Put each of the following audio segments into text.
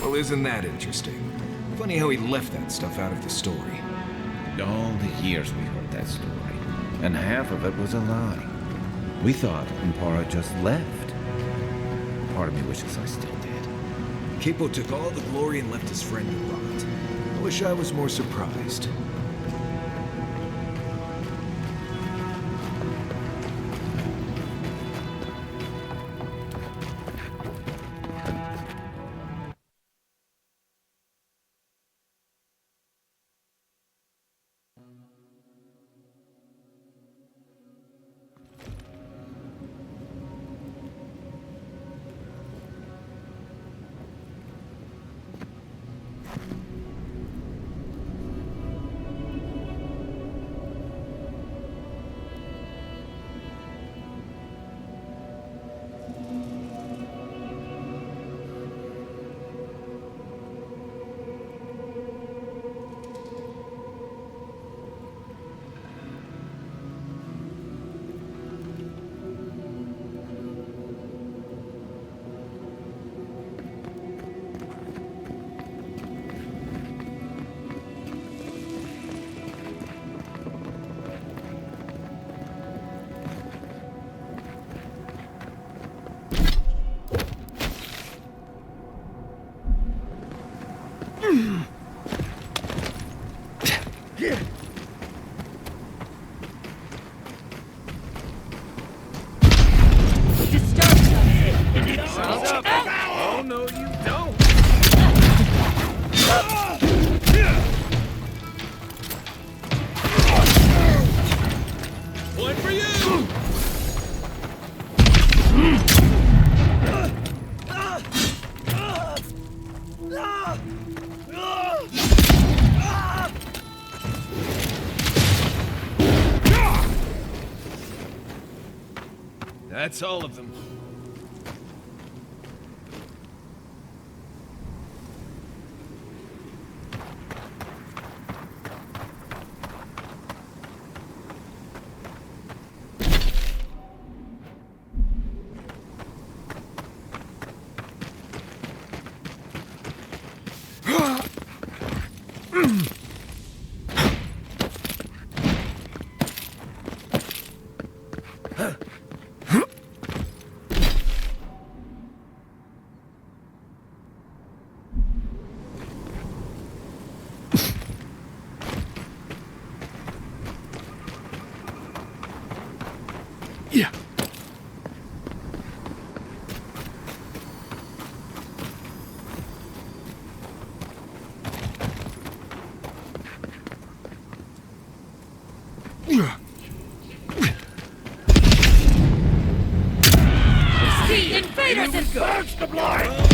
Well, isn't that interesting? Funny how he left that stuff out of the story. All the years we heard that story, and half of it was a lie. We thought Impara just left. Part of me wishes I still did. Capo took all the glory and left his friend to rot. I wish I was more surprised. That's all of them. Yeah. See invaders and burns the blind!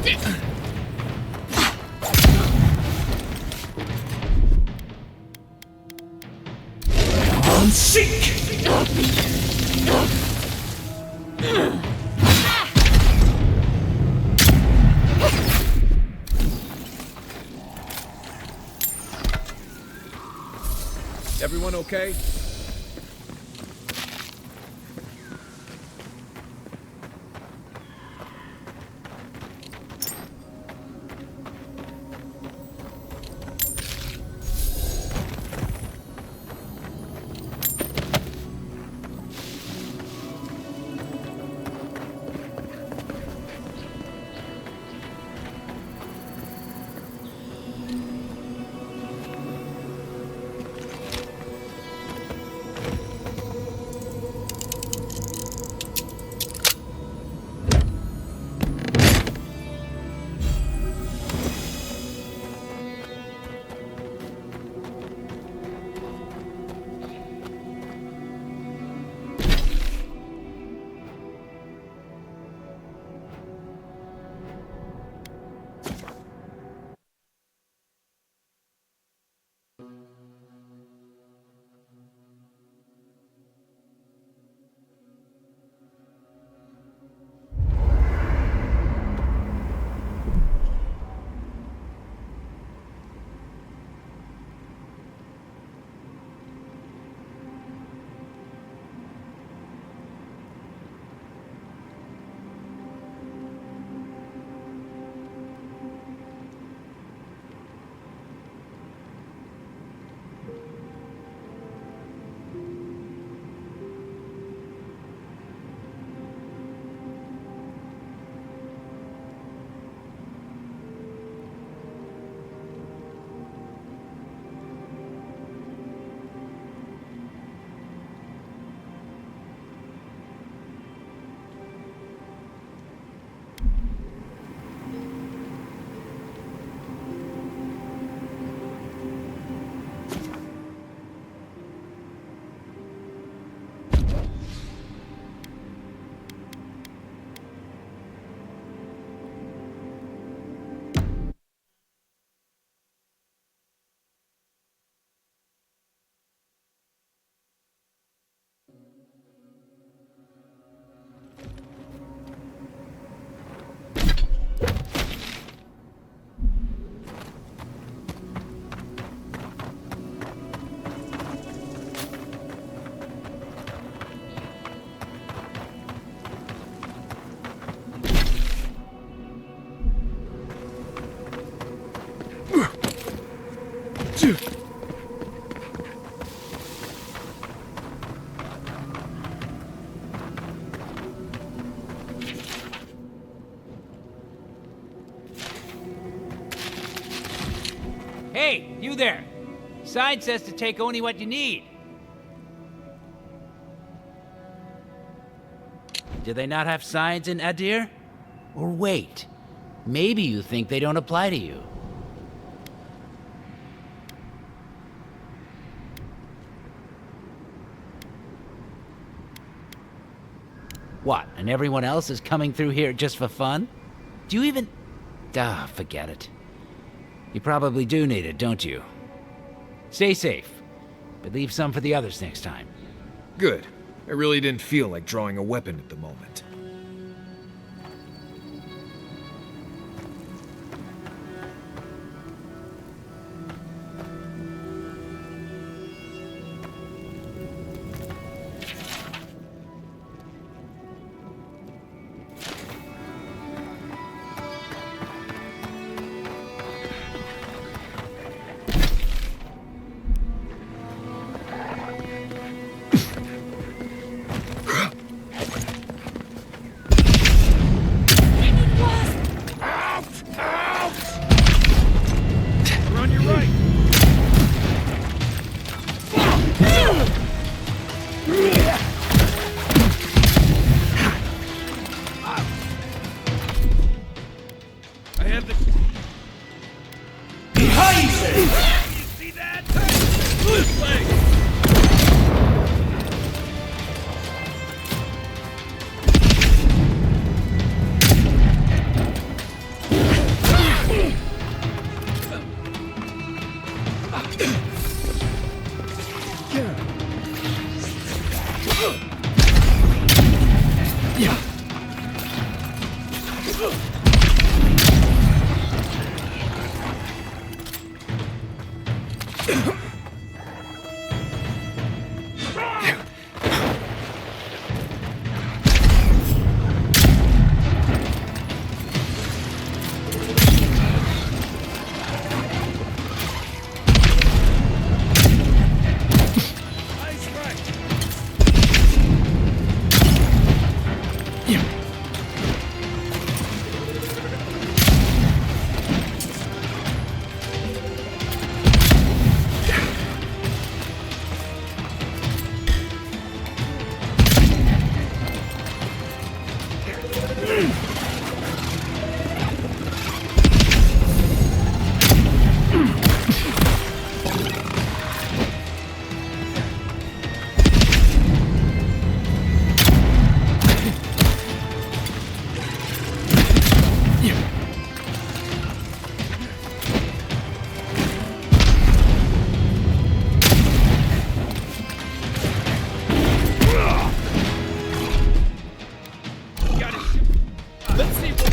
Stay down! Let's see what you got. Everyone okay? Hey, you there! Sign says to take only what you need. Do they not have signs in Adir? Or wait, maybe you think they don't apply to you. What, and everyone else is coming through here just for fun? Do you even... Ah, forget it. You probably do need it, don't you? Stay safe, but leave some for the others next time. Good. I really didn't feel like drawing a weapon at the moment. We're on your right. I have the... Behind you! You see that? This way! Nice right. Got it. Let's see what...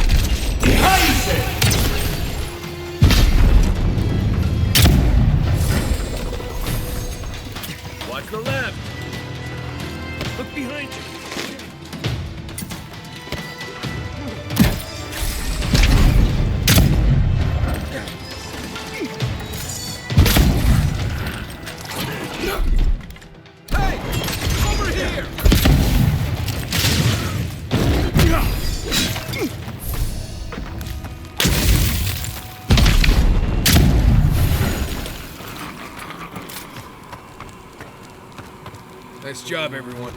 Behind you! Watch the left. Look behind you. Hey! Over here! Nice job, everyone.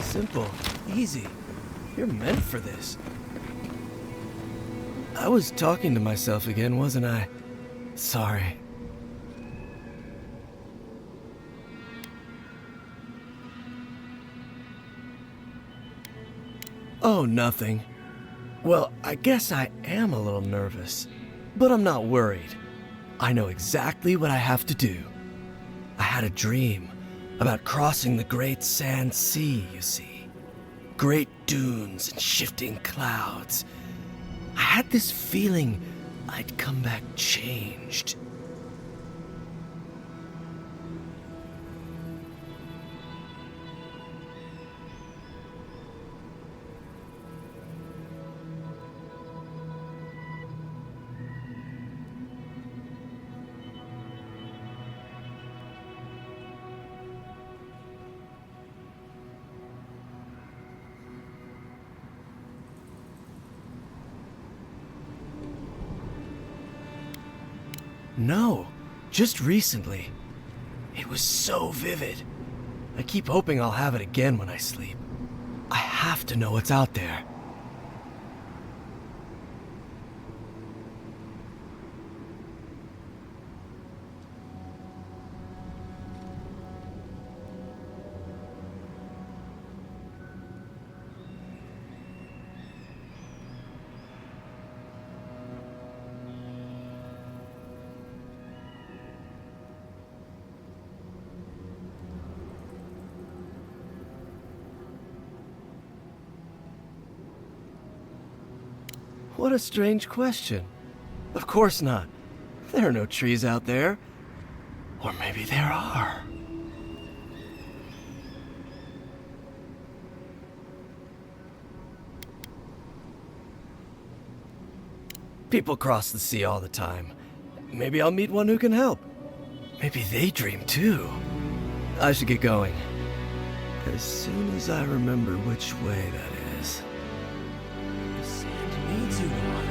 Simple, easy. You're meant for this. I was talking to myself again, wasn't I? Sorry. Oh, nothing. Well, I guess I am a little nervous, but I'm not worried. I know exactly what I have to do. I had a dream about crossing the great sand sea, you see. Great dunes and shifting clouds. I had this feeling I'd come back changed. No, just recently. It was so vivid. I keep hoping I'll have it again when I sleep. I have to know what's out there. What a strange question. Of course not. There are no trees out there. Or maybe there are. People cross the sea all the time. Maybe I'll meet one who can help. Maybe they dream too. I should get going. As soon as I remember which way that is. The sand needs you, Ron.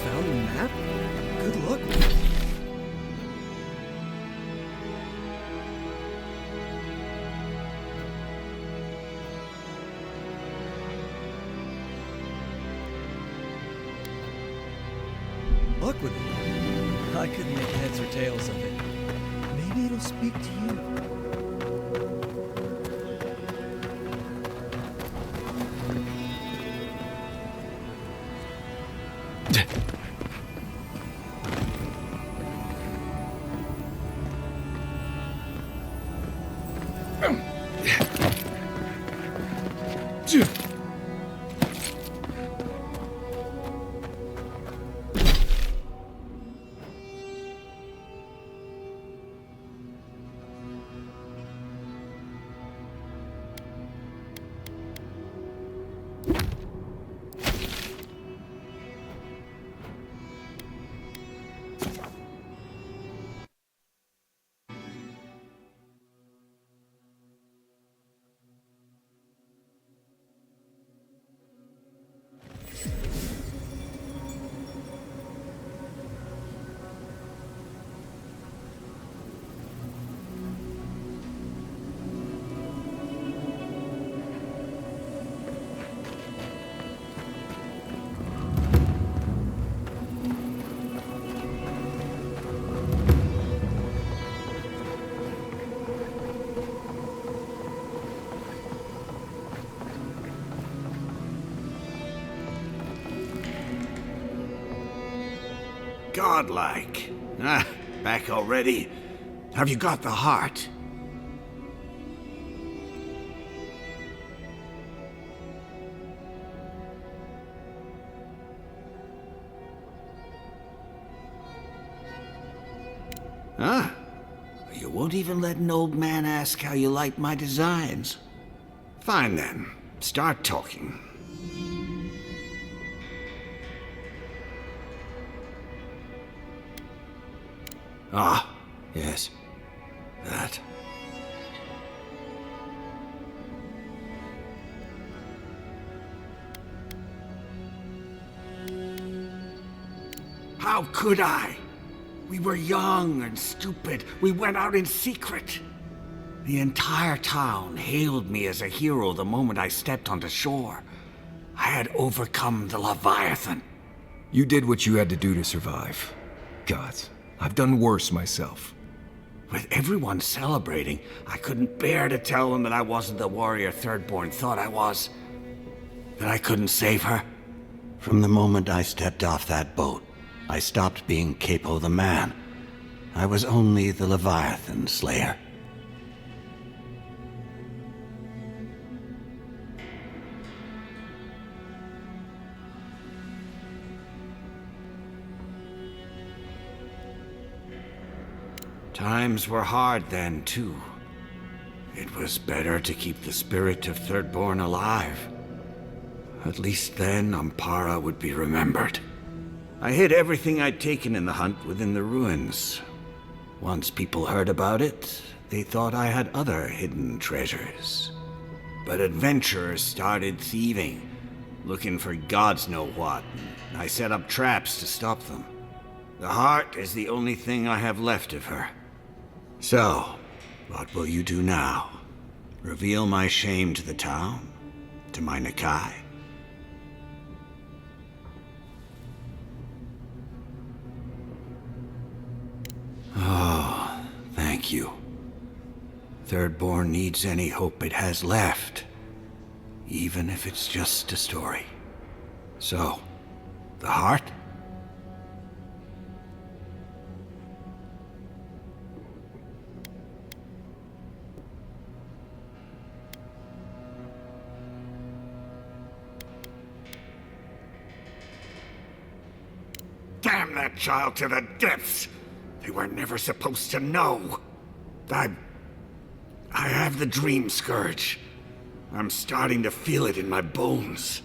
Found the map? Good luck. Luck with it. I couldn't make heads or tails of it. Maybe it'll speak to you. Godlike. Ah, back already? Have you got the heart? Huh? Are You won't even let an old man ask how you like my designs. Fine then. Start talking. Ah, yes. That. How could I? We were young and stupid. We went out in secret. The entire town hailed me as a hero the moment I stepped onto shore. I had overcome the Leviathan. You did what you had to do to survive. Gods, I've done worse myself. With everyone celebrating, I couldn't bear to tell them that I wasn't the warrior Thirdborn thought I was. That I couldn't save her. From the moment I stepped off that boat, I stopped being Capo the Man. I was only the Leviathan Slayer. Times were hard then, too. It was better to keep the spirit of Thirdborn alive. At least then, Ampara would be remembered. I hid everything I'd taken in the hunt within the ruins. Once people heard about it, they thought I had other hidden treasures. But adventurers started thieving, looking for gods know what. I set up traps to stop them. The heart is the only thing I have left of her. So, what will you do now? Reveal my shame to the town? To my Nakai? Oh, thank you. Thirdborn needs any hope it has left, even if it's just a story. So, the heart? Damn that child to the depths! They were never supposed to know. I have the dream scourge. I'm starting to feel it in my bones.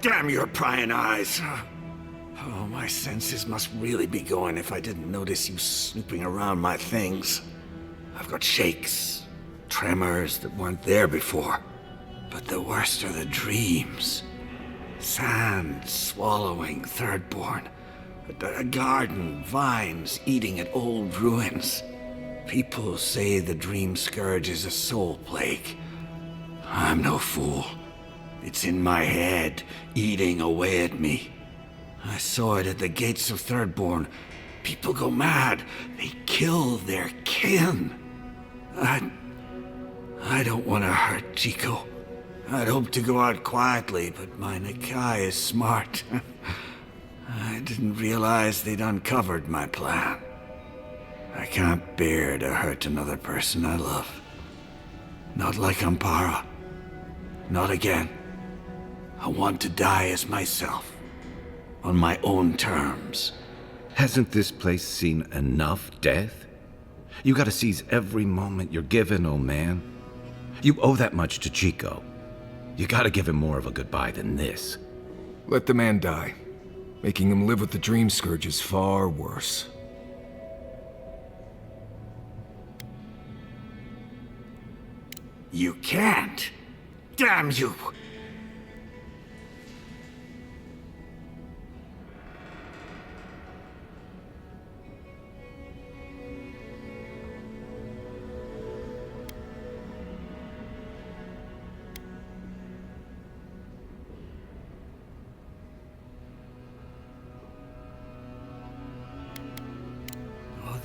Damn your prying eyes! Oh, my senses must really be going if I didn't notice you snooping around my things. I've got shakes, tremors that weren't there before. But the worst are the dreams. Sand swallowing Thirdborn. A garden, vines eating at old ruins. People say the dream scourge is a soul plague. I'm no fool. It's in my head, eating away at me. I saw it at the gates of Thirdborn. People go mad. They kill their kin. I don't want to hurt Chico. I'd hoped to go out quietly, but my Nakai is smart. I didn't realize they'd uncovered my plan. I can't bear to hurt another person I love. Not like Ampara. Not again. I want to die as myself. On my own terms. Hasn't this place seen enough death? You gotta seize every moment you're given, old man. You owe that much to Chico. You gotta give him more of a goodbye than this. Let the man die. Making him live with the dream scourge is far worse. You can't! Damn you!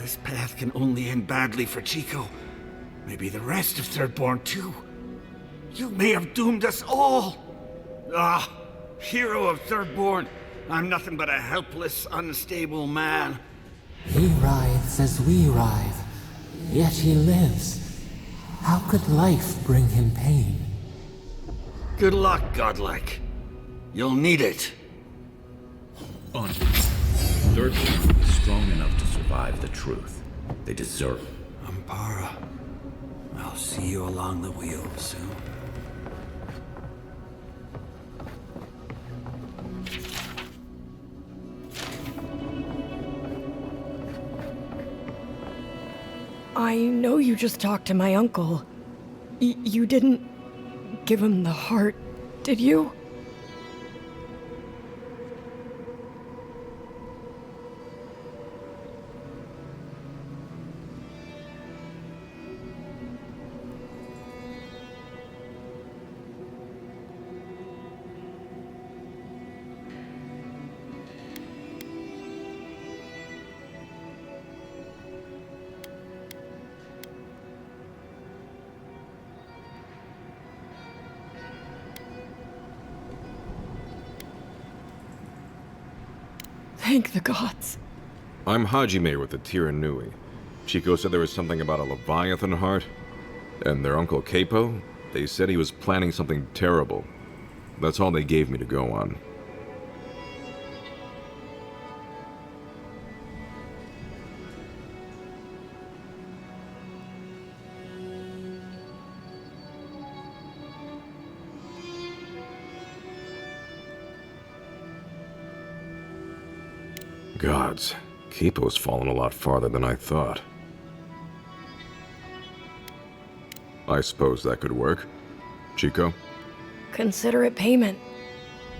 this path can only end badly for Chico. Maybe the rest of Thirdborn too. You may have doomed us all! Ah, hero of Thirdborn, I'm nothing but a helpless, unstable man. He writhes as we writhe, yet he lives. How could life bring him pain? Good luck, godlike. You'll need it. On. Thirdborn is strong enough to survive the truth. They deserve it. Ampara, I'll see you along the wheel soon. I know you just talked to my uncle. You didn't give him the heart, did you? Thank the gods. I'm Hajime with the Tiranui. Chico said there was something about a Leviathan heart. And their uncle Capo, they said he was planning something terrible. That's all they gave me to go on. Gods, Capo's fallen a lot farther than I thought. I suppose that could work. Chico? Consider it payment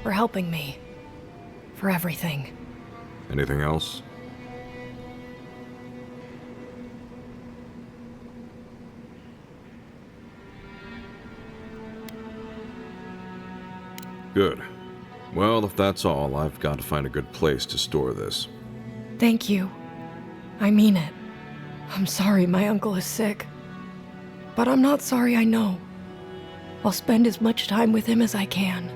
for helping me. For everything. Anything else? Good. Well, if that's all, I've got to find a good place to store this. Thank you. I mean it. I'm sorry my uncle is sick. But I'm not sorry, I know. I'll spend as much time with him as I can.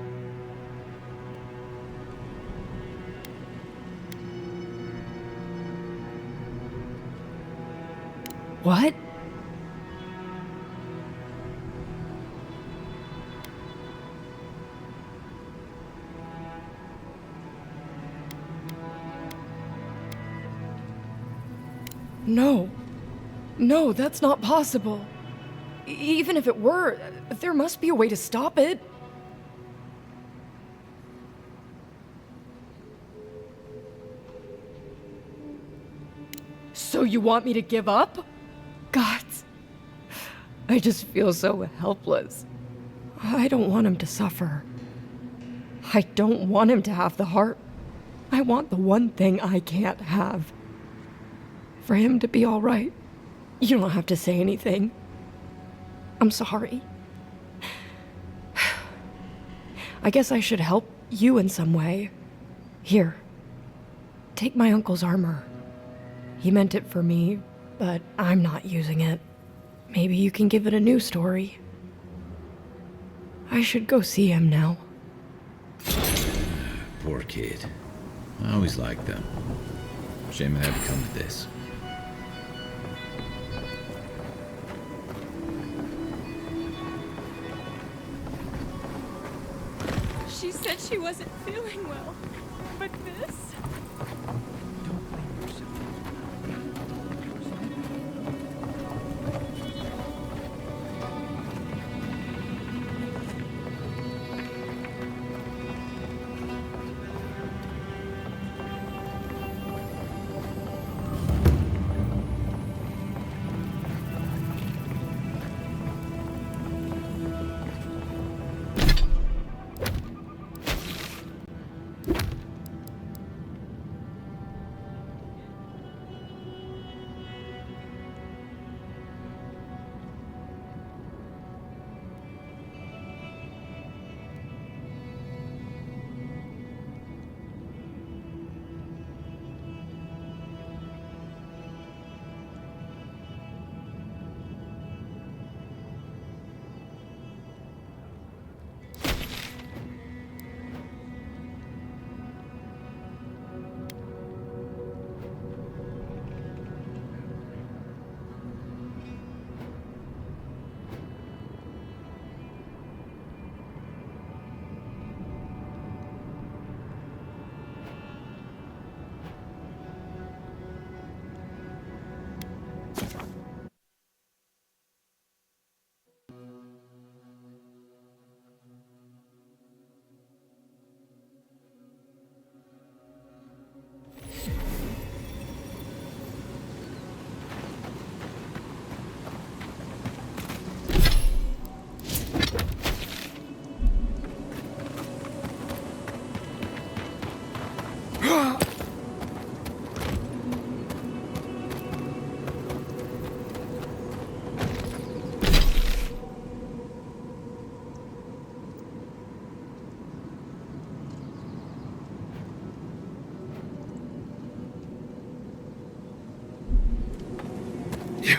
What? No. No, that's not possible. Even if it were, there must be a way to stop it. So you want me to give up? Gods. I just feel so helpless. I don't want him to suffer. I don't want him to have the heart. I want the one thing I can't have. For him to be all right. You don't have to say anything. I'm sorry. I guess I should help you in some way. Here. Take my uncle's armor. He meant it for me, but I'm not using it. Maybe you can give it a new story. I should go see him now. Poor kid. I always liked them. Shame it had to come to this. She said she wasn't feeling well. But this? Don't blame yourself. Yeah.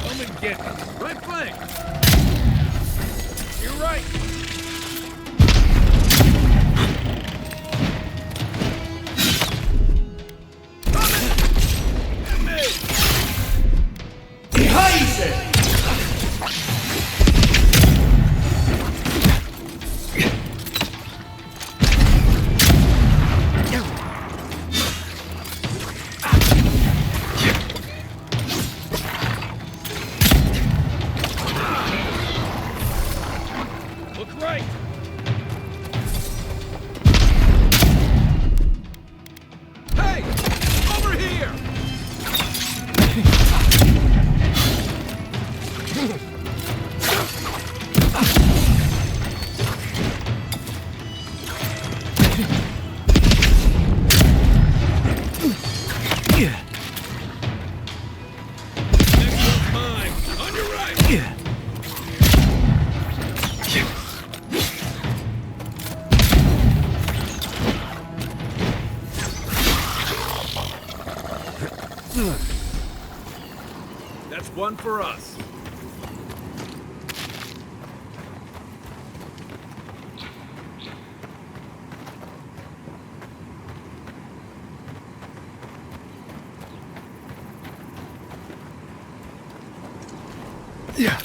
Come and get me. Right flank. You're right. Look right. Hey! Over here! Yeah. Next one's mine. On your right. Yeah. That's one for us. Yeah.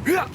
Yeah.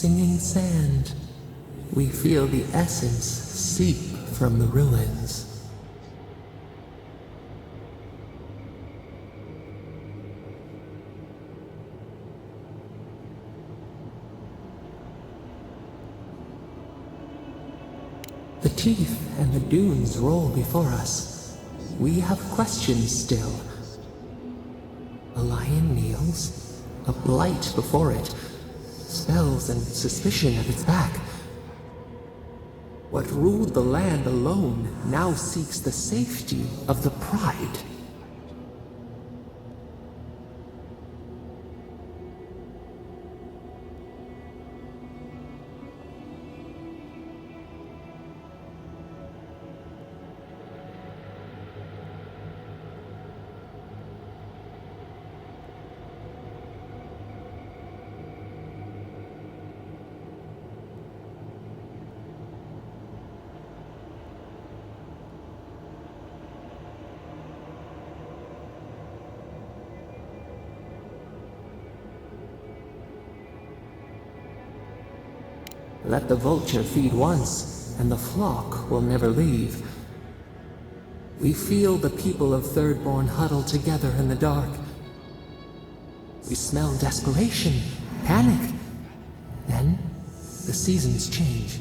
singing sand. We feel the essence seep from the ruins. The teeth and the dunes roll before us. We have questions still. A lion kneels, a blight before it, spells and suspicion at its back. What ruled the land alone now seeks the safety of the pride. Let the vulture feed once, and the flock will never leave. We feel the people of Thirdborn huddle together in the dark. We smell desperation, panic. Then, the seasons change.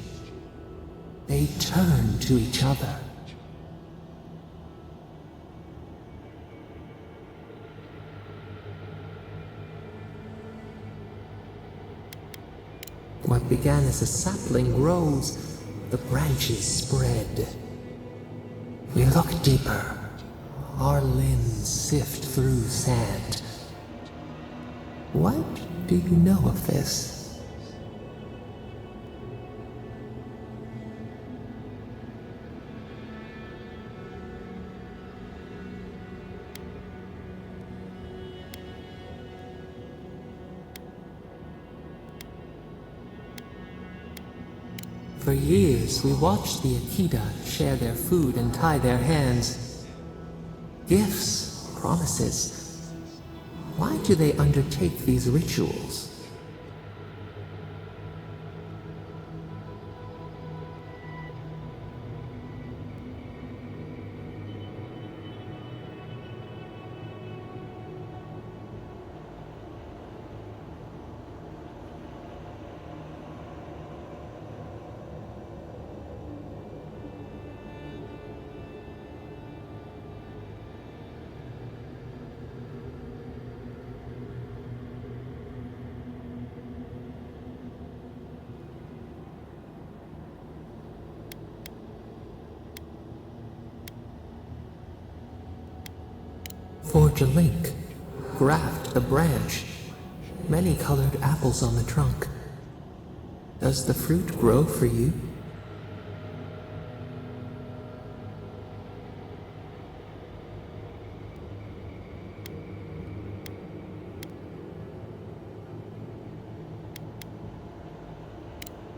They turn to each other. What began as a sapling grows, the branches spread. We look deeper. Our limbs sift through sand. What do you know of this? For years, we watched the Akita share their food and tie their hands. Gifts, promises. Why do they undertake these rituals? Forge a link. Graft the branch. Many-colored apples on the trunk. Does the fruit grow for you?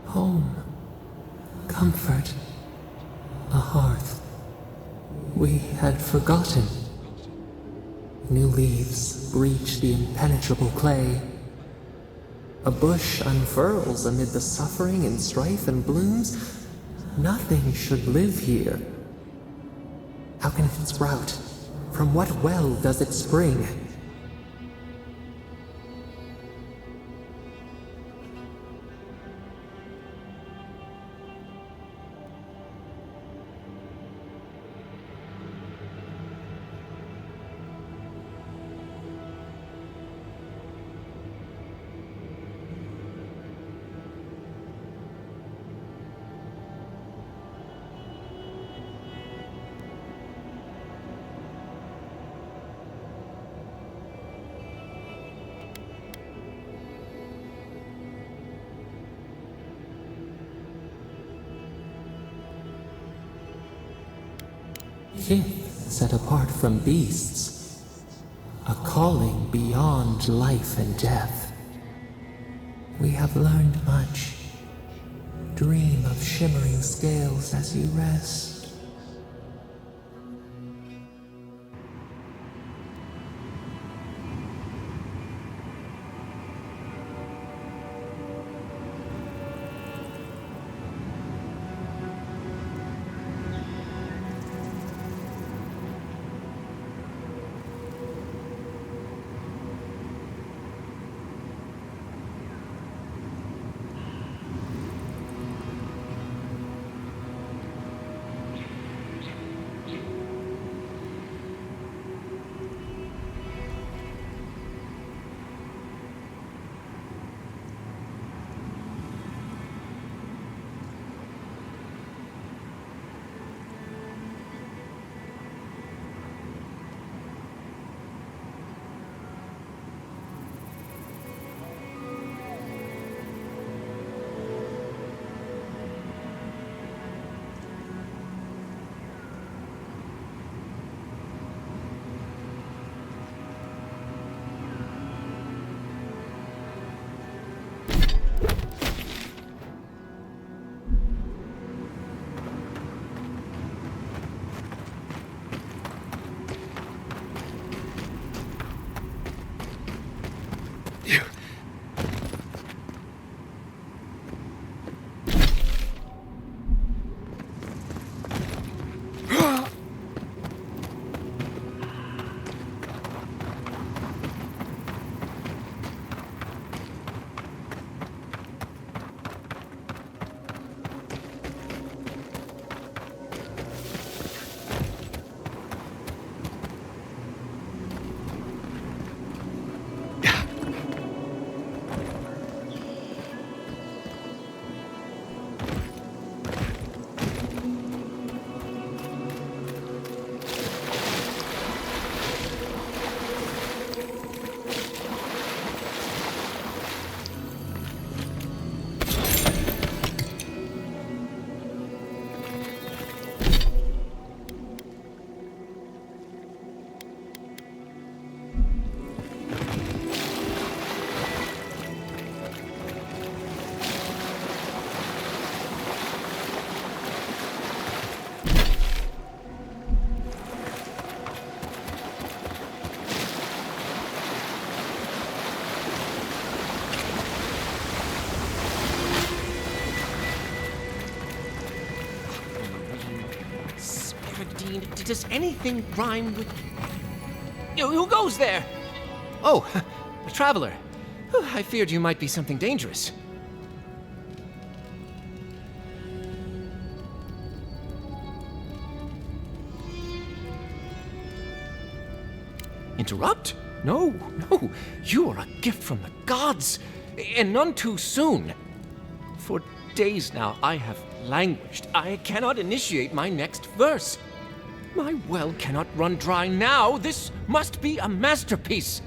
Home. Comfort. A hearth. We had forgotten. New leaves breach the impenetrable clay. A bush unfurls amid the suffering and strife and blooms. Nothing should live here. How can it sprout? From what well does it spring? Kith set apart from beasts. A calling beyond life and death. We have learned much. Dream of shimmering scales as you rest. 14. Does anything rhyme with... Who goes there? Oh, a traveler. I feared you might be something dangerous. Interrupt? No, no. You are a gift from the gods, and none too soon. For days now I have languished. I cannot initiate my next verse. My well cannot run dry now. This must be a masterpiece.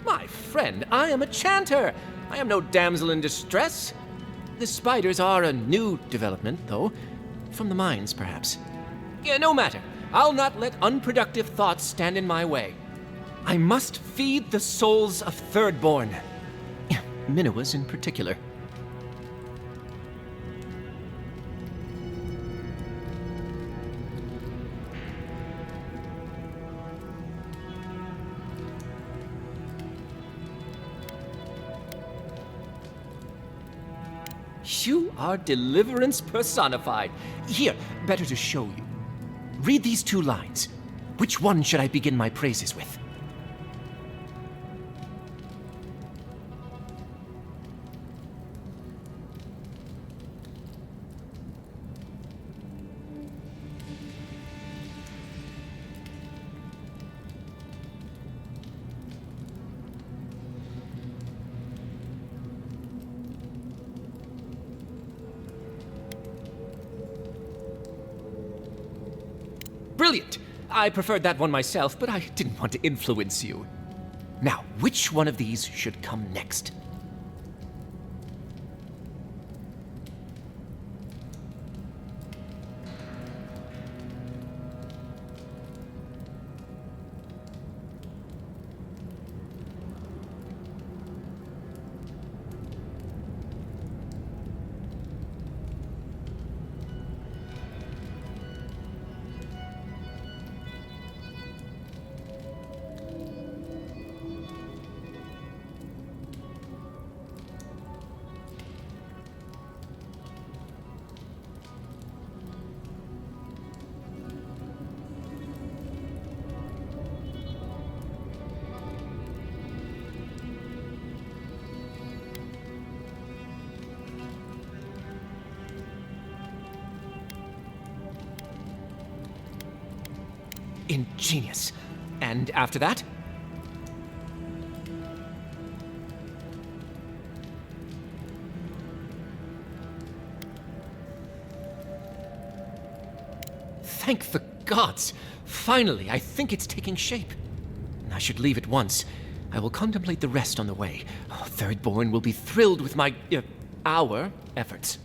My friend, I am a chanter. I am no damsel in distress. The spiders are a new development, though. From the mines, perhaps. Yeah, no matter. I'll not let unproductive thoughts stand in my way. I must feed the souls of Thirdborn. Minoas in particular. You are deliverance personified. Here, better to show you. Read these 2 lines. Which one should I begin my praises with? Brilliant! I preferred that one myself, but I didn't want to influence you. Now, which one of these should come next? Ingenious. And after that? Thank the gods! Finally, I think it's taking shape. I should leave at once. I will contemplate the rest on the way. Thirdborn will be thrilled with my, our efforts.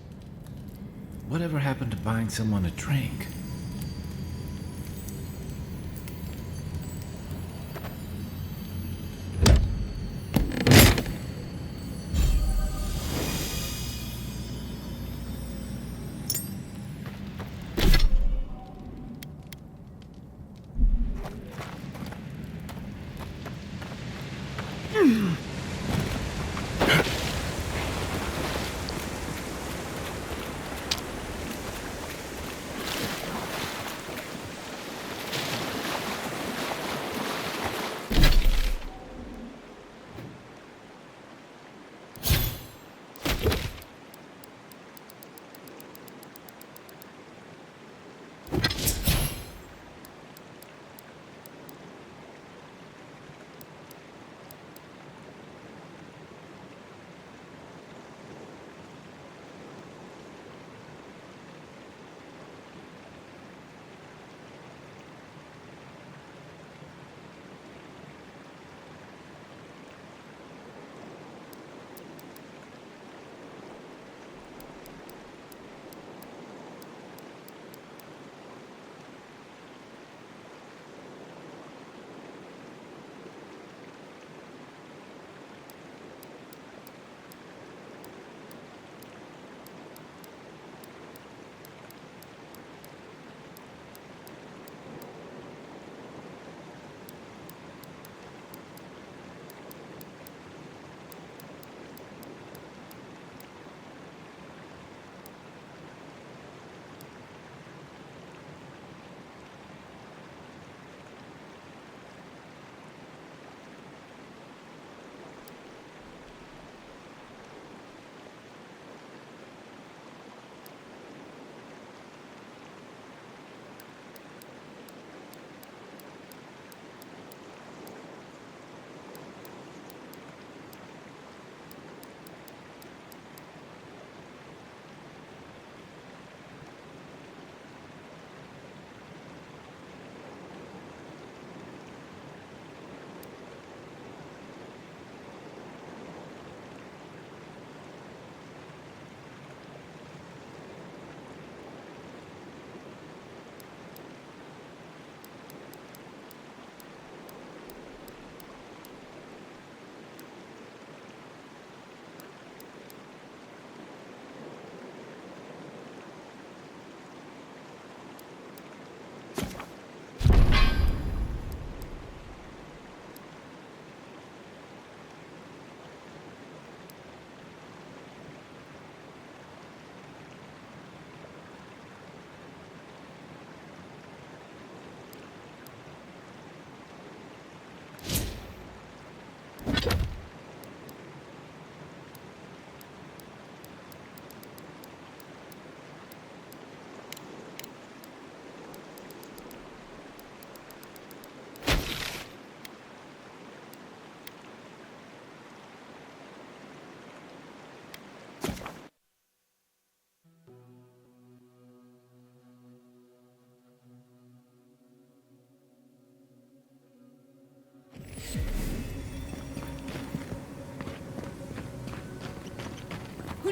Whatever happened to buying someone a drink?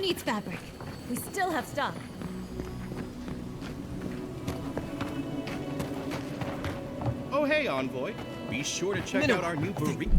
needs fabric? We still have stock. Oh, hey, Envoy. Be sure to check Minnow. out our new burrito.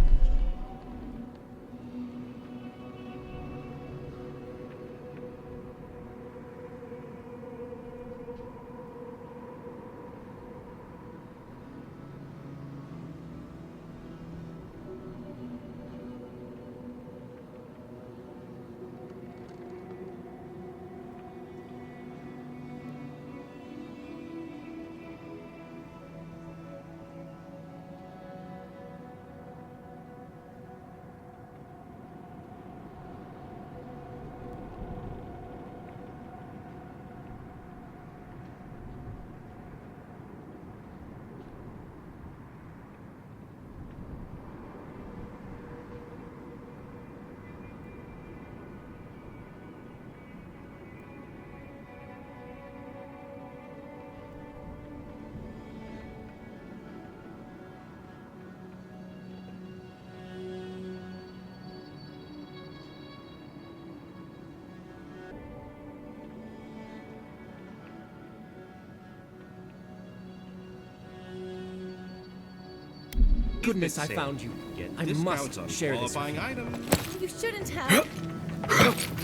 Goodness, I found you. I must share this with you. Items. You shouldn't have.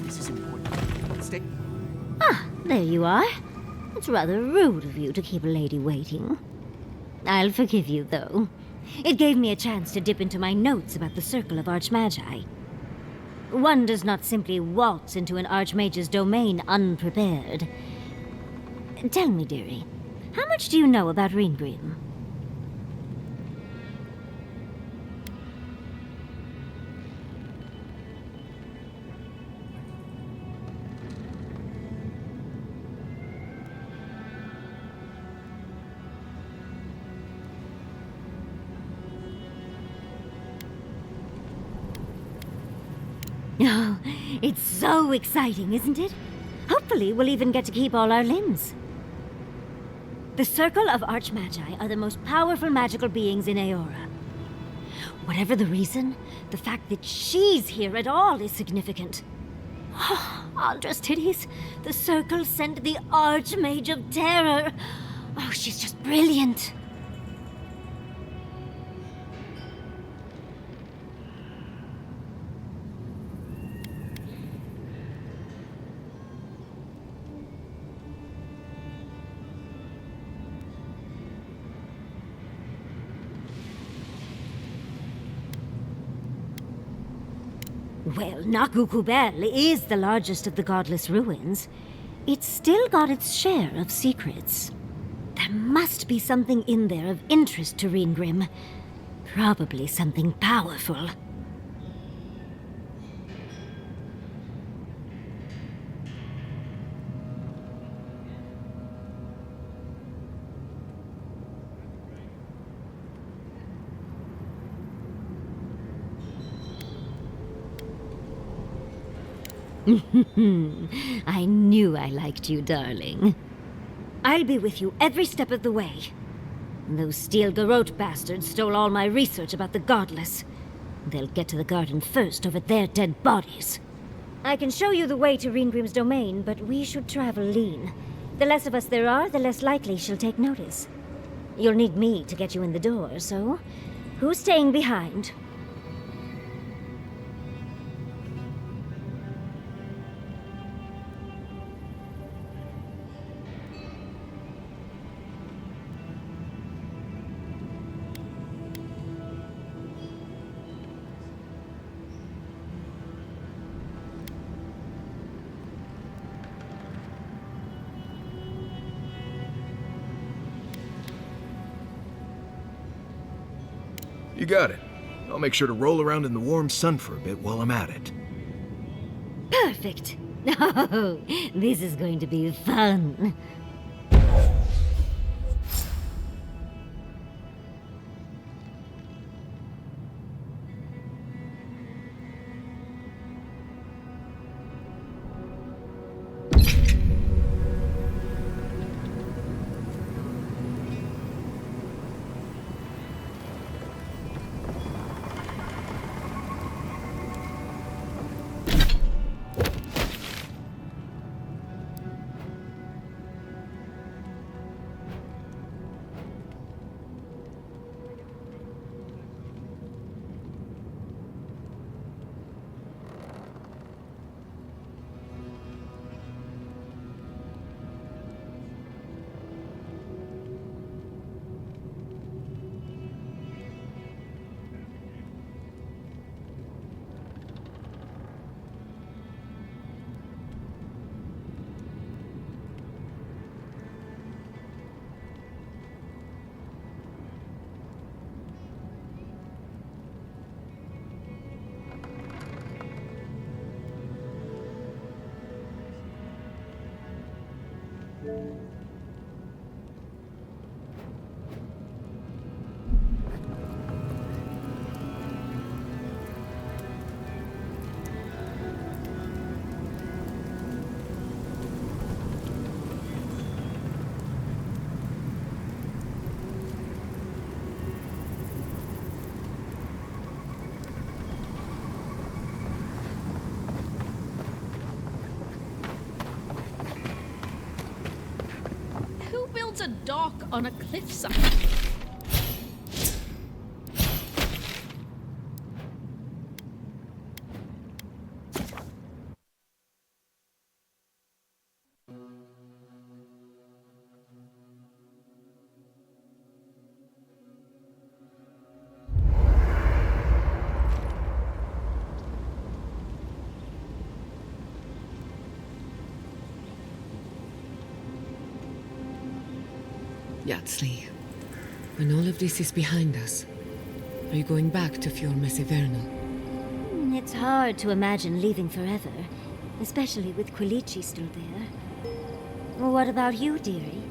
This is important. Stay. Ah, there you are. It's rather rude of you to keep a lady waiting. I'll forgive you, though. It gave me a chance to dip into my notes about the Circle of Archmagi. One does not simply waltz into an Archmage's domain unprepared. Tell me, dearie, how much do you know about Reengrim? Oh, it's so exciting, isn't it? Hopefully, we'll even get to keep all our limbs. The Circle of Archmagi are the most powerful magical beings in Aora. Whatever the reason, the fact that she's here at all is significant. Oh, Aldra's titties, the Circle sent the Archmage of Terror. Oh, she's just brilliant. Well, Nakukubel is the largest of the godless ruins. It's still got its share of secrets. There must be something in there of interest to Reengrim. Probably something powerful. I knew I liked you, darling. I'll be with you every step of the way. Those Steel Garrote bastards stole all my research about the Godless. They'll get to the garden first over their dead bodies. I can show you the way to Reengrim's domain, but we should travel lean. The less of us there are, the less likely she'll take notice. You'll need me to get you in the door, so who's staying behind? You got it. I'll make sure to roll around in the warm sun for a bit while I'm at it. Perfect. Oh, this is going to be fun. Who builds a dock on a cliffside? Yatsli, when all of this is behind us, are you going back to Fiormesivernal? It's hard to imagine leaving forever, especially with Quilici still there. What about you, dearie?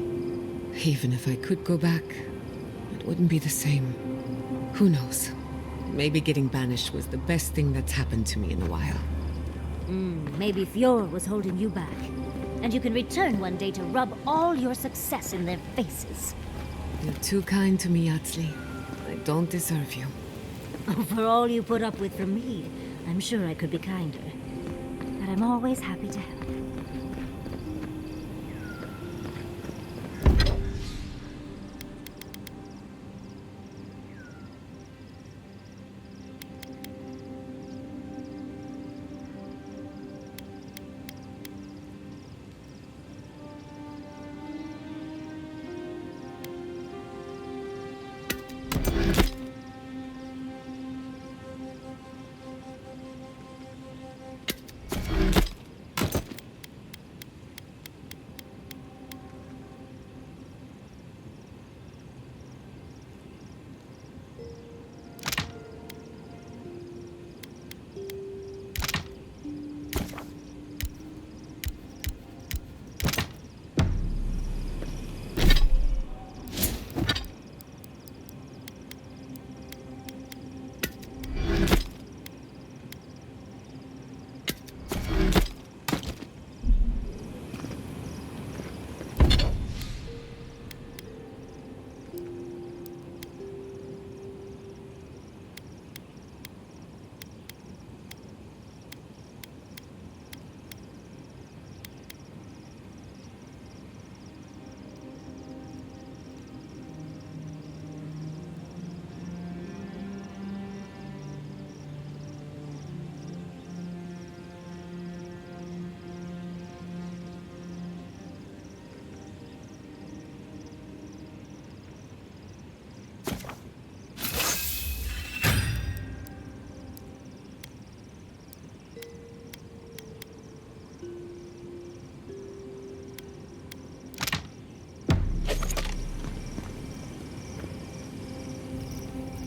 Even if I could go back, it wouldn't be the same. Who knows? Maybe getting banished was the best thing that's happened to me in a while. Maybe Fiora was holding you back. And you can return one day to rub all your success in their faces. You're too kind to me, Yatsli. I don't deserve you. For all you put up with from me, I'm sure I could be kinder. But I'm always happy to help.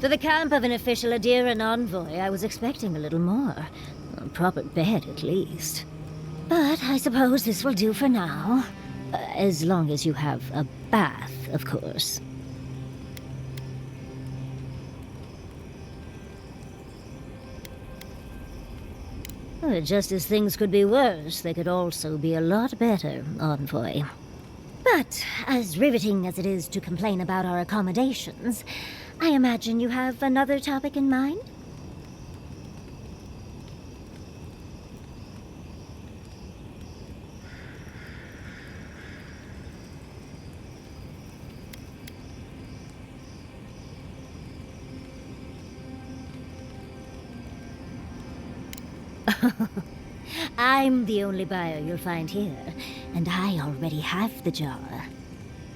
To the camp of an official Adiran envoy, I was expecting a little more. A proper bed, at least. But I suppose this will do for now. As long as you have a bath, of course. Just as things could be worse, they could also be a lot better, envoy. But, as riveting as it is to complain about our accommodations, I imagine you have another topic in mind? I'm the only buyer you'll find here, and I already have the jar.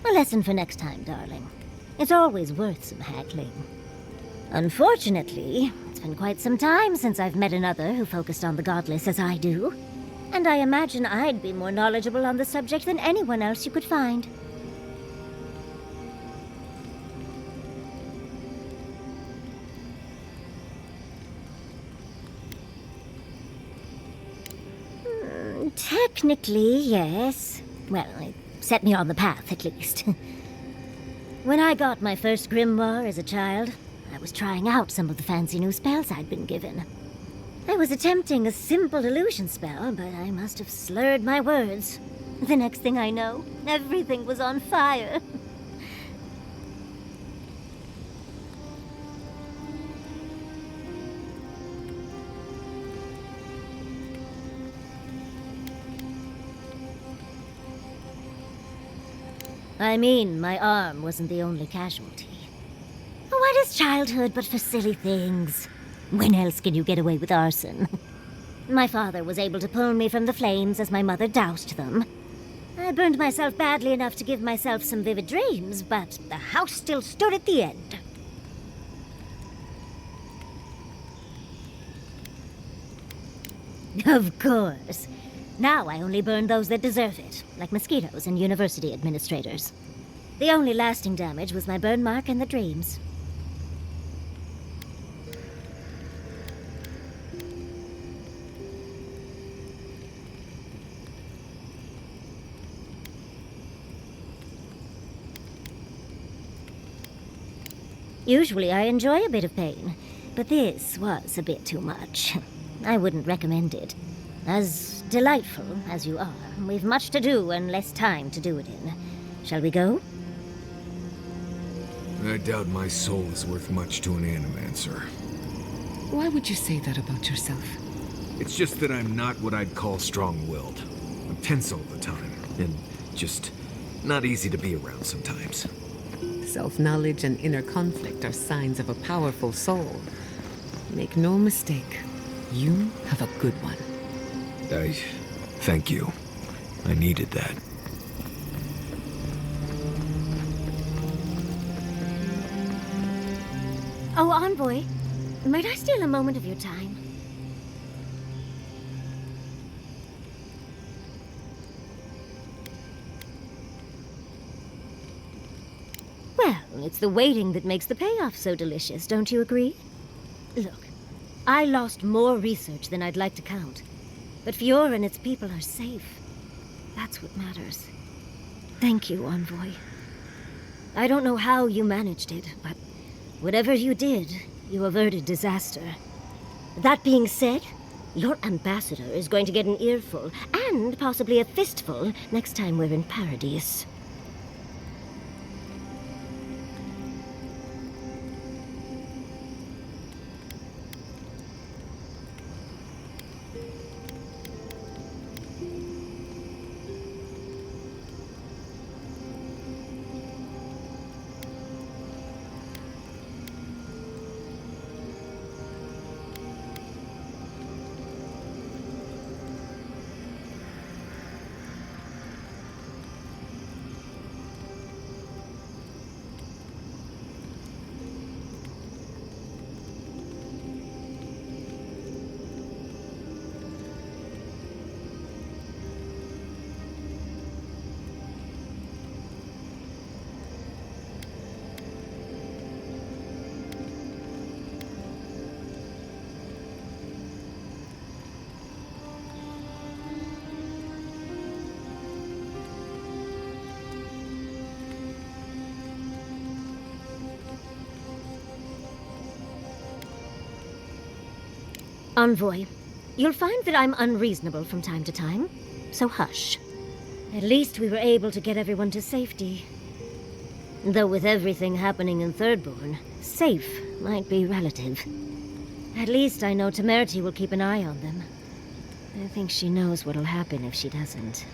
A lesson for next time, darling. It's always worth some haggling. Unfortunately, it's been quite some time since I've met another who focused on the godless as I do. And I imagine I'd be more knowledgeable on the subject than anyone else you could find. Technically, yes. Well, it set me on the path, at least. When I got my first grimoire as a child, I was trying out some of the fancy new spells I'd been given. I was attempting a simple illusion spell, but I must have slurred my words. The next thing I know, everything was on fire. I mean, my arm wasn't the only casualty. What is childhood but for silly things? When else can you get away with arson? My father was able to pull me from the flames as my mother doused them. I burned myself badly enough to give myself some vivid dreams, but the house still stood at the end. Of course. Now I only burn those that deserve it, like mosquitoes and university administrators. The only lasting damage was my burn mark and the dreams. Usually I enjoy a bit of pain, but this was a bit too much. I wouldn't recommend it. As delightful as you are, we've much to do and less time to do it in. Shall we go? I doubt my soul is worth much to an animancer. Why would you say that about yourself? It's just that I'm not what I'd call strong-willed. I'm tense all the time, and just not easy to be around sometimes. Self-knowledge and inner conflict are signs of a powerful soul. Make no mistake, you have a good one. Thank you. I needed that. Oh, Envoy, might I steal a moment of your time? Well, it's the waiting that makes the payoff so delicious, don't you agree? Look, I lost more research than I'd like to count. But Fiora and its people are safe. That's what matters. Thank you, Envoy. I don't know how you managed it, but whatever you did, you averted disaster. That being said, your ambassador is going to get an earful, and possibly a fistful, next time we're in Paradise. Envoy, you'll find that I'm unreasonable from time to time, so hush. At least we were able to get everyone to safety. Though with everything happening in Thirdborn, safe might be relative. At least I know Temerity will keep an eye on them. I think she knows what'll happen if she doesn't.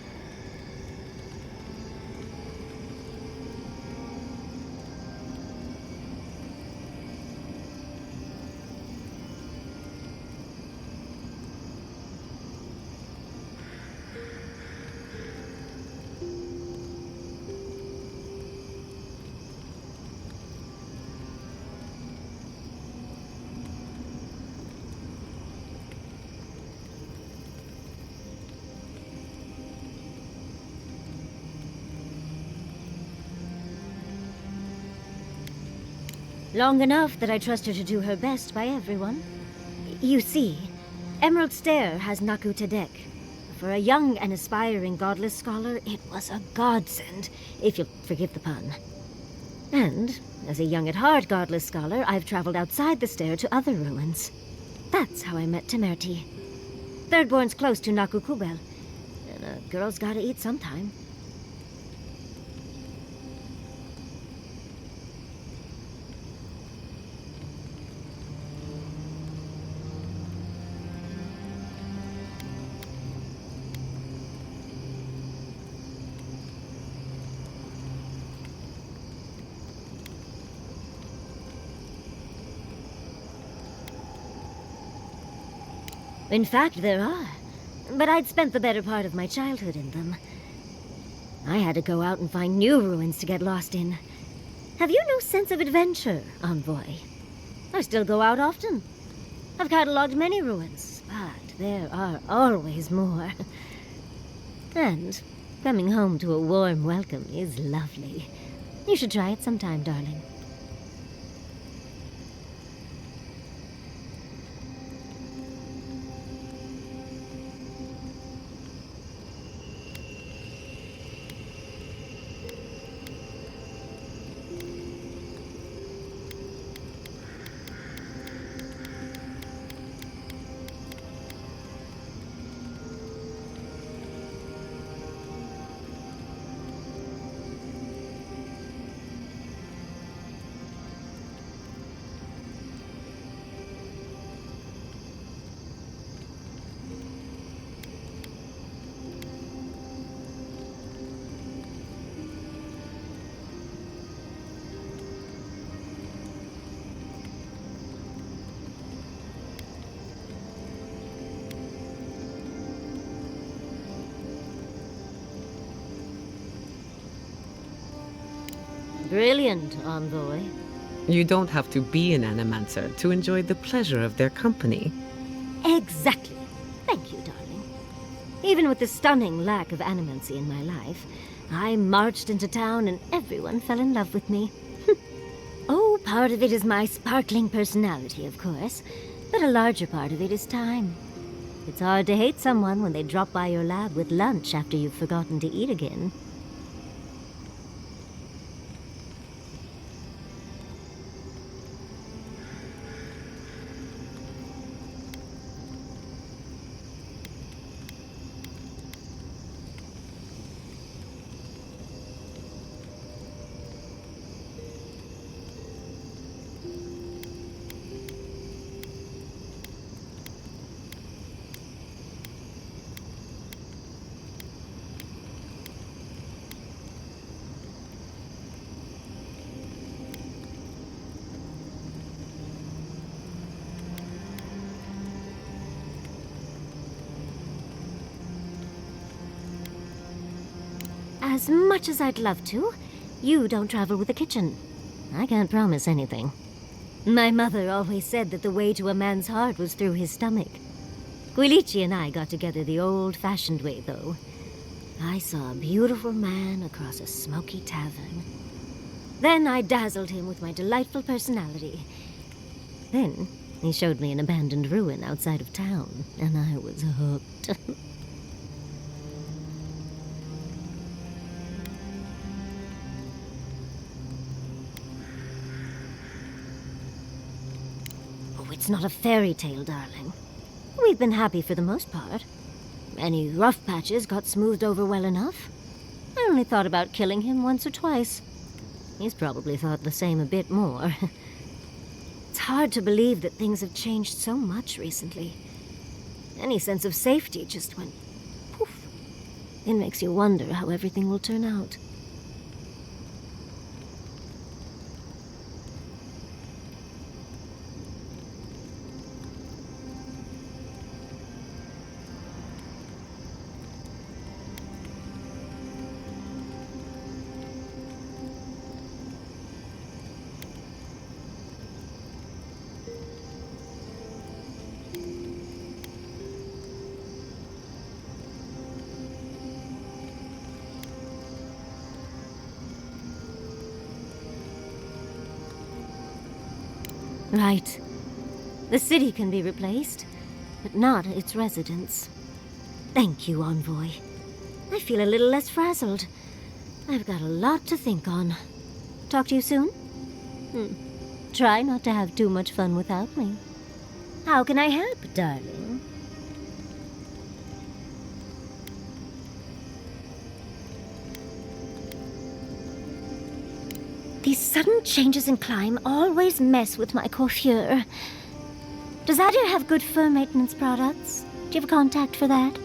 Long enough that I trust her to do her best by everyone. You see, Emerald Stair has Naku Tedek, a For a young and aspiring godless scholar, it was a godsend, if you'll forgive the pun. And, as a young at heart godless scholar, I've traveled outside the stair to other ruins. That's how I met Temerty. Thirdborn's close to Nakukubel, and a girl's gotta eat sometime. In fact, there are. But I'd spent the better part of my childhood in them. I had to go out and find new ruins to get lost in. Have you no sense of adventure, Envoy? I still go out often. I've catalogued many ruins, but there are always more. And coming home to a warm welcome is lovely. You should try it sometime, darling. Brilliant, Envoy. You don't have to be an animancer to enjoy the pleasure of their company. Exactly. Thank you, darling. Even with the stunning lack of animancy in my life, I marched into town and everyone fell in love with me. Oh, part of it is my sparkling personality, of course, but a larger part of it is time. It's hard to hate someone when they drop by your lab with lunch after you've forgotten to eat again. As much as I'd love to, you don't travel with the kitchen. I can't promise anything. My mother always said that the way to a man's heart was through his stomach. Guilichi and I got together the old-fashioned way, though. I saw a beautiful man across a smoky tavern. Then I dazzled him with my delightful personality. Then he showed me an abandoned ruin outside of town, and I was hooked. It's not a fairy tale, darling. We've been happy for the most part. Any rough patches got smoothed over well enough. I only thought about killing him once or twice. He's probably thought the same a bit more. It's hard to believe that things have changed so much recently. Any sense of safety just went poof. It makes you wonder how everything will turn out. Right. The city can be replaced, but not its residents. Thank you, Envoy. I feel a little less frazzled. I've got a lot to think on. Talk to you soon? Try not to have too much fun without me. How can I help, darling? These sudden changes in climate always mess with my coiffure. Does Adder have good fur maintenance products? Do you have a contact for that?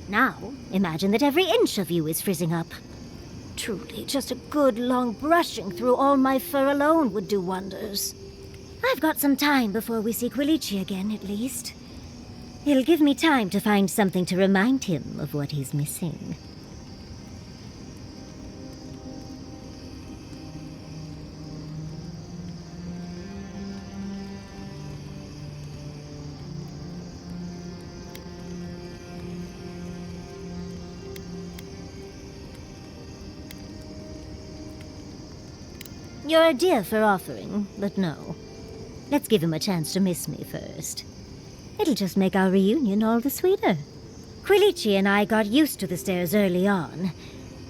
Now, imagine that every inch of you is frizzing up. Truly, just a good long brushing through all my fur alone would do wonders. I've got some time before we see Quilici again, at least. It'll give me time to find something to remind him of what he's missing. You're a dear for offering, but no. Let's give him a chance to miss me first. It'll just make our reunion all the sweeter. Quilici and I got used to the stairs early on.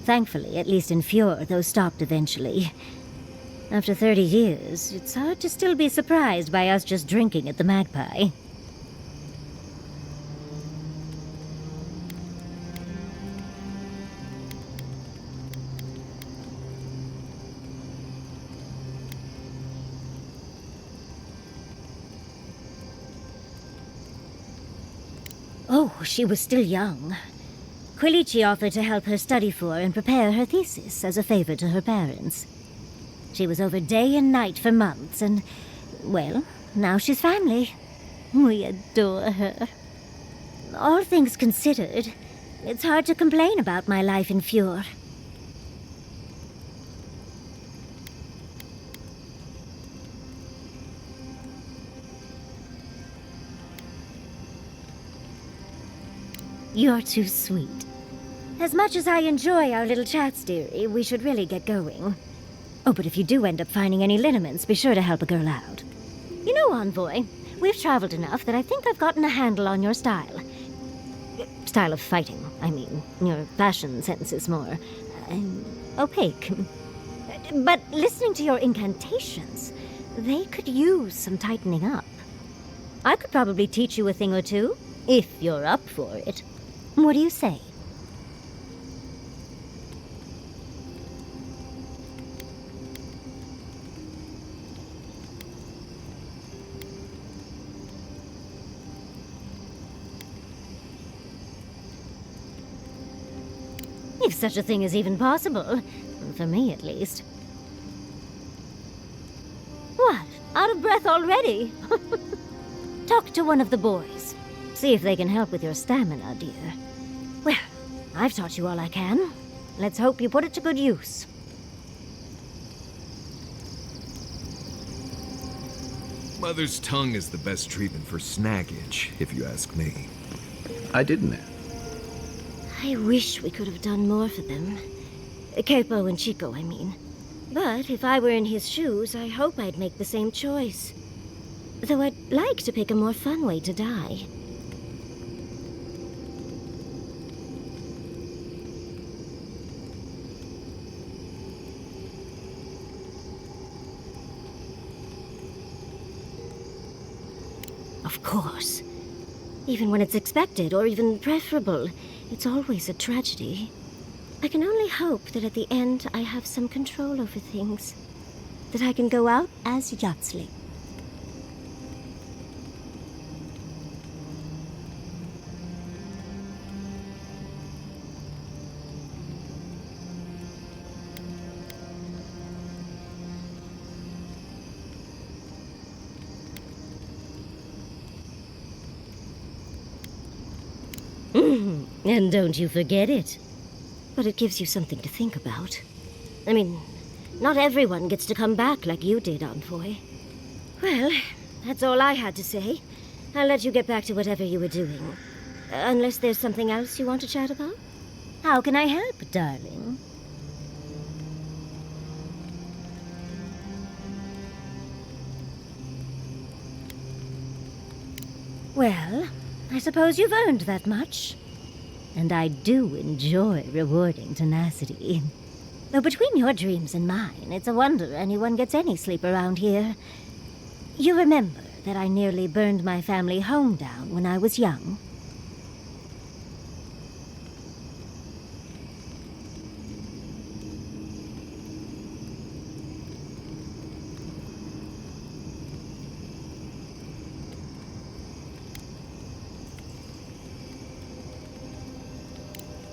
Thankfully, at least in Fjord, those stopped eventually. After 30 years, it's hard to still be surprised by us just drinking at the Magpie. Oh, she was still young. Quilici offered to help her study for and prepare her thesis as a favor to her parents. She was over day and night for months, and, well, now she's family. We adore her. All things considered, it's hard to complain about my life in Fjord. You're too sweet. As much as I enjoy our little chats, dearie, we should really get going. Oh, but if you do end up finding any liniments, be sure to help a girl out. You know, Envoy, we've traveled enough that I think I've gotten a handle on your style. Style of fighting, I mean. Your fashion sense is more opaque. But listening to your incantations, they could use some tightening up. I could probably teach you a thing or two, if you're up for it. What do you say? If such a thing is even possible, for me at least. What? Out of breath already? Talk to one of the boys. See if they can help with your stamina, dear. Well, I've taught you all I can. Let's hope you put it to good use. Mother's tongue is the best treatment for snaggage, if you ask me. I didn't. I wish we could have done more for them. Capo and Chico, I mean. But if I were in his shoes, I hope I'd make the same choice. Though I'd like to pick a more fun way to die. Of course. Even when it's expected, or even preferable, it's always a tragedy. I can only hope that at the end I have some control over things. That I can go out as Yatsli. And don't you forget it. But it gives you something to think about. I mean, not everyone gets to come back like you did, Envoy. Well, that's all I had to say. I'll let you get back to whatever you were doing. Unless there's something else you want to chat about? How can I help, darling? Well, I suppose you've earned that much. And I do enjoy rewarding tenacity. Though between your dreams and mine, it's a wonder anyone gets any sleep around here. You remember that I nearly burned my family home down when I was young?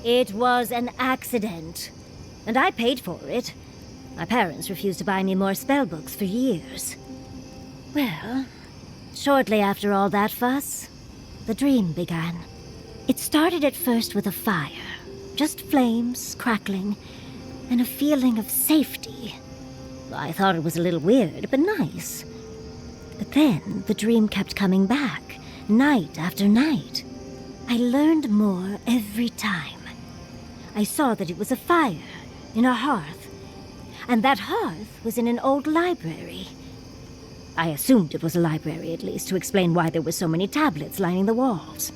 It was an accident, and I paid for it. My parents refused to buy me more spellbooks for years. Well, shortly after all that fuss, the dream began. It started at first with a fire, just flames crackling, and a feeling of safety. I thought it was a little weird, but nice. But then the dream kept coming back, night after night. I learned more every time. I saw that it was a fire in a hearth, and that hearth was in an old library. I assumed it was a library, at least, to explain why there were so many tablets lining the walls.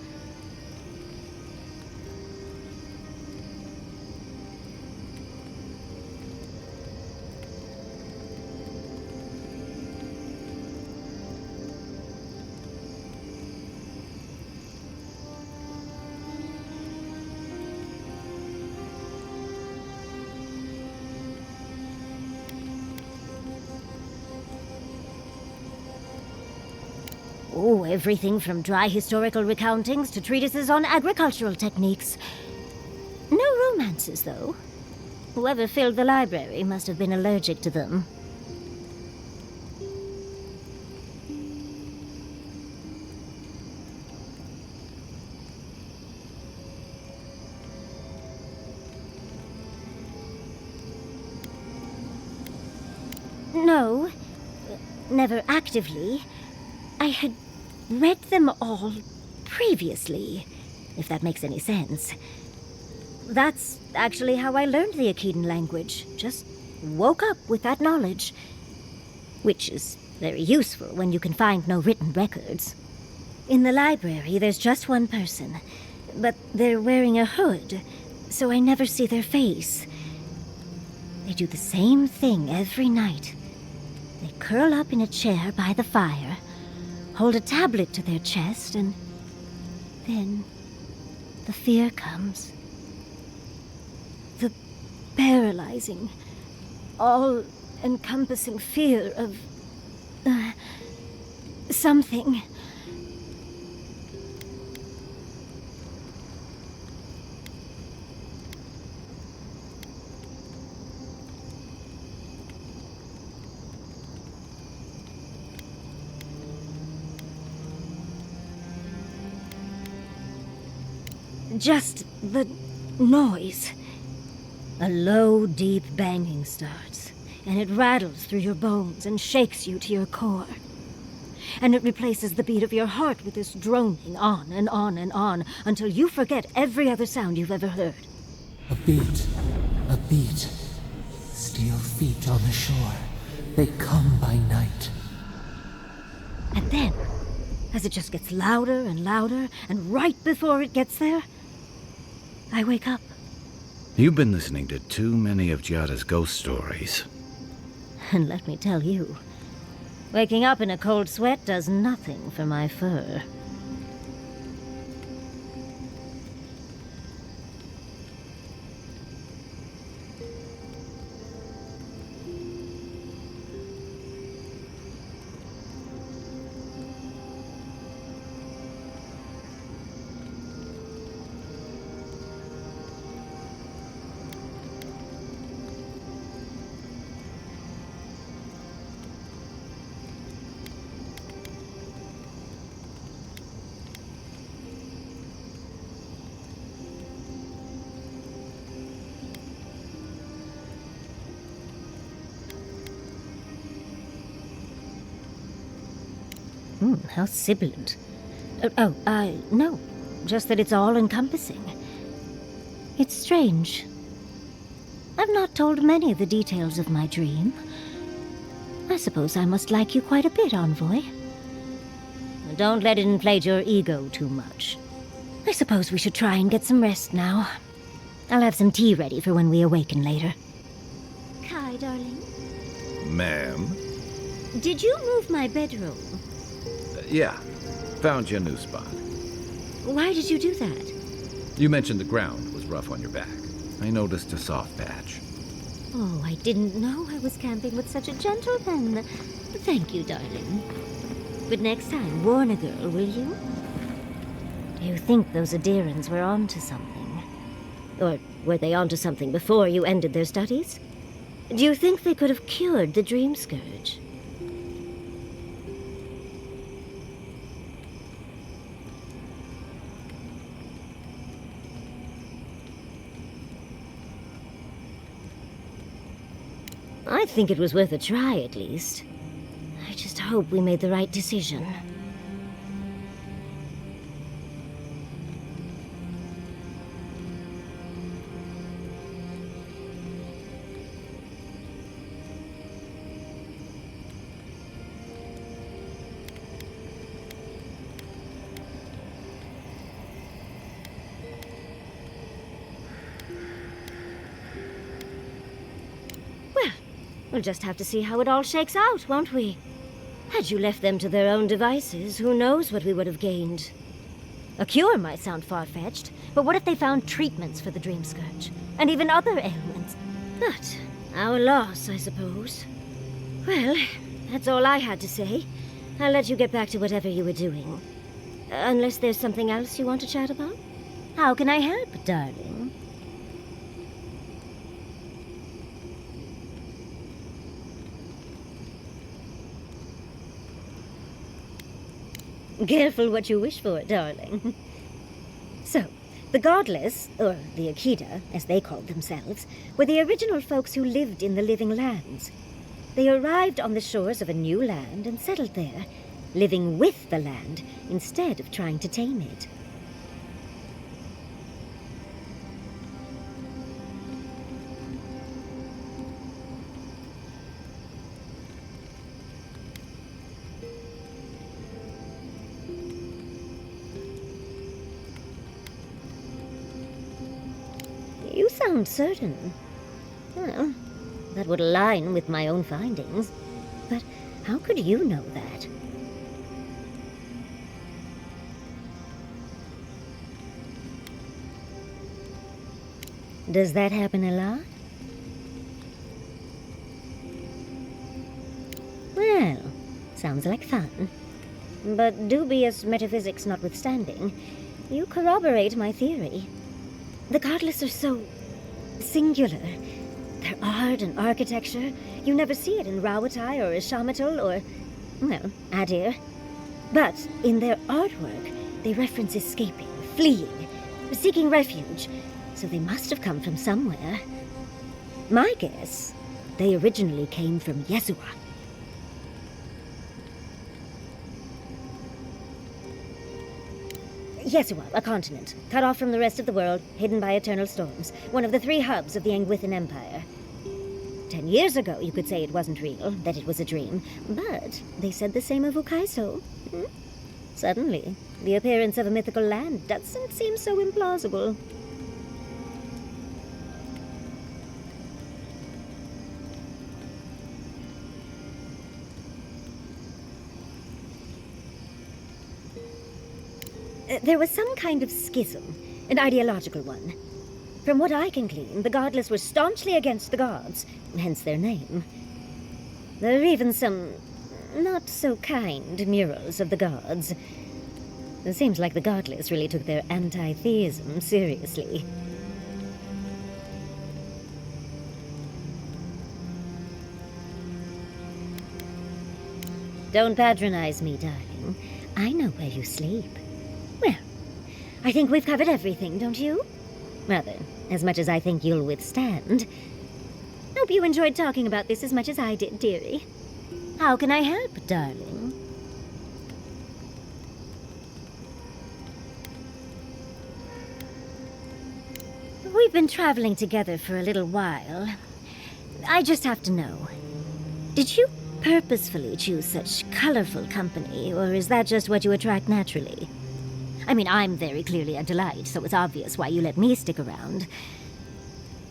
Oh, everything from dry historical recountings to treatises on agricultural techniques. No romances, though. Whoever filled the library must have been allergic to them. No, never actively. I had read them all previously, if that makes any sense. That's actually how I learned the Akedan language. Just woke up with that knowledge. Which is very useful when you can find no written records. In the library, there's just one person, but they're wearing a hood, so I never see their face. They do the same thing every night. They curl up in a chair by the fire, hold a tablet to their chest, and then the fear comes. The paralyzing, all-encompassing fear of something. Just the noise. A low, deep banging starts, and it rattles through your bones and shakes you to your core. And it replaces the beat of your heart with this droning on and on and on until you forget every other sound you've ever heard. A beat. Steel feet on the shore. They come by night. And then, as it just gets louder and louder, and right before it gets there, I wake up. You've been listening to too many of Giada's ghost stories. And let me tell you, waking up in a cold sweat does nothing for my fur. How sibilant. No. Just that it's all-encompassing. It's strange. I've not told many of the details of my dream. I suppose I must like you quite a bit, Envoy. Don't let it inflate your ego too much. I suppose we should try and get some rest now. I'll have some tea ready for when we awaken later. Kai, darling. Ma'am? Did you move my bedroom? Yeah. Found you a new spot. Why did you do that? You mentioned the ground was rough on your back. I noticed a soft patch. Oh, I didn't know I was camping with such a gentleman. Thank you, darling. But next time, warn a girl, will you? Do you think those Adirans were onto something? Or were they onto something before you ended their studies? Do you think they could have cured the Dream Scourge? I think it was worth a try, at least. I just hope we made the right decision. We'll just have to see how it all shakes out, won't we? Had you left them to their own devices, who knows what we would have gained? A cure might sound far-fetched, but what if they found treatments for the Dream Scourge? And even other ailments? But our loss, I suppose. Well, that's all I had to say. I'll let you get back to whatever you were doing. Unless there's something else you want to chat about? How can I help, darling? Careful what you wish for, darling. So, the Godless, or the Akita, as they called themselves, were the original folks who lived in the Living Lands. They arrived on the shores of a new land and settled there, living with the land instead of trying to tame it. You sound certain. Well, that would align with my own findings. But how could you know that? Does that happen a lot? Well, sounds like fun. But dubious metaphysics notwithstanding, you corroborate my theory. The Godless are so singular. Their art and architecture, you never see it in Rawatai or Ishamatal or, well, Adir. But in their artwork, they reference escaping, fleeing, seeking refuge, so they must have come from somewhere. My guess, they originally came from Yezua. Yezua, a continent, cut off from the rest of the world, hidden by eternal storms, one of the 3 hubs of the Angwithan Empire. 10 years ago, you could say it wasn't real, that it was a dream, but they said the same of Ukaiso. Suddenly, the appearance of a mythical land doesn't seem so implausible. There was some kind of schism, an ideological one. From what I can glean, the Godless were staunchly against the gods, hence their name. There are even some not-so-kind murals of the gods. It seems like the Godless really took their anti-theism seriously. Don't patronize me, darling. I know where you sleep. Well, I think we've covered everything, don't you? Rather, as much as I think you'll withstand. Hope you enjoyed talking about this as much as I did, dearie. How can I help, darling? we've been traveling together for a little while, I just have to know. Did you purposefully choose such colorful company, or is that just what you attract naturally? I mean, I'm very clearly a delight, so it's obvious why you let me stick around.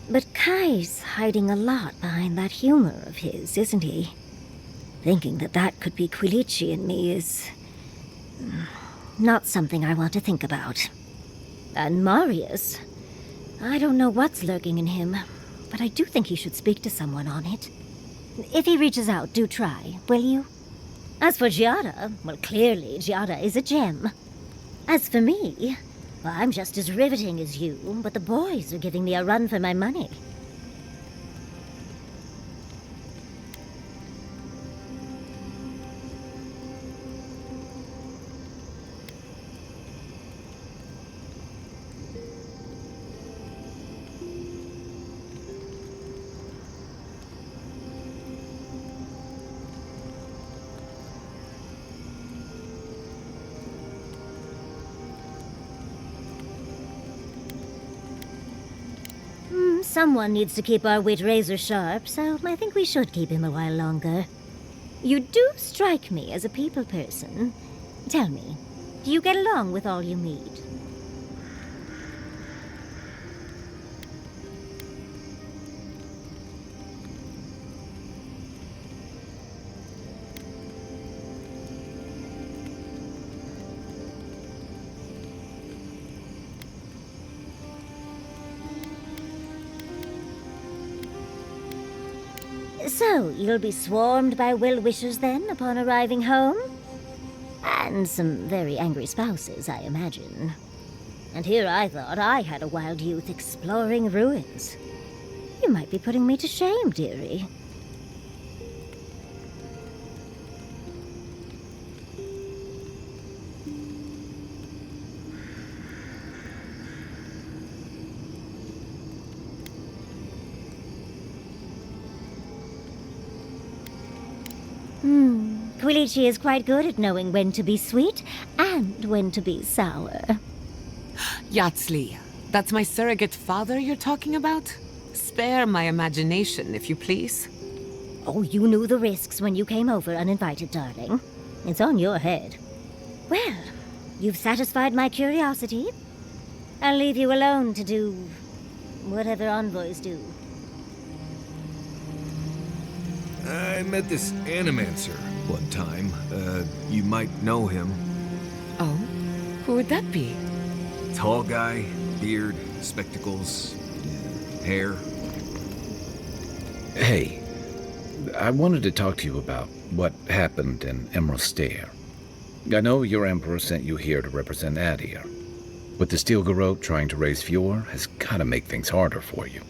But Kai's hiding a lot behind that humor of his, isn't he? Thinking that that could be Quilici in me is not something I want to think about. And Marius, I don't know what's lurking in him, but I do think he should speak to someone on it. If he reaches out, do try, will you? As for Giada, well, clearly Giada is a gem. As for me, well, I'm just as riveting as you, but the boys are giving me a run for my money. Someone needs to keep our wit razor sharp, so I think we should keep him a while longer. You do strike me as a people person. Tell me, do you get along with all you meet? So, you'll be swarmed by well-wishers then, upon arriving home? And some very angry spouses, I imagine. And here I thought I had a wild youth exploring ruins. You might be putting me to shame, dearie. Quilici is quite good at knowing when to be sweet and when to be sour. Yatsli, that's my surrogate father you're talking about? Spare my imagination, if you please. Oh, you knew the risks when you came over uninvited, darling. It's on your head. Well, you've satisfied my curiosity. I'll leave you alone to do whatever envoys do. I met this animancer one time. You might know him. Oh? Who would that be? Tall guy, beard, spectacles, hair. Hey, I wanted to talk to you about what happened in Emerald Stair. I know your emperor sent you here to represent Adir. But the Steel Garrote trying to raise Fjord has gotta make things harder for you.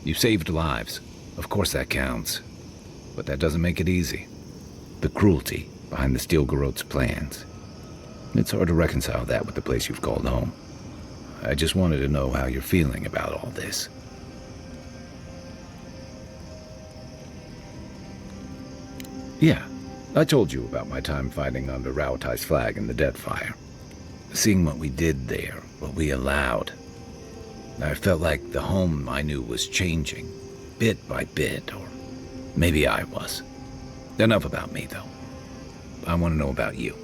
You saved lives. Of course that counts. But that doesn't make it easy. The cruelty behind the Steel Garrote's plans. It's hard to reconcile that with the place you've called home. I just wanted to know how you're feeling about all this. Yeah, I told you about my time fighting under Raotai's flag in the Deadfire. Seeing what we did there, what we allowed. I felt like the home I knew was changing, bit by bit, or maybe I was. Enough about me, though. I want to know about you.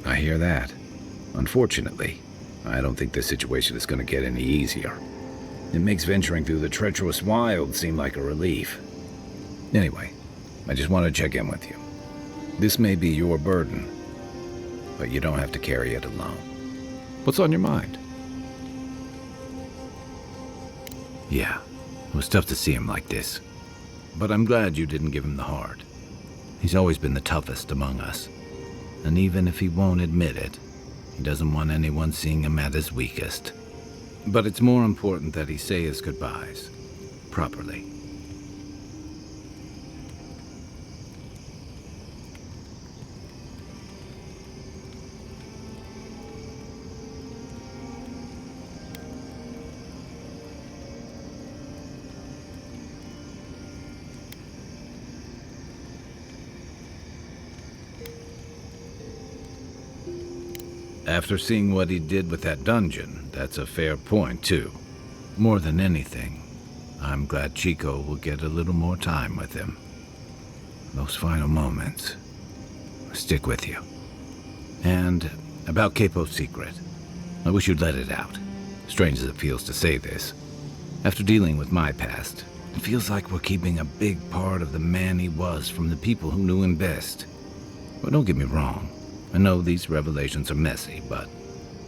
I hear that. Unfortunately, I don't think this situation is going to get any easier. It makes venturing through the treacherous wild seem like a relief. Anyway, I just want to check in with you. This may be your burden, but you don't have to carry it alone. What's on your mind? Yeah, it was tough to see him like this. But I'm glad you didn't give him the heart. He's always been the toughest among us. And even if he won't admit it, he doesn't want anyone seeing him at his weakest. But it's more important that he say his goodbyes properly. After seeing what he did with that dungeon, that's a fair point, too. More than anything, I'm glad Chico will get a little more time with him. Those final moments stick with you. And about Capo's secret, I wish you'd let it out. Strange as it feels to say this. After dealing with my past, it feels like we're keeping a big part of the man he was from the people who knew him best. But don't get me wrong. I know these revelations are messy, but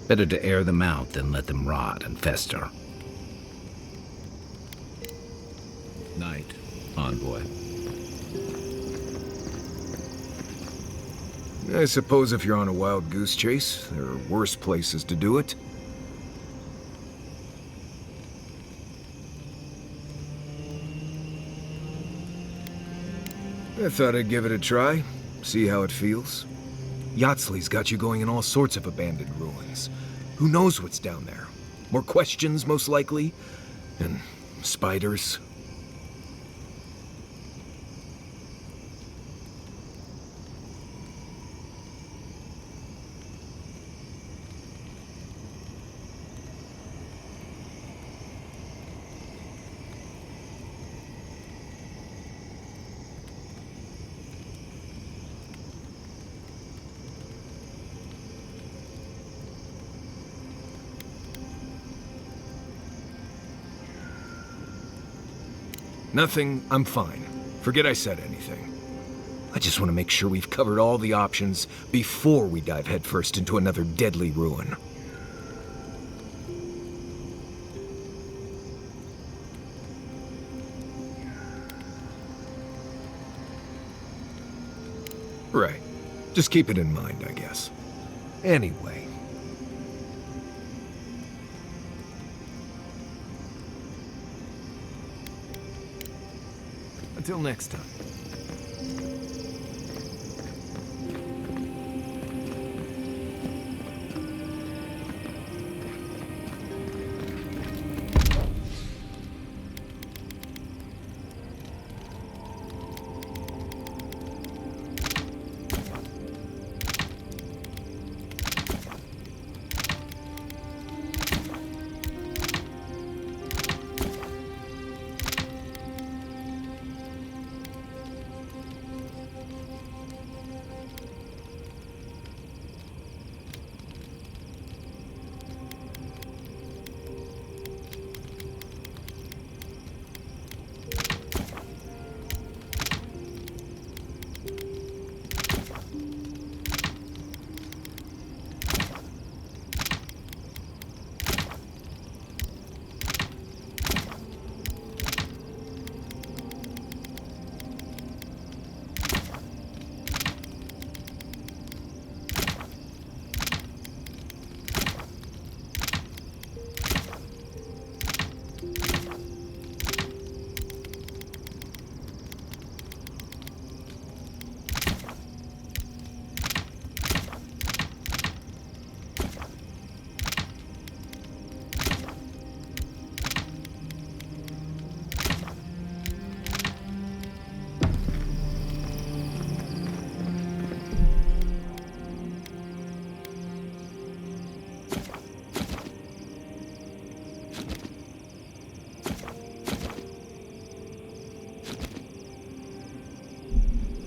better to air them out than let them rot and fester. Night, Envoy. I suppose if you're on a wild goose chase, there are worse places to do it. I thought I'd give it a try, see how it feels. Yatsley's got you going in all sorts of abandoned ruins. Who knows what's down there? More questions, most likely. And spiders. Nothing, I'm fine. Forget I said anything. I just want to make sure we've covered all the options before we dive headfirst into another deadly ruin. Right. Just keep it in mind, I guess. Anyway. Until next time.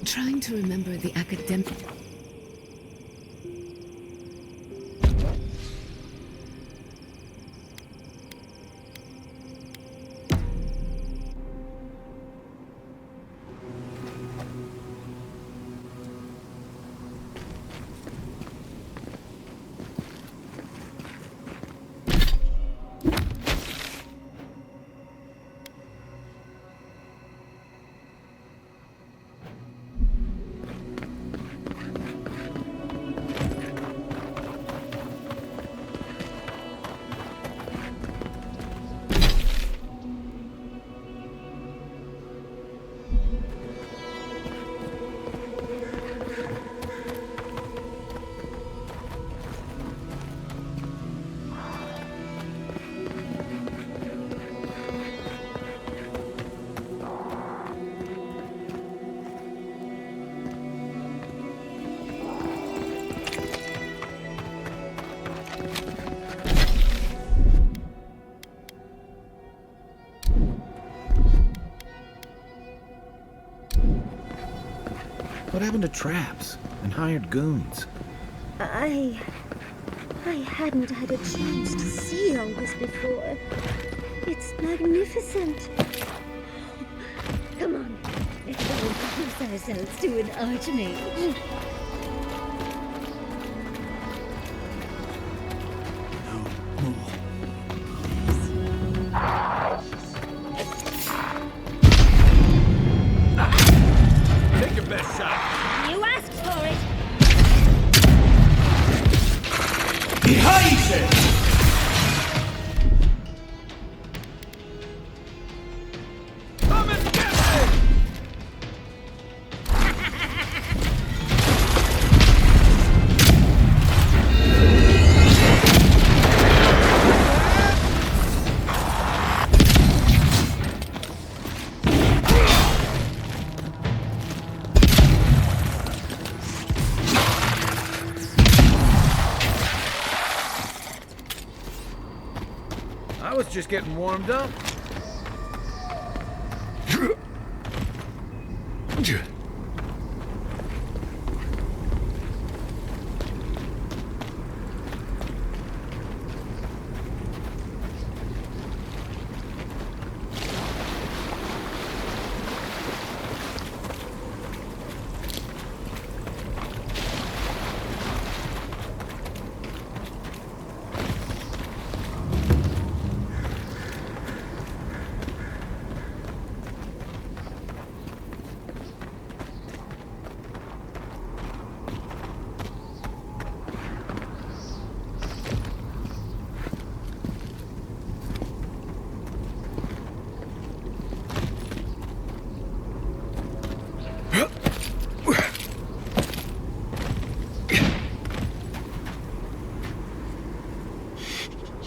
Trying to remember the academic... What happened to traps and hired goons? I hadn't had a chance to see all this before. It's magnificent. Come on, let's go introduce ourselves to an archmage. Take your best shot. You asked for it. Behind it! Come and get me! I was just getting warmed up.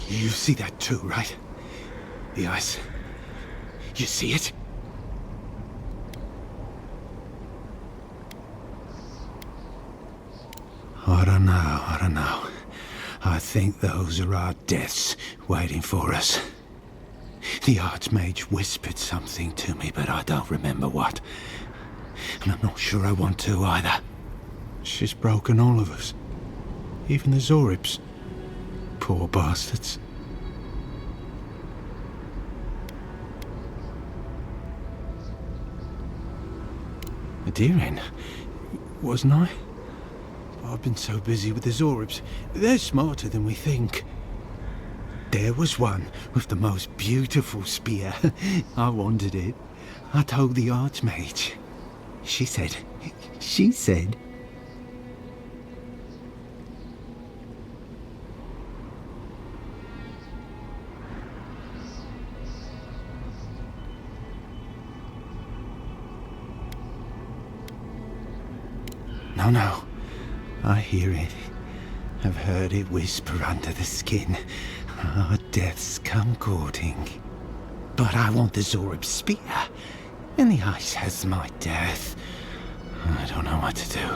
You see that too, right? The ice. You see it? I don't know. I think those are our deaths waiting for us. The Archmage whispered something to me, but I don't remember what. And I'm not sure I want to either. She's broken all of us. Even the Zoribs. Poor bastards. A deer-hen, wasn't I? I've been so busy with the Zoribs. They're smarter than we think. There was one with the most beautiful spear. I wanted it. I told the Archmage. She said... No. I hear it. I've heard it whisper under the skin. Our deaths come courting. But I want the Zorib spear. And the ice has my death. I don't know what to do.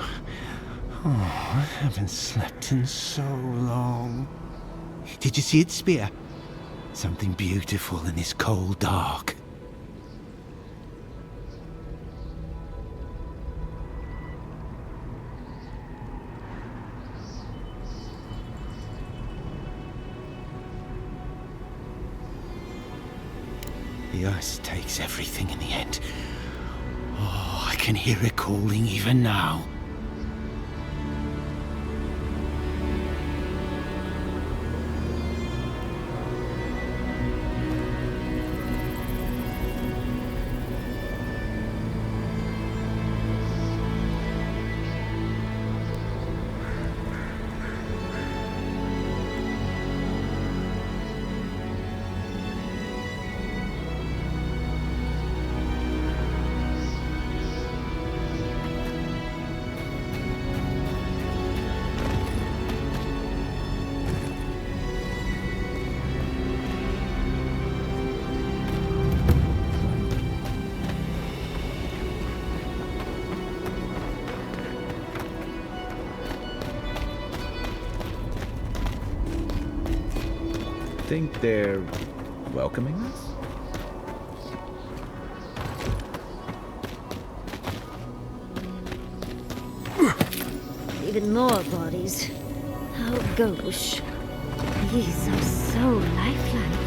Oh, I haven't slept in so long. Did you see its spear? Something beautiful in this cold dark. The ice takes everything in the end. Oh, I can hear it calling even now. Think they're welcoming us? even more bodies. How gauche. These are so lifelike.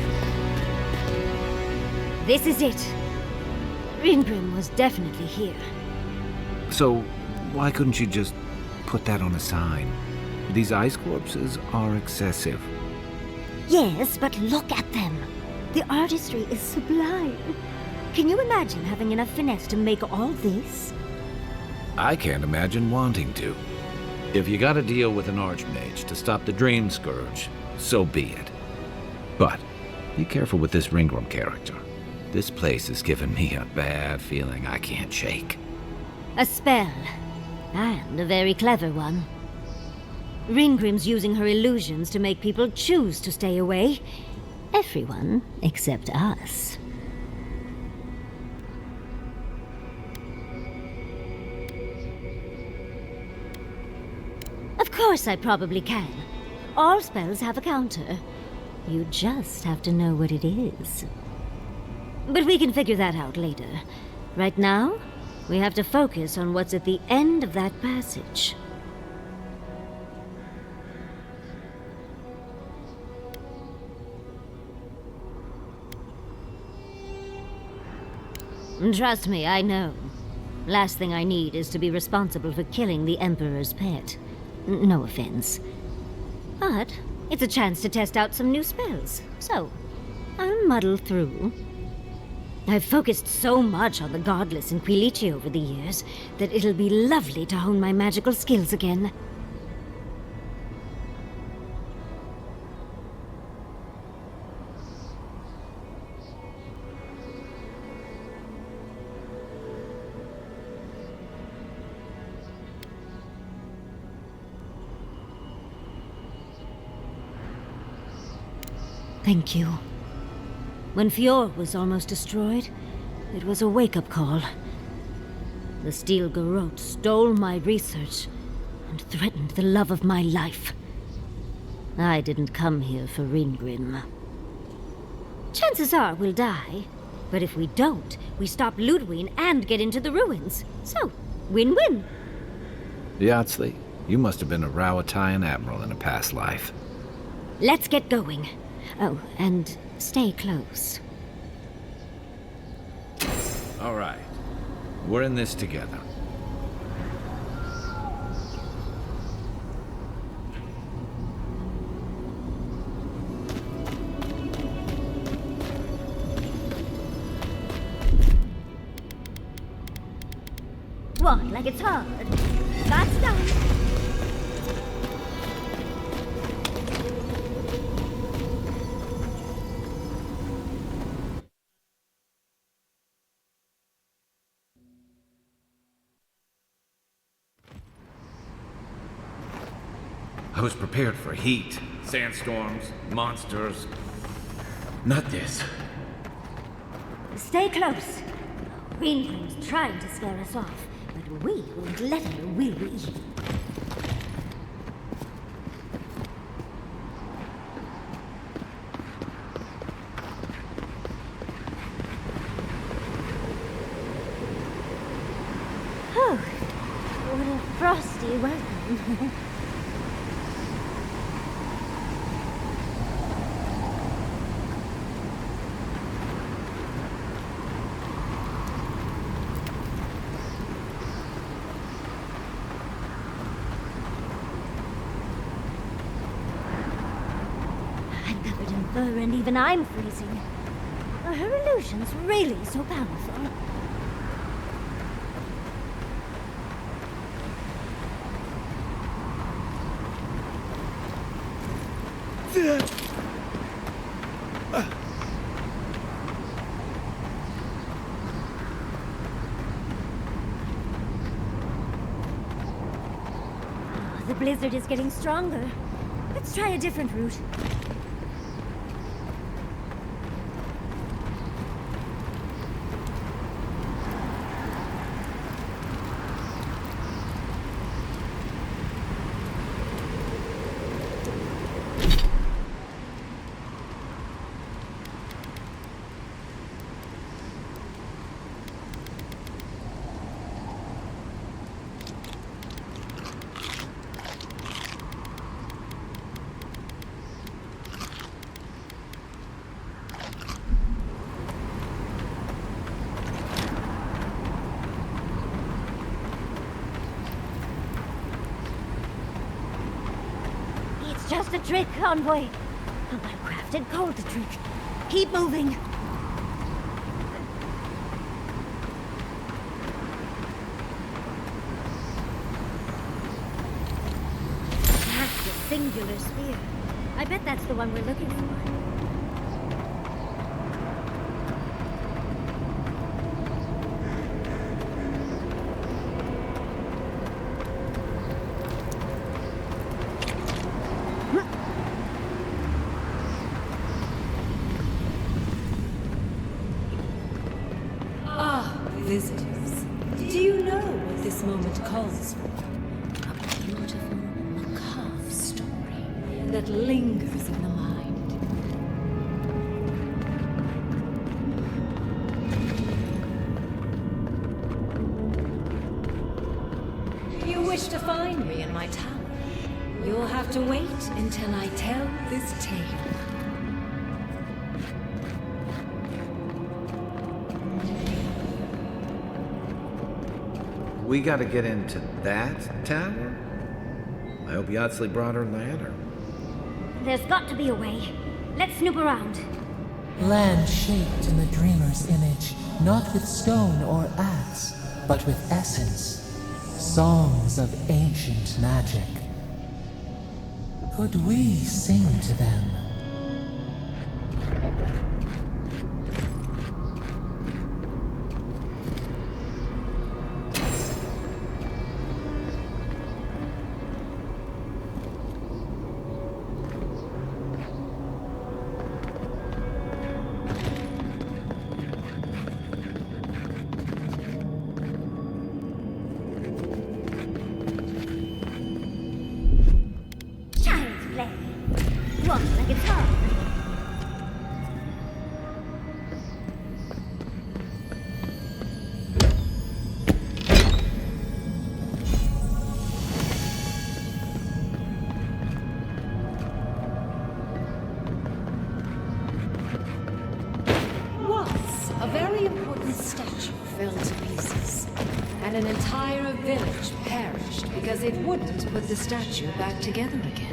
This is it. Ringrim was definitely here. So, why couldn't you just put that on a sign? These ice corpses are excessive. Yes, but look at them. The artistry is sublime. Can you imagine having enough finesse to make all this? I can't imagine wanting to. If you gotta deal with an archmage to stop the Dream Scourge, so be it. But be careful with this Ringrim character. This place has given me a bad feeling I can't shake. A spell. And a very clever one. Ringrim's using her illusions to make people choose to stay away. Everyone except us. Of course I probably can. All spells have a counter. You just have to know what it is. But we can figure that out later. Right now, we have to focus on what's at the end of that passage. Trust me, I know. Last thing I need is to be responsible for killing the Emperor's pet. No offense. But it's a chance to test out some new spells, so I'll muddle through. I've focused so much on the Godless and Quilici over the years that it'll be lovely to hone my magical skills again. Thank you. When Fjord was almost destroyed, it was a wake-up call. The Steel Garrote stole my research and threatened the love of my life. I didn't come here for Ringrim. Chances are we'll die, but if we don't, we stop Ludwig and get into the ruins. So, win-win. Yatsley, you must have been a Rowatayan admiral in a past life. Let's get going. Oh, and stay close. All right. We're in this together. What, like it's hard? That's done. I was prepared for heat, sandstorms, monsters. Not this. Stay close. Ringrim's trying to scare us off, but we won't let her, will we? Oh, what a frosty welcome. And even I'm freezing. Are her illusions really so powerful? The blizzard is getting stronger. Let's try a different route. just a trick, Envoy. A well-crafted cold trick. Keep moving. That's a singular spear. I bet that's the one we're looking for. Visitors, do you know what this moment calls for? A beautiful, macabre story that lingers in the mind. You wish to find me in my tower? You'll have to wait until I tell this tale. We gotta get into that tower? I hope Yatsley brought her ladder. There's got to be a way. Let's snoop around. Land shaped in the dreamer's image, not with stone or axe, but with essence. Songs of ancient magic. Could we sing to them? Walk like it's hard. Once, a very important statue fell to pieces, and an entire village perished because it wouldn't put the statue back together again.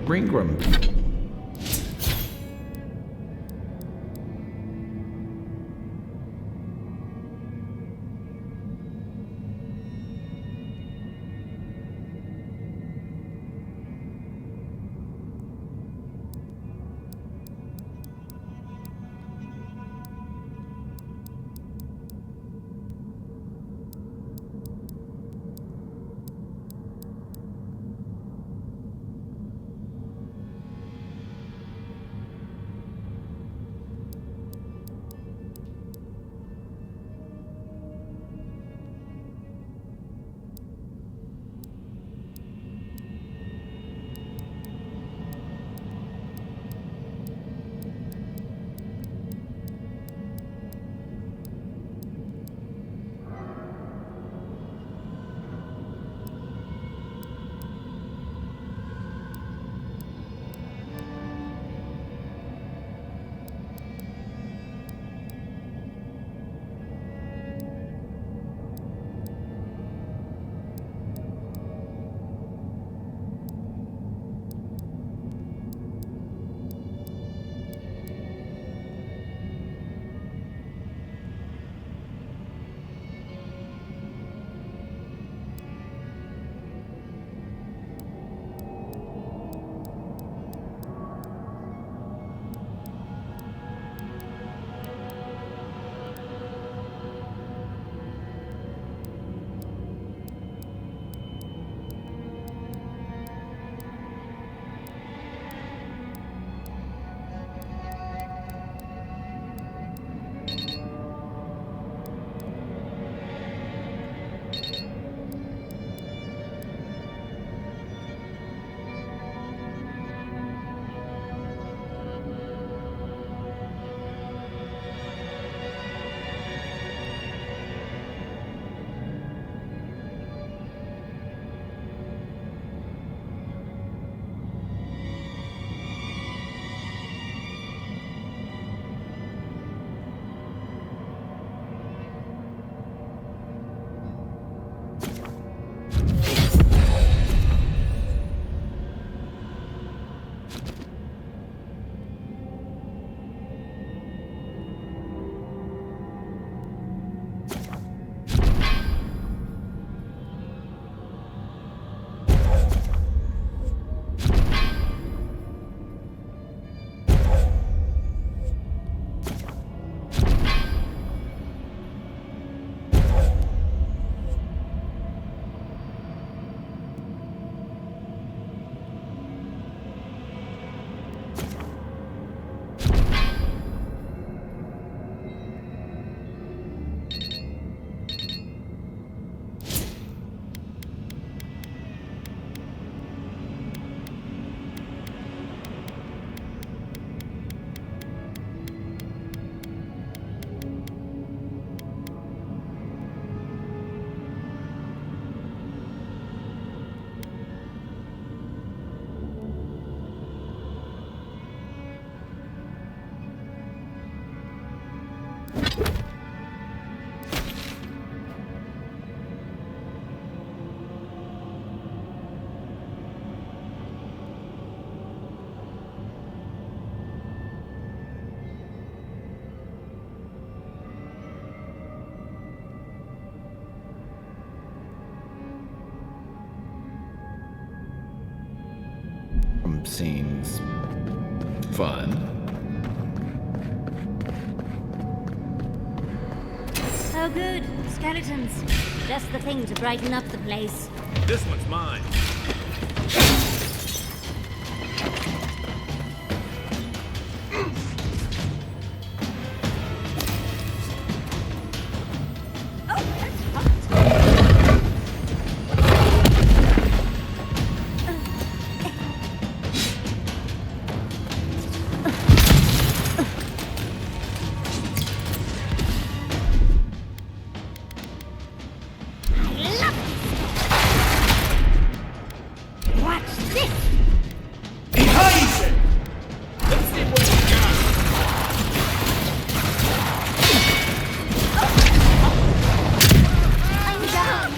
Ringram. seems fun. Oh, good. Skeletons. Just the thing to brighten up the place. This one's mine. Watch this! Let's see what we got. I'm down!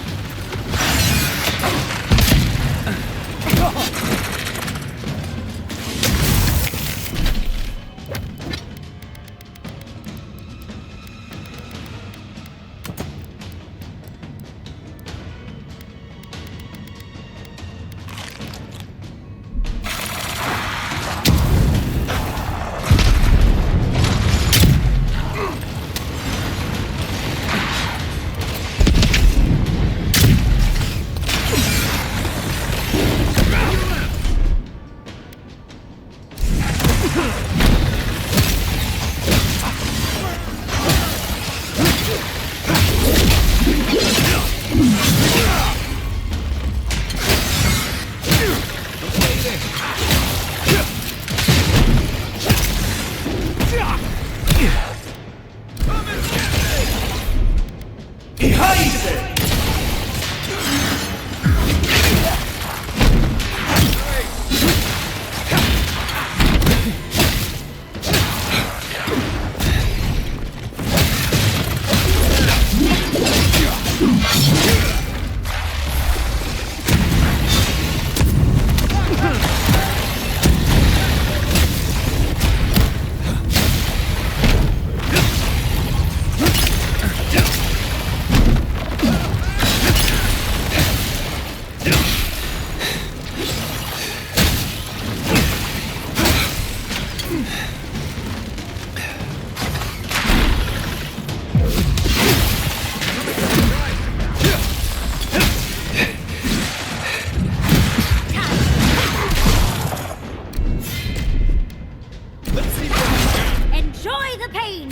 Enjoy the pain!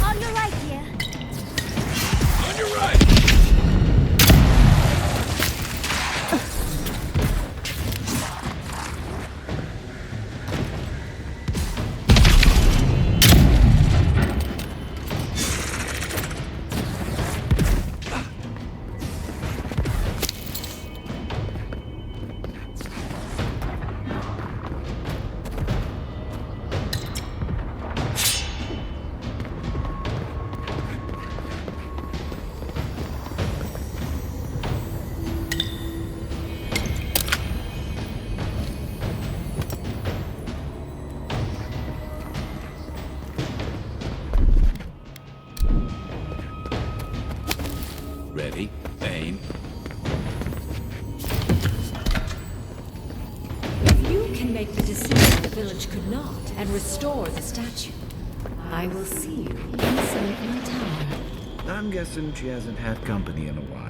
On your right here. On your right. Ready, aim. If you can make the decision the village could not and restore the statue, I will see you inside my tower. I'm guessing she hasn't had company in a while.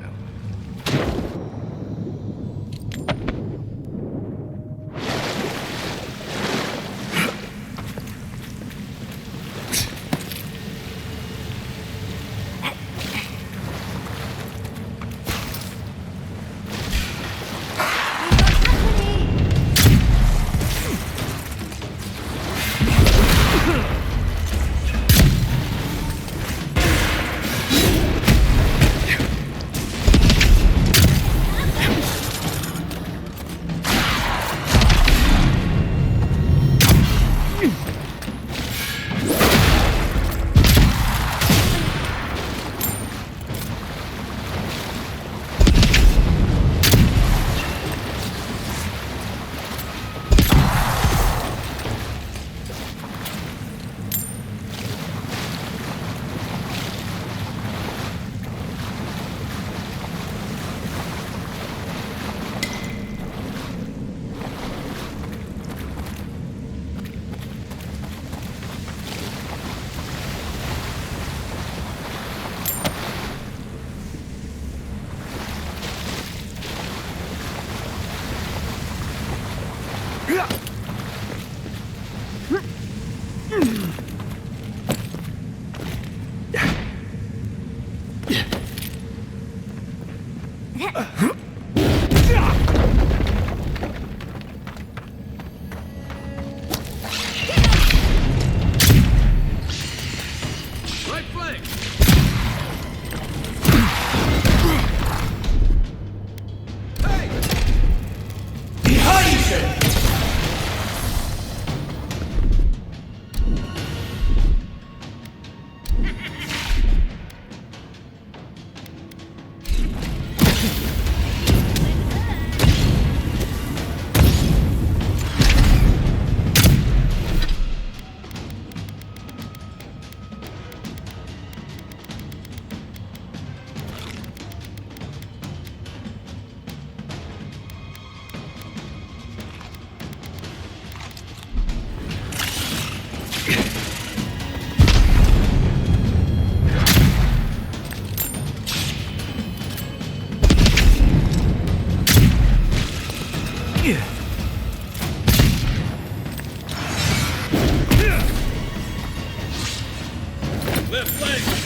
Left leg!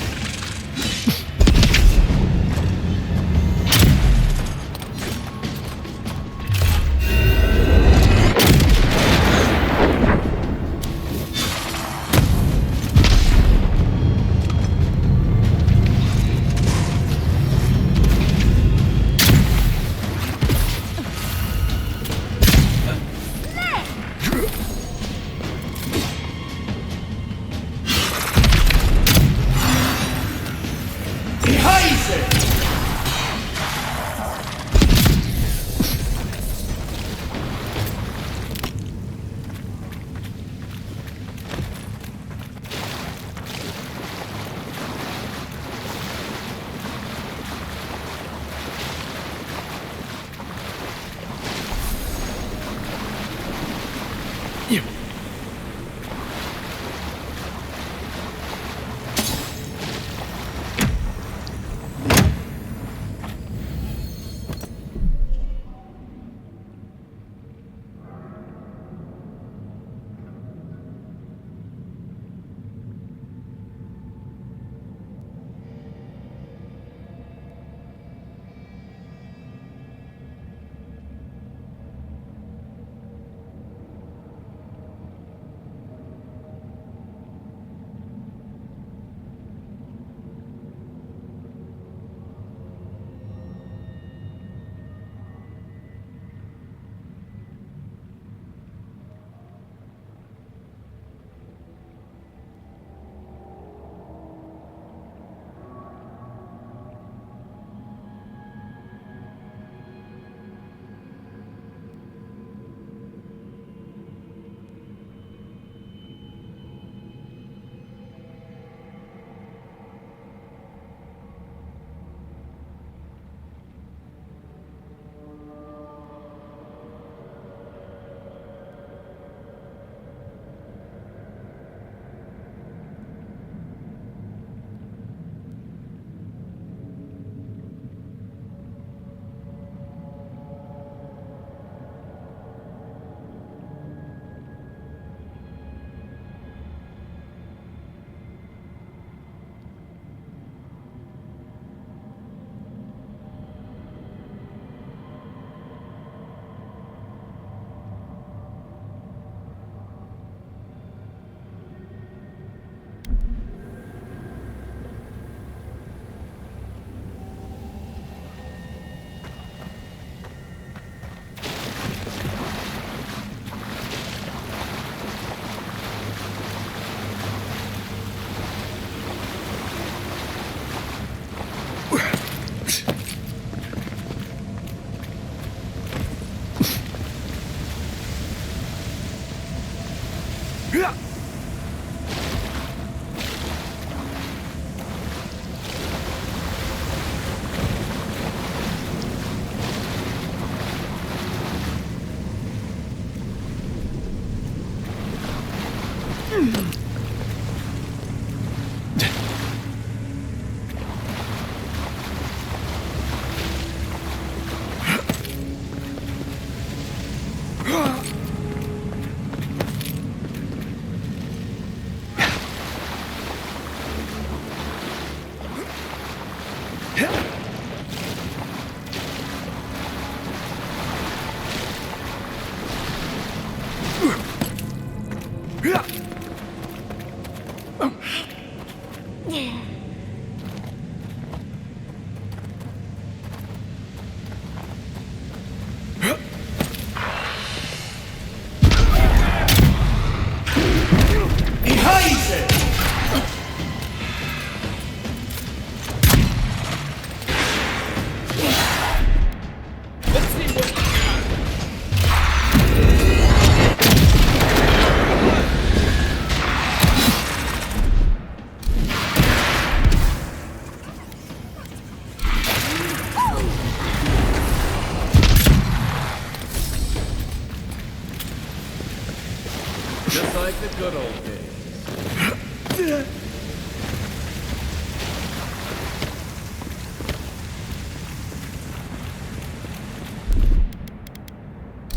Just like the good old days.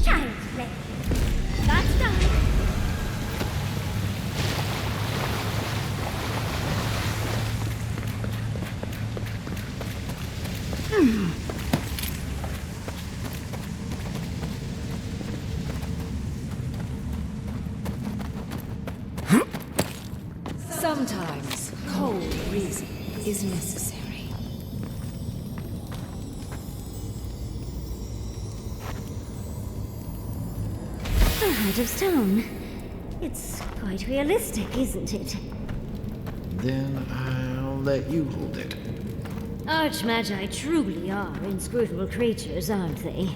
Child's play. That's done. Sometimes cold reason is necessary. A heart of stone. It's quite realistic, isn't it? Then I'll let you hold it. Archmagi truly are inscrutable creatures, aren't they?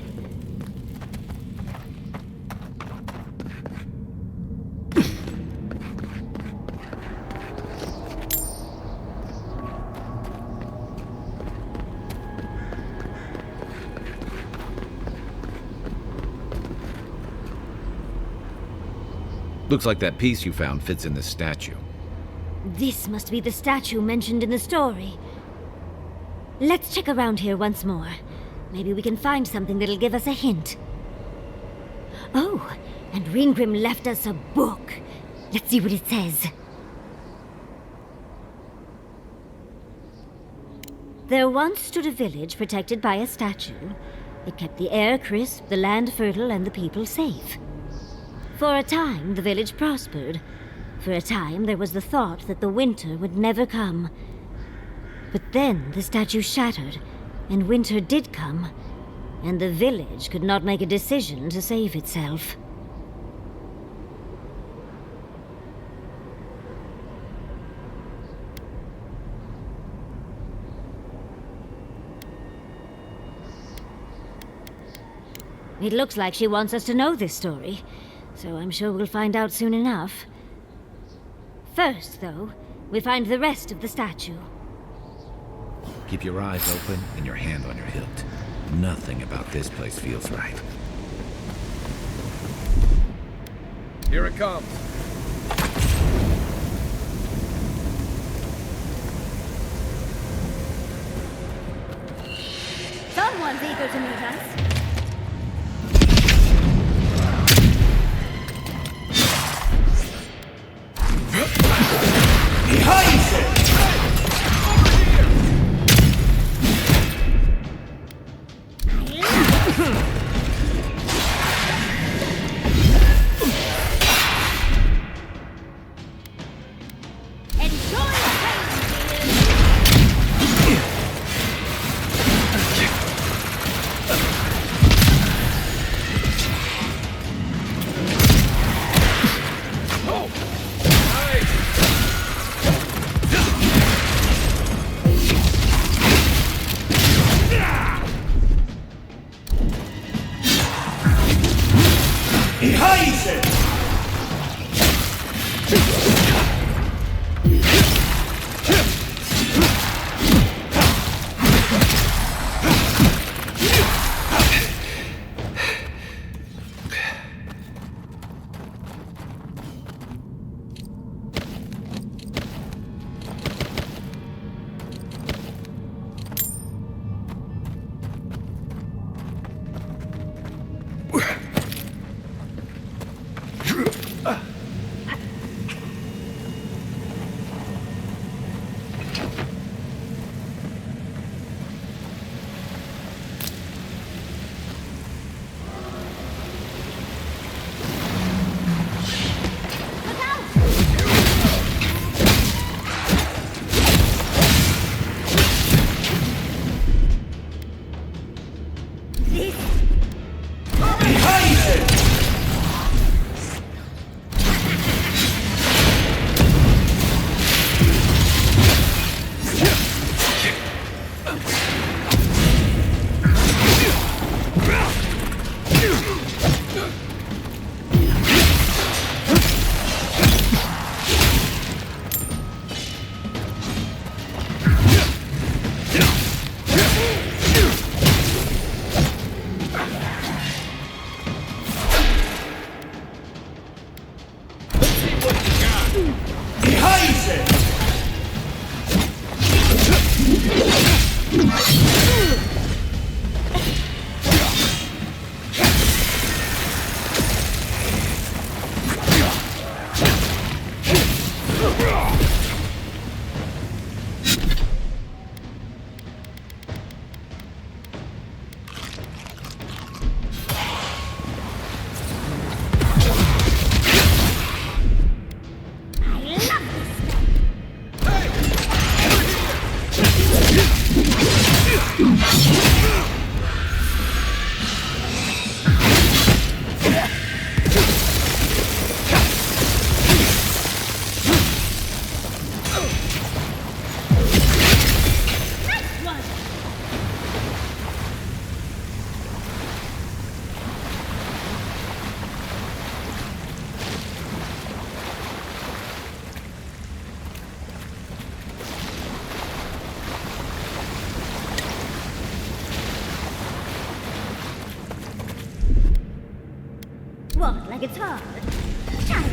Looks like that piece you found fits in this statue. This must be the statue mentioned in the story. Let's check around here once more. Maybe we can find something that'll give us a hint. Oh, and Ringrim left us a book. Let's see what it says. There once stood a village protected by a statue. It kept the air crisp, the land fertile, and the people safe. For a time, the village prospered. For a time, there was the thought that the winter would never come. But then the statue shattered, and winter did come, and the village could not make a decision to save itself. It looks like she wants us to know this story, so I'm sure we'll find out soon enough. First, though, we find the rest of the statue. Keep your eyes open and your hand on your hilt. Nothing about this place feels right. Here it comes. Someone's eager to meet us. like it's hard. Try it.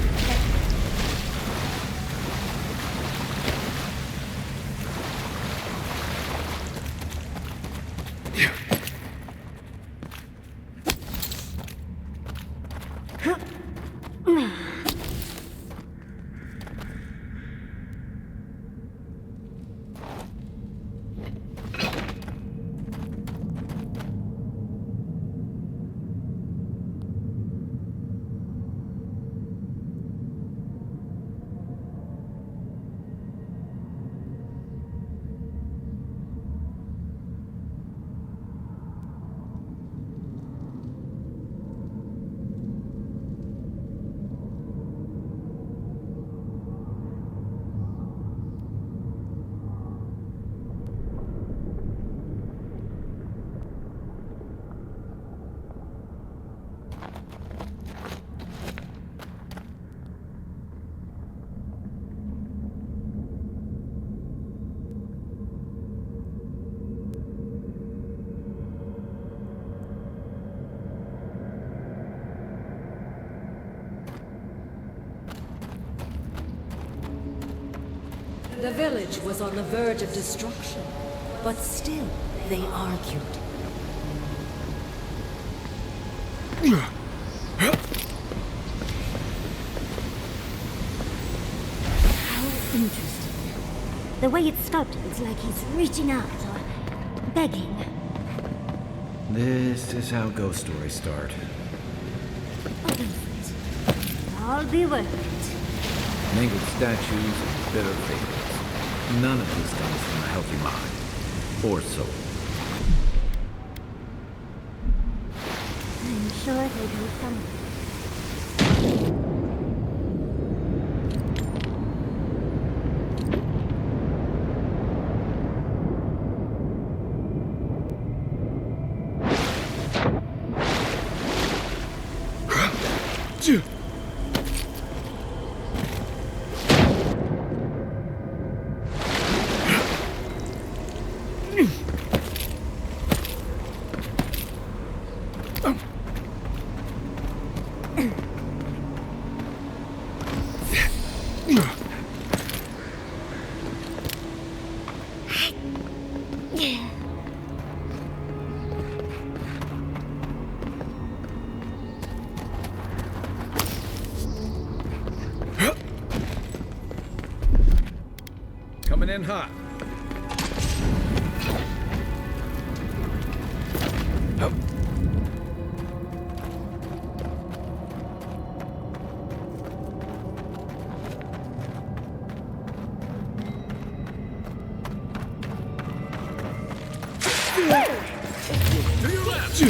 The village was on the verge of destruction, but still they argued. How interesting. The way it's sculpted, it's like he's reaching out or begging. This is how ghost stories start. I'll be worth it. Mangled statues and bitter fables. None of this comes from a healthy mind. Or soul. I'm sure they do something. Coming in hot. To your left.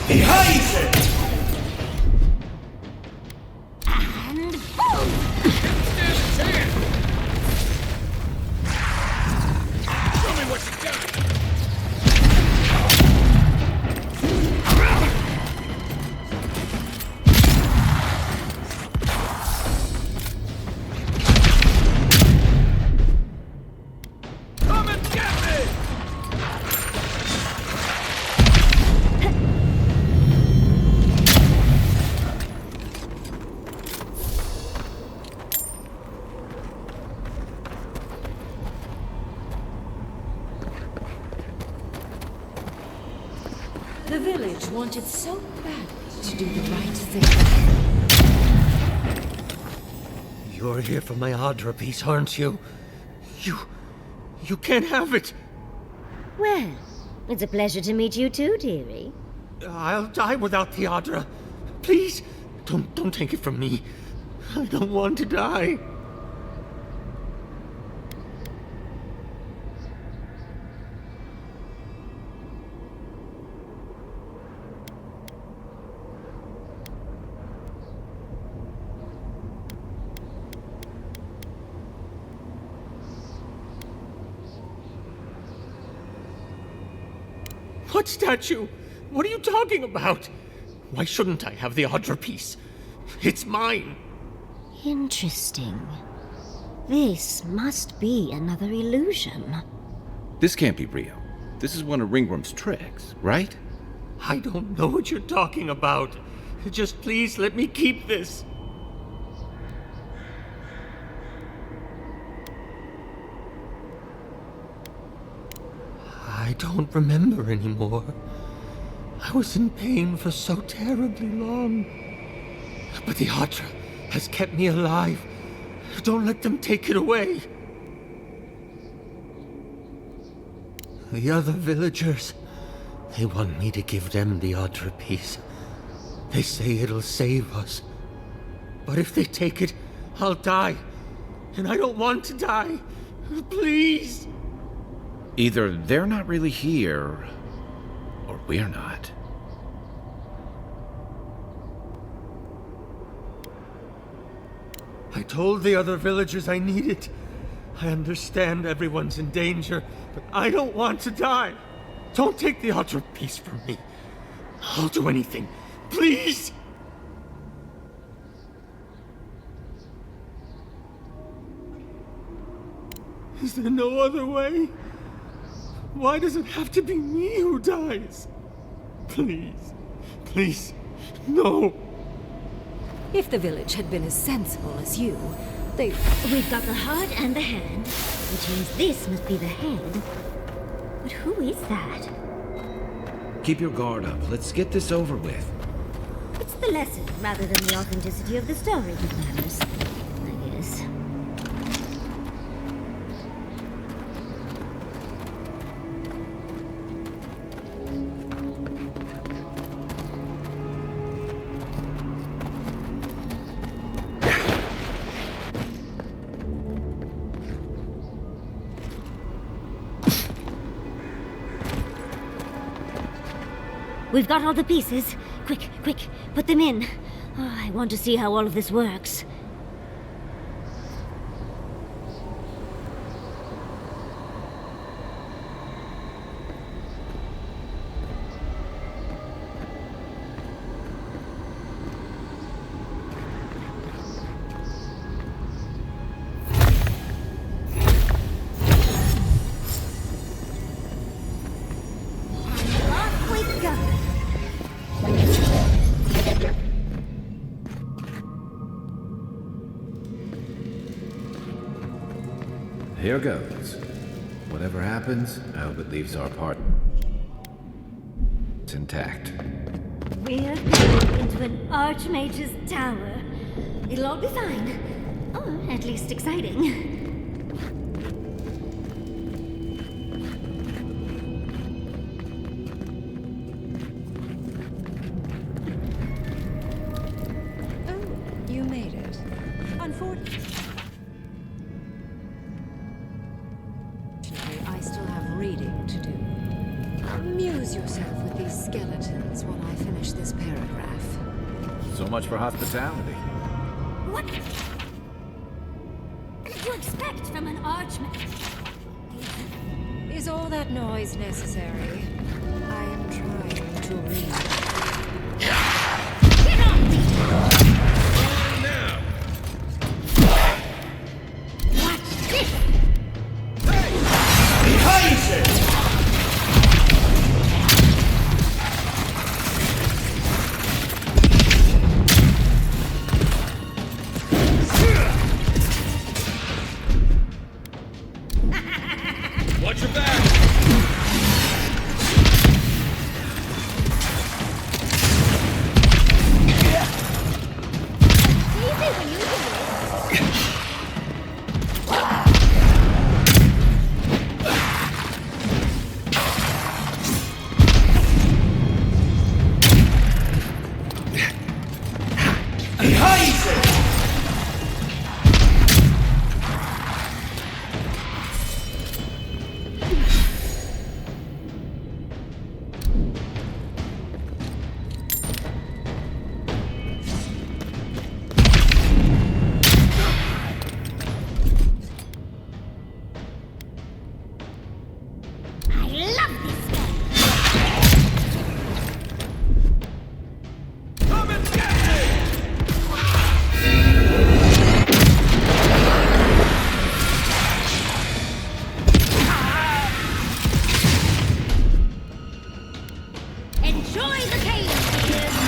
Behind it! And boom! Show me what you got! Come and get me! The village wanted so badly to do the right thing. You're here for my Adra piece, aren't you? You can't have it. Well, it's a pleasure to meet you too, dearie. I'll die without the Adra. Please, don't take it from me. I don't want to die. What statue? What are you talking about? Why shouldn't I have the Adra piece? It's mine. Interesting. This must be another illusion. This can't be real. This is one of Ringworm's tricks, right? I don't know what you're talking about. Just please let me keep this. I don't remember anymore. I was in pain for so terribly long. But the Adra has kept me alive. Don't let them take it away. The other villagers, they want me to give them the Adra piece. They say it'll save us. But if they take it, I'll die. And I don't want to die. Please. Either they're not really here, or we're not. I told the other villagers I need it. I understand everyone's in danger, but I don't want to die. Don't take the Adra piece from me. I'll do anything. Please! Is there no other way? Why does it have to be me who dies? Please. Please. No. If the village had been as sensible as you, they... We've got the heart and the hand, which means this must be the head. But who is that? Keep your guard up. Let's get this over with. It's the lesson rather than the authenticity of the story that matters, I guess. We've got all the pieces. Quick, quick, put them in. Oh, I want to see how all of this works. Here goes. Whatever happens, I hope it leaves our part intact. We're going into an Archmage's tower. It'll all be fine. Or at least exciting. Oh, you made it. Unfortunately, I still have reading to do. Amuse yourself with these skeletons while I finish. much for hospitality. What did you expect from an archmage? Is all that noise necessary? I am trying to read. Watch your back! Enjoy the game, kids!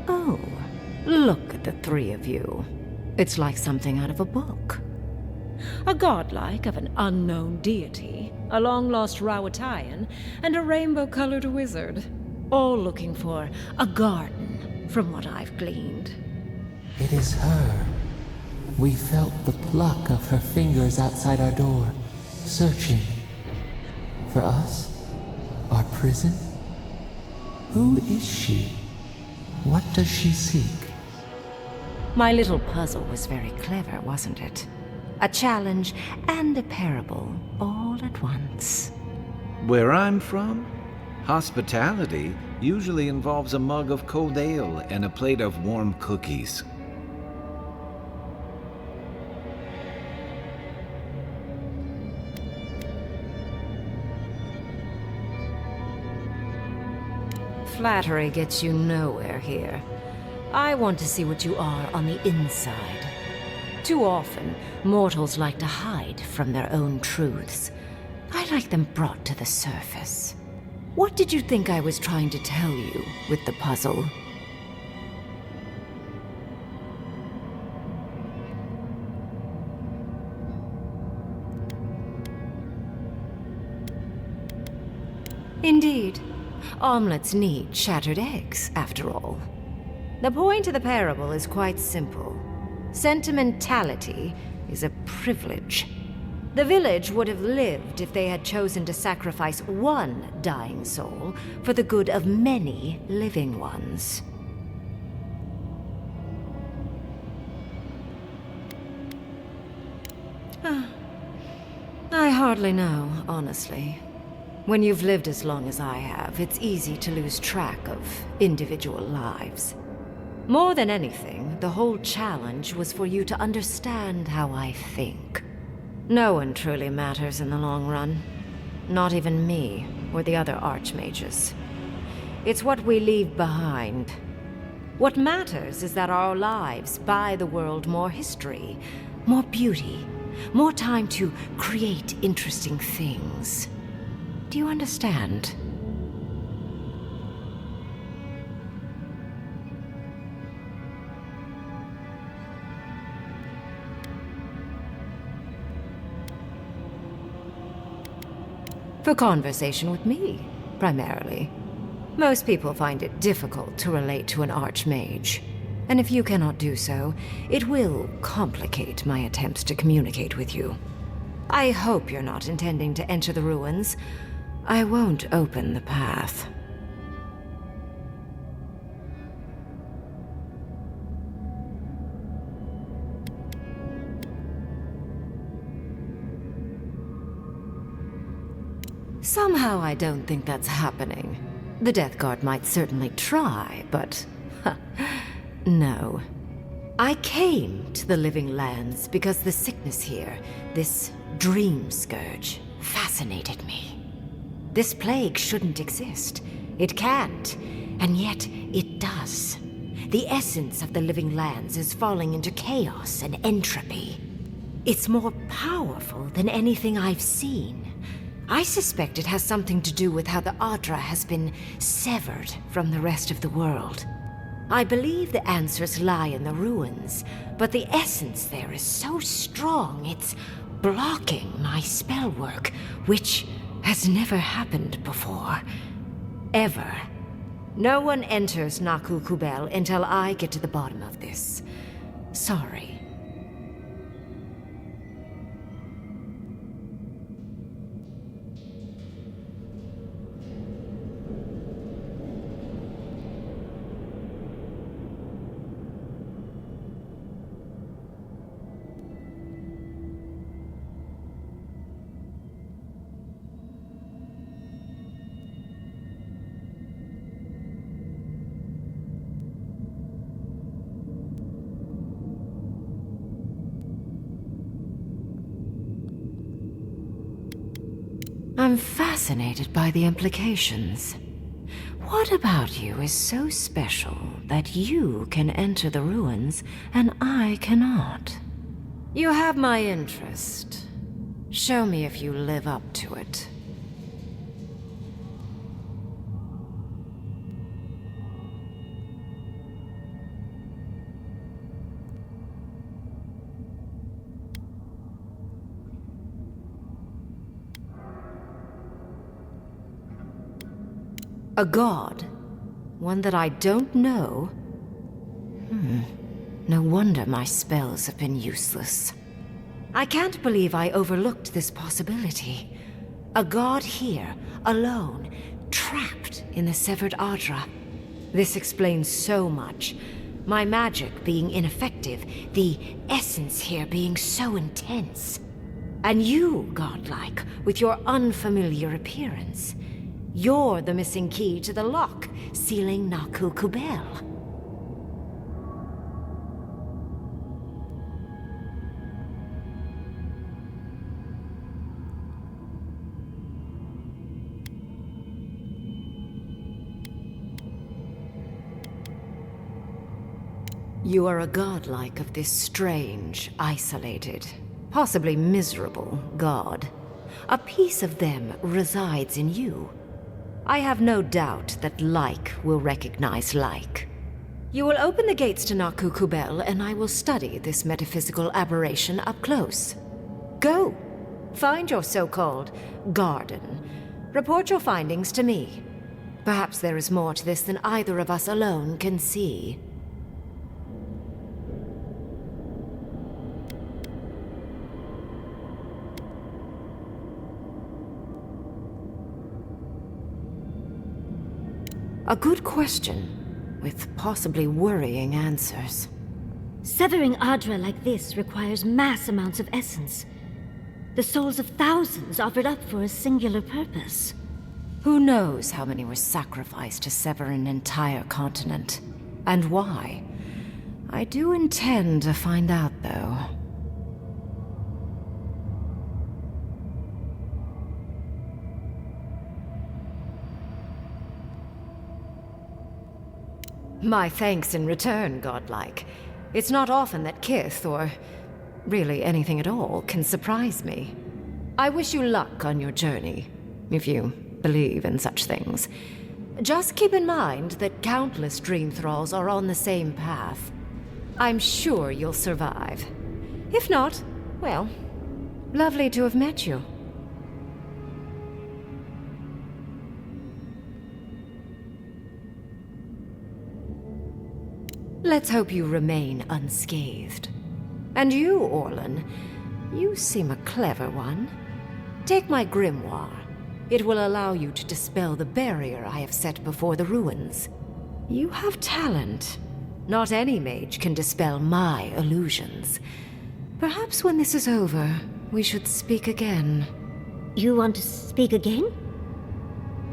Oh, look at the three of you. It's like something out of a book. A godlike of an unknown deity, a long-lost Rawatayan, and a rainbow-colored wizard. All looking for a garden, from what I've gleaned. It is her. We felt the pluck of her fingers outside our door, searching. For us? Our prison? Who is she? What does she seek? My little puzzle was very clever, wasn't it? A challenge and a parable, all at once. Where I'm from, hospitality usually involves a mug of cold ale and a plate of warm cookies. Flattery gets you nowhere here. I want to see what you are on the inside. Too often, mortals like to hide from their own truths. I like them brought to the surface. What did you think I was trying to tell you with the puzzle? Indeed. Omelets need shattered eggs, after all. The point of the parable is quite simple. Sentimentality is a privilege. The village would have lived if they had chosen to sacrifice one dying soul for the good of many living ones. I hardly know, honestly. When you've lived as long as I have, it's easy to lose track of individual lives. More than anything, the whole challenge was for you to understand how I think. No one truly matters in the long run. Not even me, or the other archmages. It's what we leave behind. What matters is that our lives buy the world more history, more beauty, more time to create interesting things. Do you understand? For conversation with me, primarily. Most people find it difficult to relate to an archmage. And if you cannot do so, it will complicate my attempts to communicate with you. I hope you're not intending to enter the ruins. I won't open the path. Somehow I don't think that's happening. The Death Guard might certainly try, but... no. I came to the Living Lands because the sickness here, this dream scourge, fascinated me. This plague shouldn't exist. It can't, and yet it does. The essence of the Living Lands is falling into chaos and entropy. It's more powerful than anything I've seen. I suspect it has something to do with how the Adra has been severed from the rest of the world. I believe the answers lie in the ruins, but the essence there is so strong it's blocking my spell work, which has never happened before. Ever. No one enters Naku Kubel until I get to the bottom of this. Sorry. I'm fascinated by the implications. What about you is so special that you can enter the ruins and I cannot? You have my interest. Show me if you live up to it. A god? One that I don't know? No wonder my spells have been useless. I can't believe I overlooked this possibility. A god here, alone, trapped in the severed Adra. This explains so much. My magic being ineffective, the essence here being so intense. And you, godlike, with your unfamiliar appearance. You're the missing key to the lock, sealing Naku Kubel. You are a godlike of this strange, isolated, possibly miserable god. A piece of them resides in you. I have no doubt that like will recognize like. You will open the gates to Naku Kubel, and I will study this metaphysical aberration up close. Go. Find your so-called garden. Report your findings to me. Perhaps there is more to this than either of us alone can see. A good question, with possibly worrying answers. Severing Adra like this requires mass amounts of essence. The souls of thousands offered up for a singular purpose. Who knows how many were sacrificed to sever an entire continent? And why? I do intend to find out, though. My thanks in return, godlike. It's not often that Kith, or really anything at all, can surprise me. I wish you luck on your journey, if you believe in such things. Just keep in mind that countless dream thralls are on the same path. I'm sure you'll survive. If not, well, lovely to have met you. Let's hope you remain unscathed. And you, Orlan, you seem a clever one. Take my grimoire. It will allow you to dispel the barrier I have set before the ruins. You have talent. Not any mage can dispel my illusions. Perhaps when this is over, we should speak again. You want to speak again?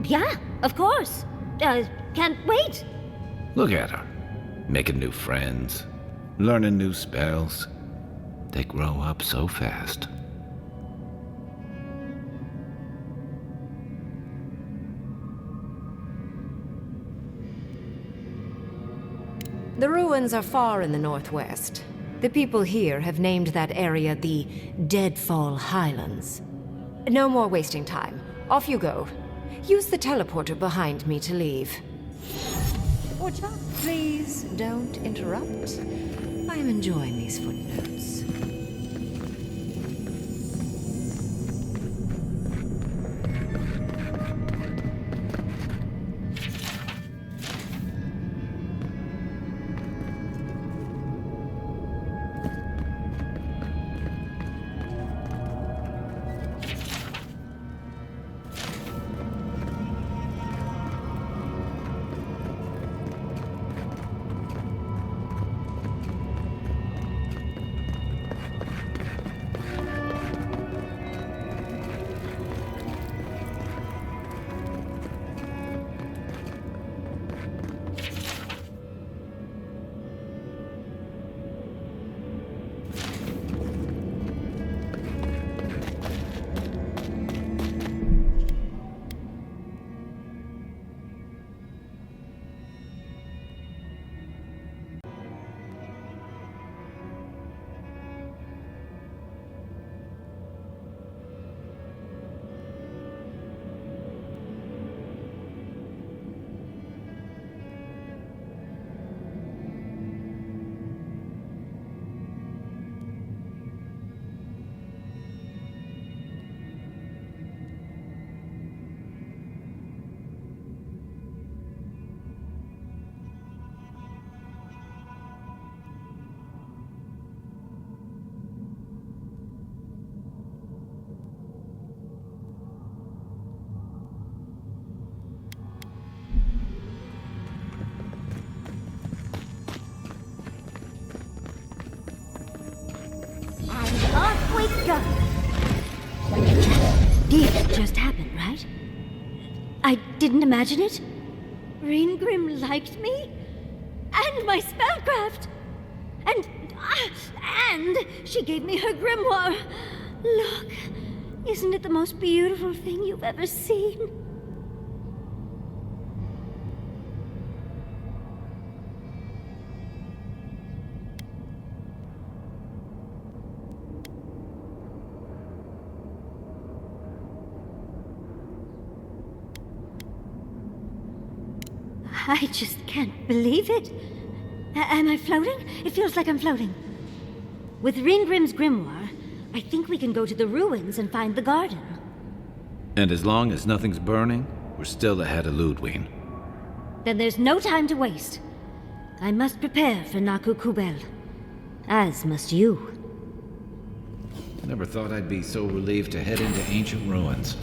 Yeah, of course. Can't wait. Look at her. Making new friends, learning new spells. They grow up so fast. The ruins are far in the northwest. The people here have named that area the Deadfall Highlands. No more wasting time. Off you go. Use the teleporter behind me to leave. Watch out. Please don't interrupt. I am enjoying these footnotes. just happened, right? I didn't imagine it. Ringrim liked me? And my spellcraft! And she gave me her grimoire. Look, isn't it the most beautiful thing you've ever seen? I just can't believe it. Am I floating? It feels like I'm floating. With Ringrim's grimoire, I think we can go to the ruins and find the garden. And as long as nothing's burning, we're still ahead of Ludwig. Then there's no time to waste. I must prepare for Naku Kubel. As must you. Never thought I'd be so relieved to head into ancient ruins.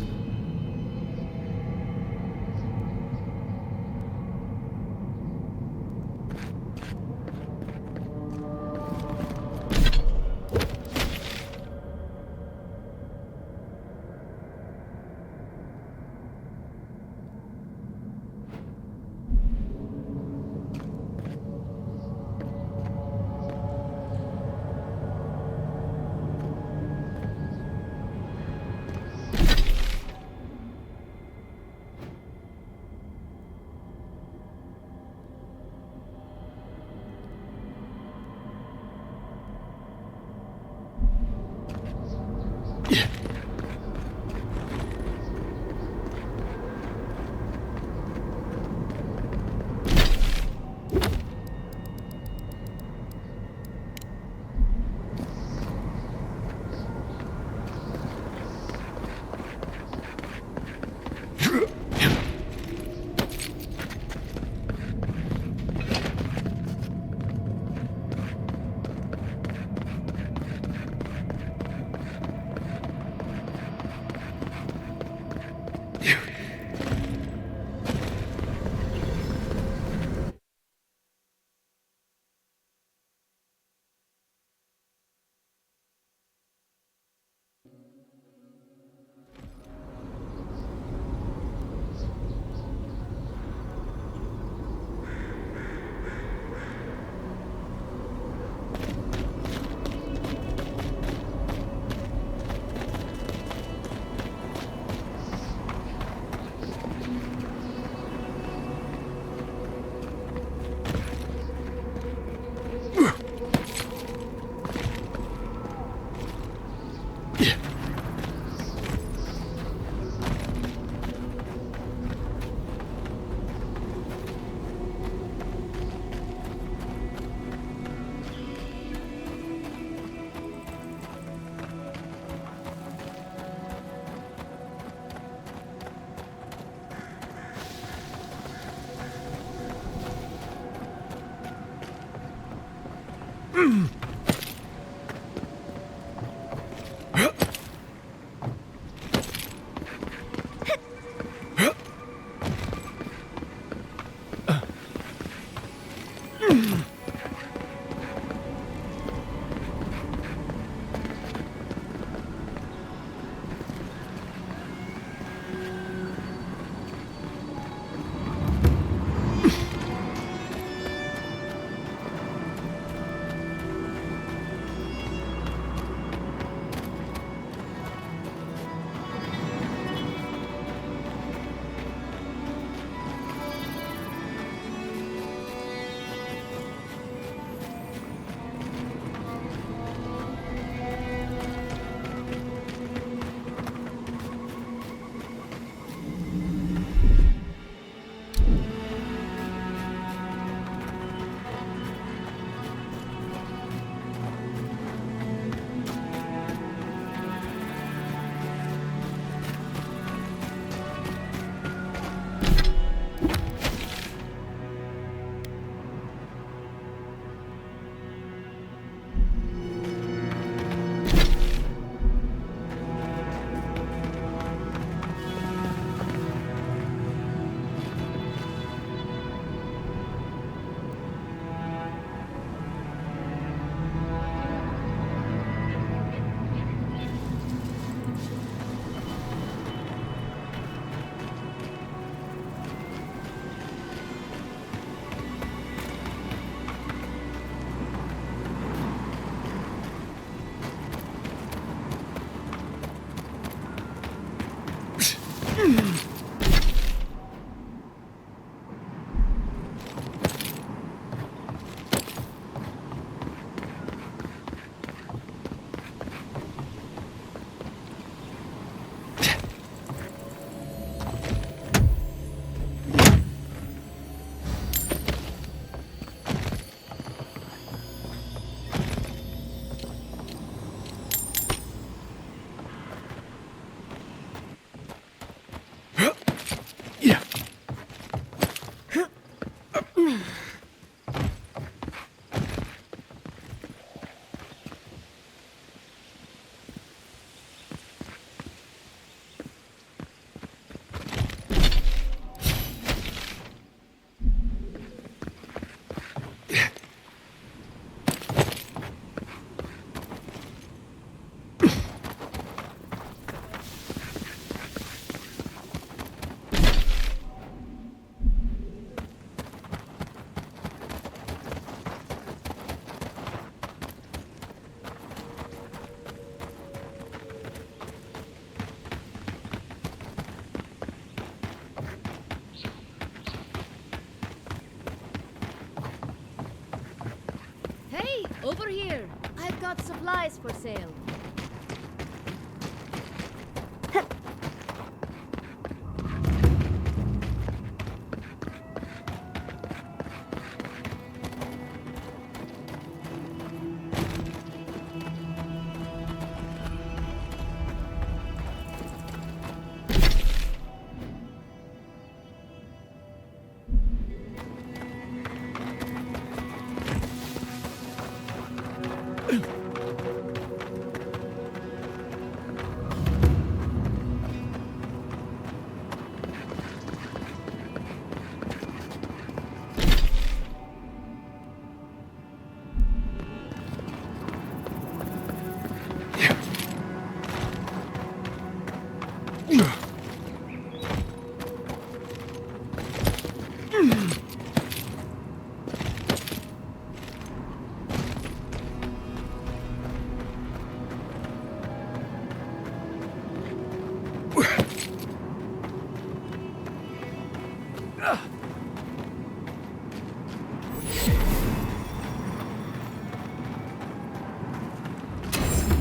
Hey, over here. I've got supplies for sale.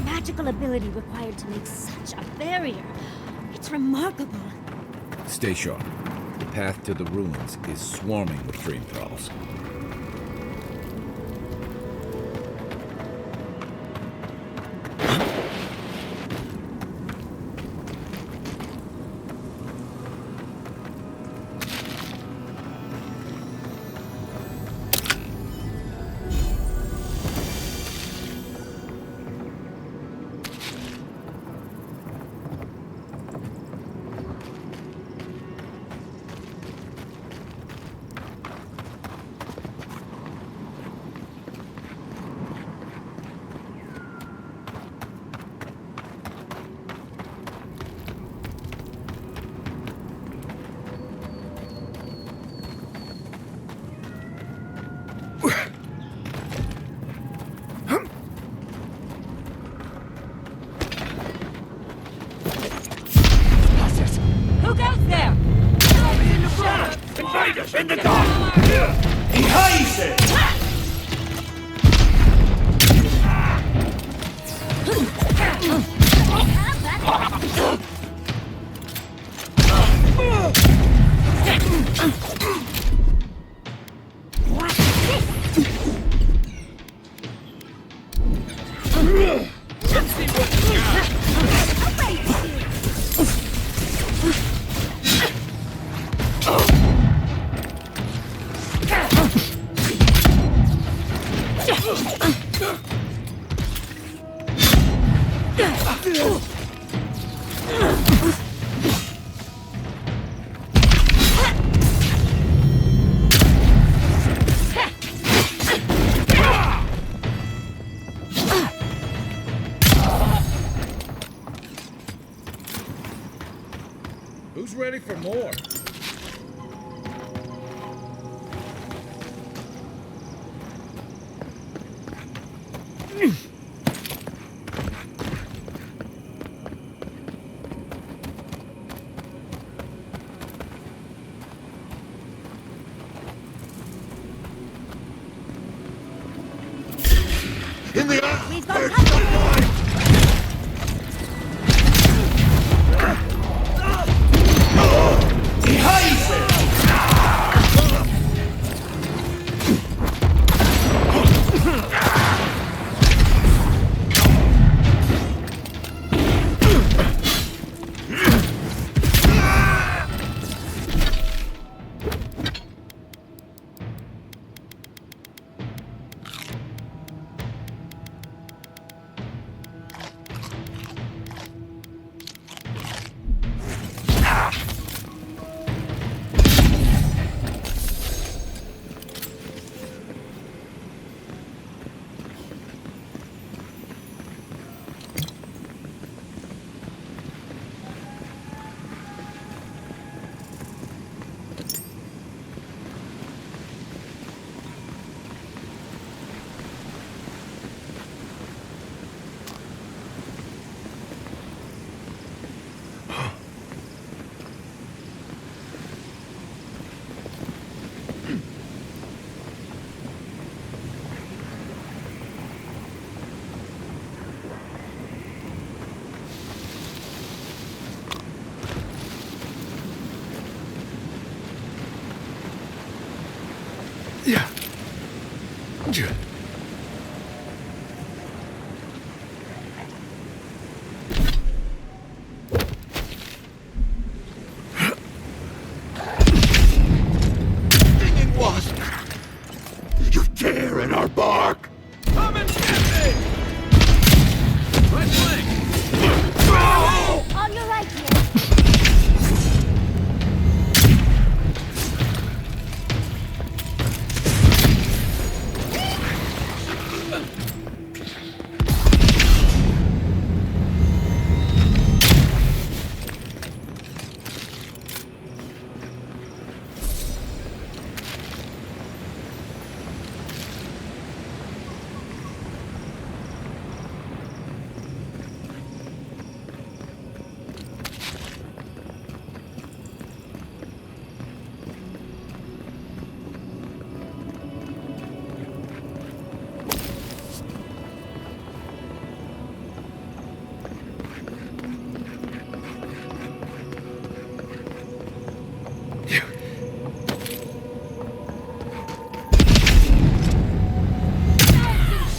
Magical ability required to make such a barrier. It's remarkable. Stay sharp. The path to the ruins is swarming with dream thralls. Who goes there? In the front! Invaders in the dark! He hides it! Let's see what you got! Who's ready for more? We've got company! Stinging wasp! You dare in our bark! Come and get me! Right flank! On your right here.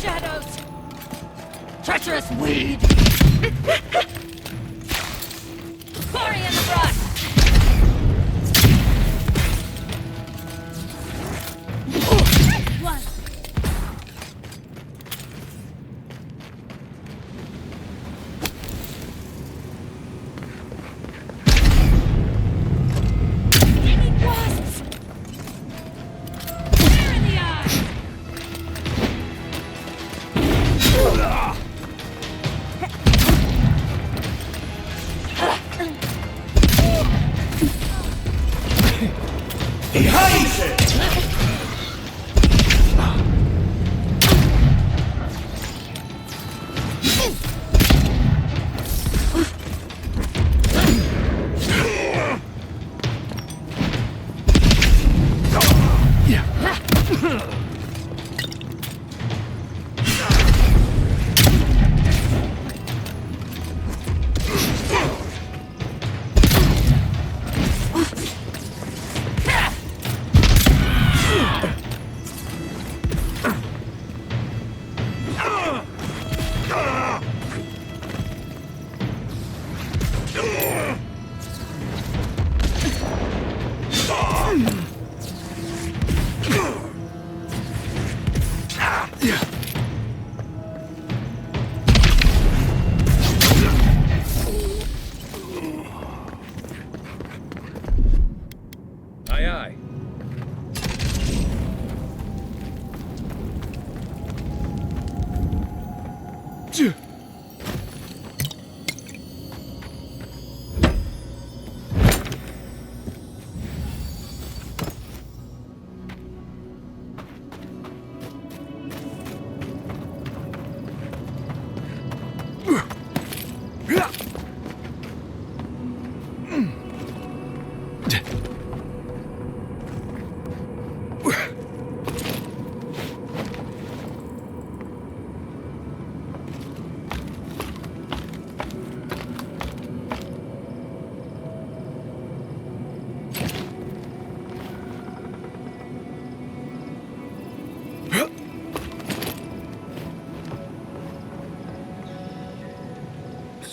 Shadows! Treacherous weed! Quarry in the brush! One! Stinging wasps! Fire in the eye!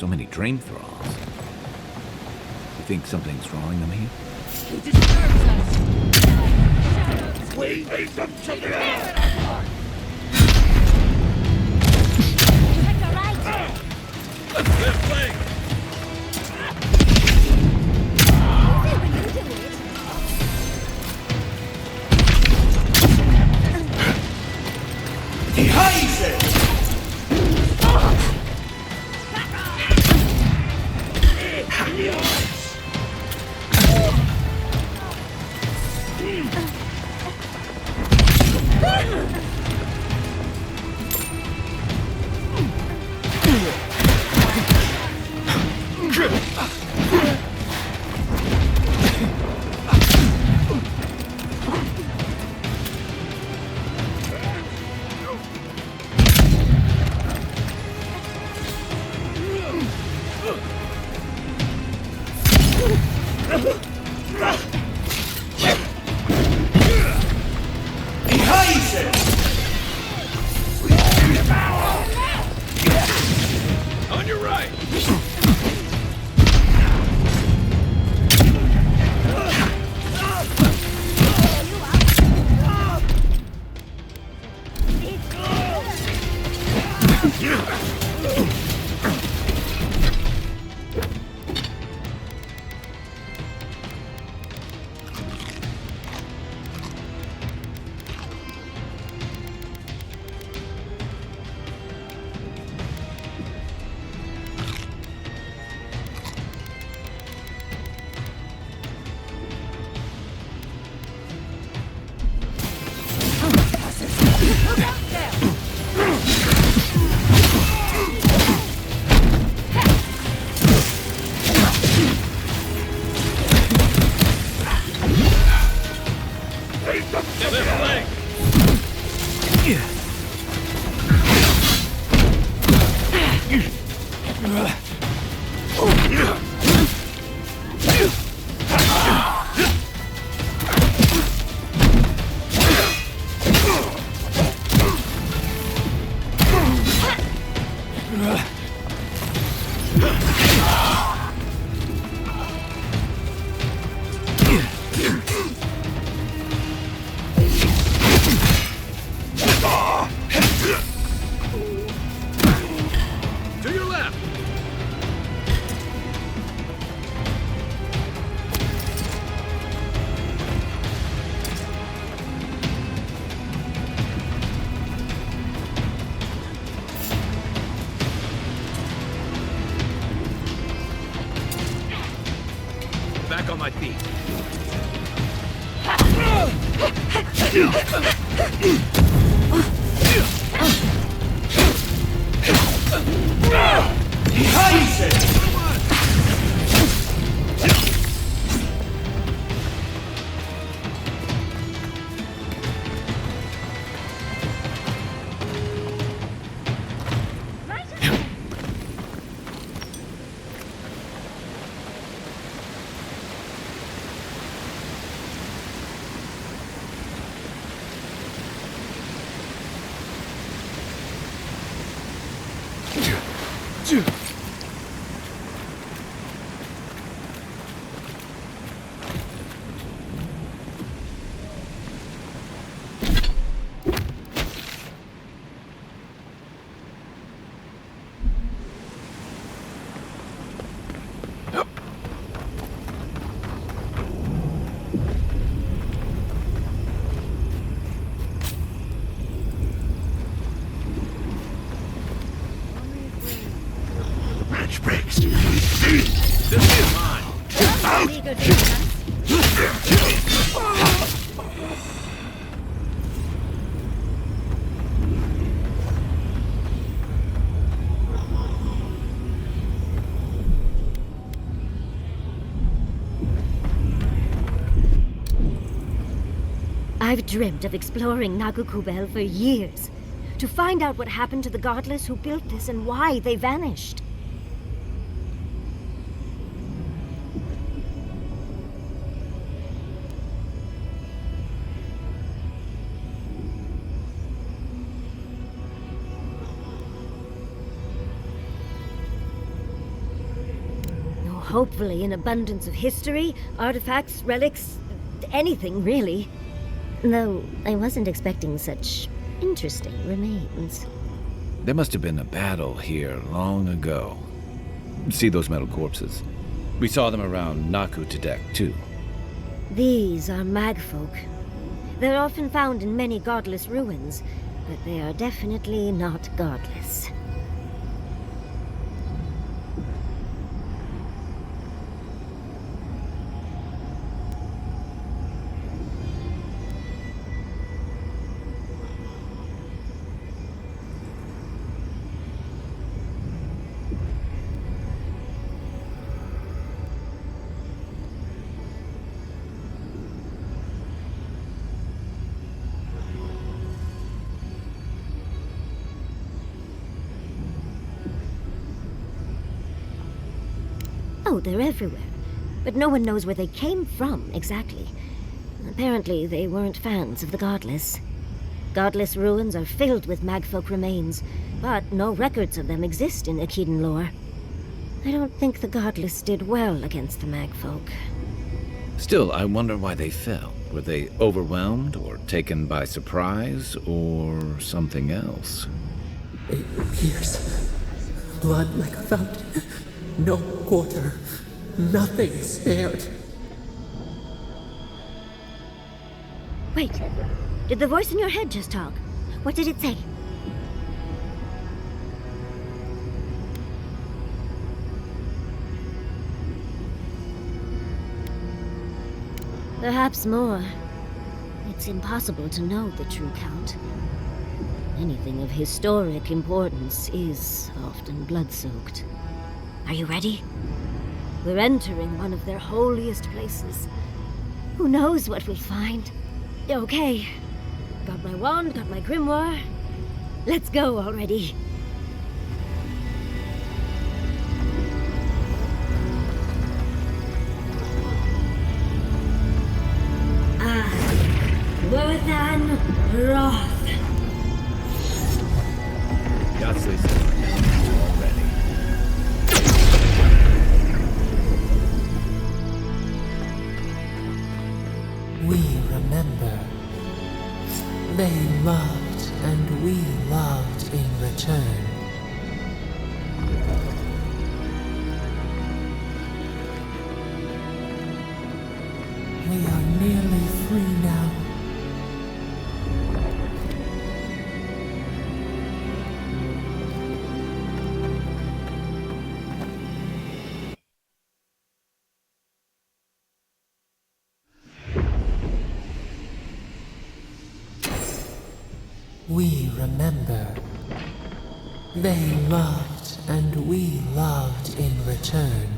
So many dream thralls. You think something's drawing them here? He disturbs us. We need them to be Left flank! On your right! To your left! Back on my feet. Match breaks. This is mine! I've dreamt of exploring Nagukubel for years, to find out what happened to the godless who built this and why they vanished. hopefully an abundance of history, artifacts, relics, anything really. Though I wasn't expecting such interesting remains. There must have been a battle here long ago. See those metal corpses? We saw them around Naku Tedek, too. These are magfolk. They're often found in many godless ruins, but they are definitely not godless. Oh, they're everywhere. But no one knows where they came from, exactly. Apparently, they weren't fans of the Godless. Godless ruins are filled with magfolk remains, but no records of them exist in Akedan lore. I don't think the Godless did well against the magfolk. Still, I wonder why they fell. Were they overwhelmed, or taken by surprise, or something else? 8 years. Blood like a fountain. No quarter. Nothing spared. Wait. Did the voice in your head just talk? What did it say? Perhaps more. It's impossible to know the true count. Anything of historic importance is often blood-soaked. Are you ready? We're entering one of their holiest places. Who knows what we'll find? Okay. Got my wand, got my grimoire. Let's go already. Worthan Roth. Yahtzee already. We remember. They loved, and we loved in return. We are nearly free now. We remember. They loved, and we loved in return.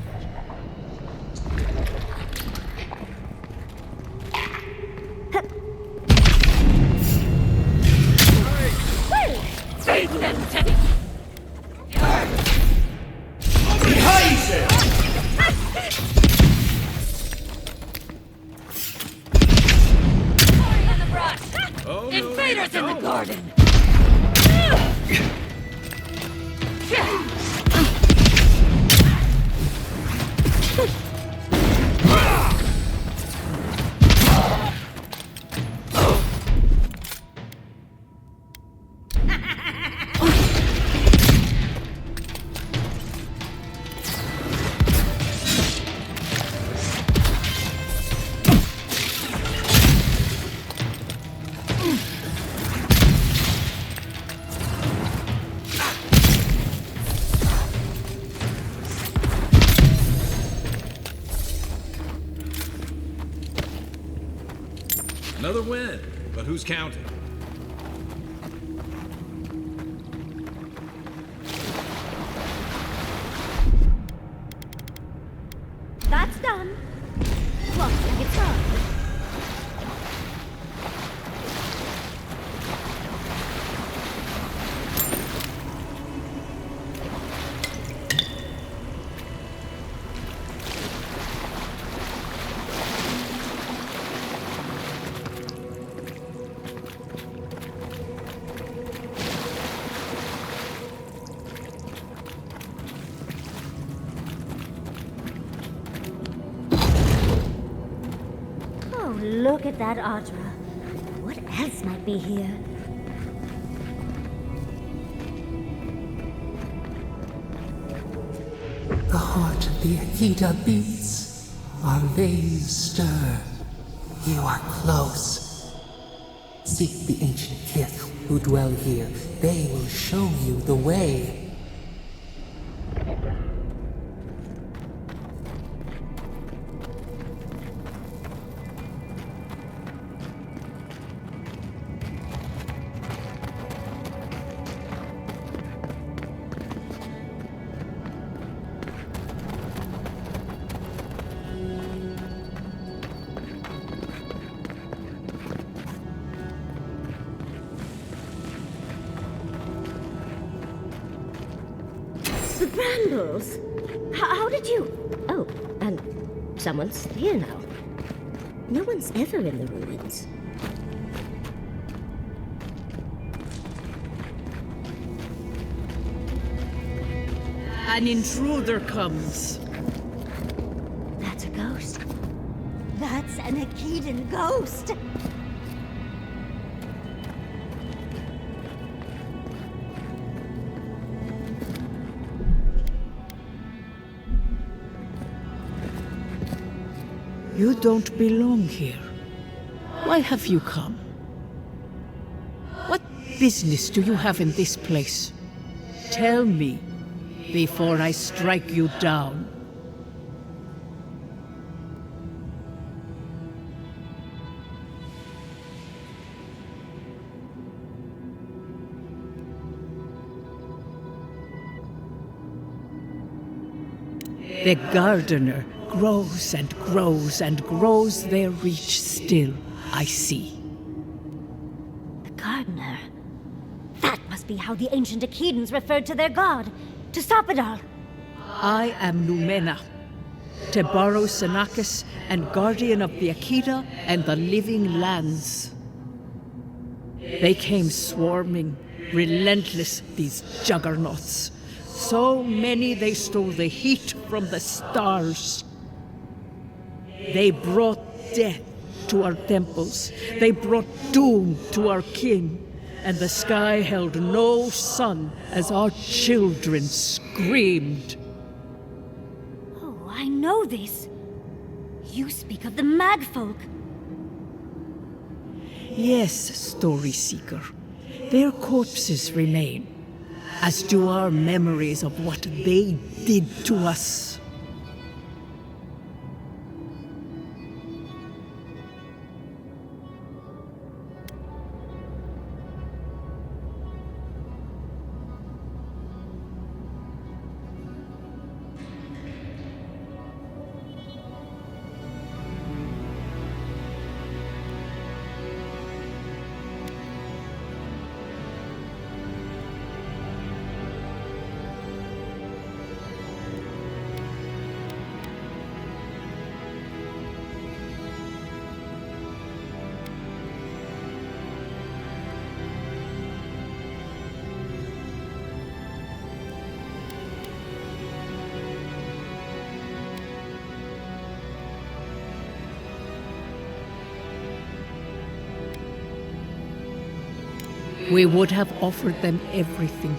Invaders in the garden! Another win, but who's counting? That's done. What, like it's done? look at that Audra. What else might be here? The heart of the Akita beats. Our veins stir. You are close. Seek the ancient kith who dwell here. They will show you the way. The brambles! How did you... Oh, and someone's here now. No one's ever in the ruins. An intruder comes. That's a ghost. That's an Akitan ghost! You don't belong here. Why have you come? What business do you have in this place? Tell me, before I strike you down. The gardener grows and grows and grows their reach still, I see. The gardener. That must be how the ancient Akitans referred to their god. To stop it all. I am Numena, Tebaro Senakis, and guardian of the Akita and the living lands. They came swarming, relentless, these juggernauts. So many they stole the heat from the stars. They brought death to our temples. They brought doom to our kin. And the sky held no sun as our children screamed. Oh, I know this. You speak of the Magfolk. Yes, Story Seeker. Their corpses remain, as do our memories of what they did to us. We would have offered them everything,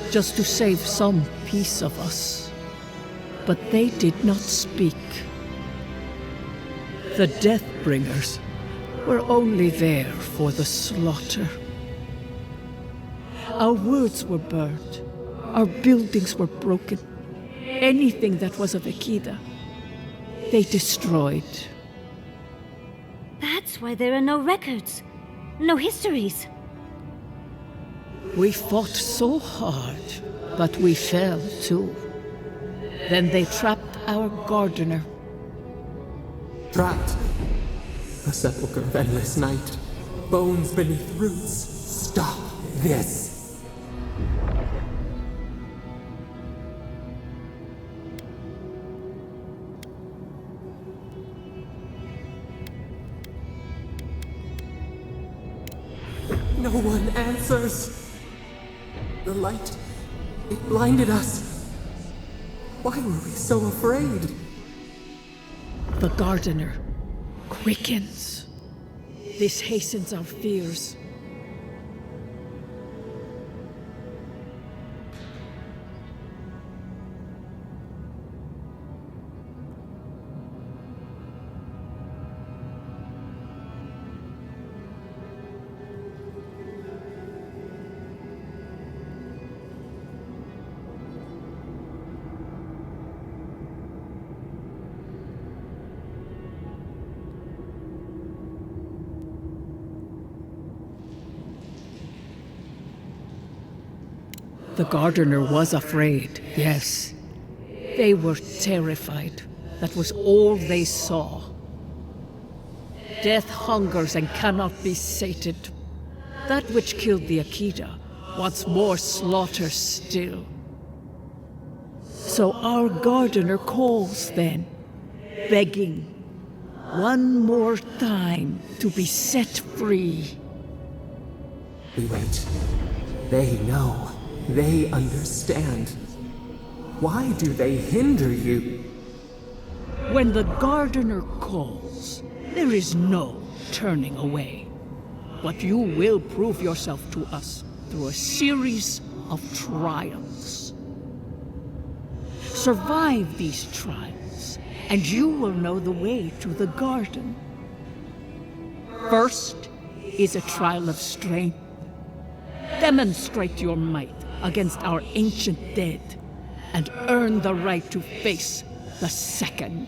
just to save some piece of us. But they did not speak. The Deathbringers were only there for the slaughter. Our words were burned. Our buildings were broken. Anything that was of Akita, they destroyed. That's why there are no records, no histories. We fought so hard, but we fell too. Then they trapped our gardener. Trapped. A sepulchre of endless night. Bones beneath roots. Stop this. No one answers. The light, it blinded us. Why were we so afraid? The gardener. quickens. This hastens our fears. The gardener was afraid, yes. They were terrified. That was all they saw. Death hungers and cannot be sated. That which killed the Akita wants more slaughter still. So our gardener calls then, begging one more time to be set free. We wait. They know. They understand. Why do they hinder you? When the gardener calls, there is no turning away. But you will prove yourself to us through a series of trials. Survive these trials, and you will know the way to the garden. First is a trial of strength. Demonstrate your might against our ancient dead, and earn the right to face the second.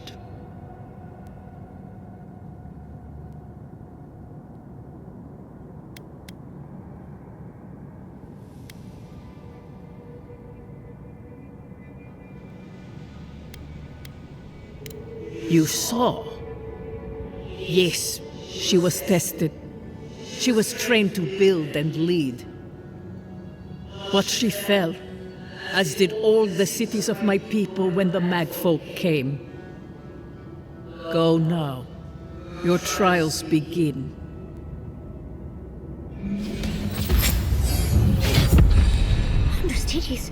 You saw. Yes, she was tested. She was trained to build and lead. But she fell, as did all the cities of my people when the Magfolk came. Go now. Your trials begin. Understudies,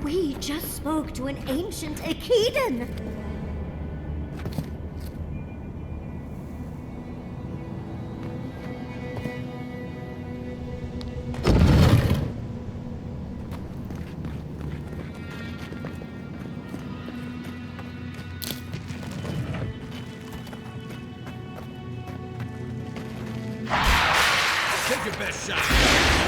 we just spoke to an ancient Akidan. Take your best shot.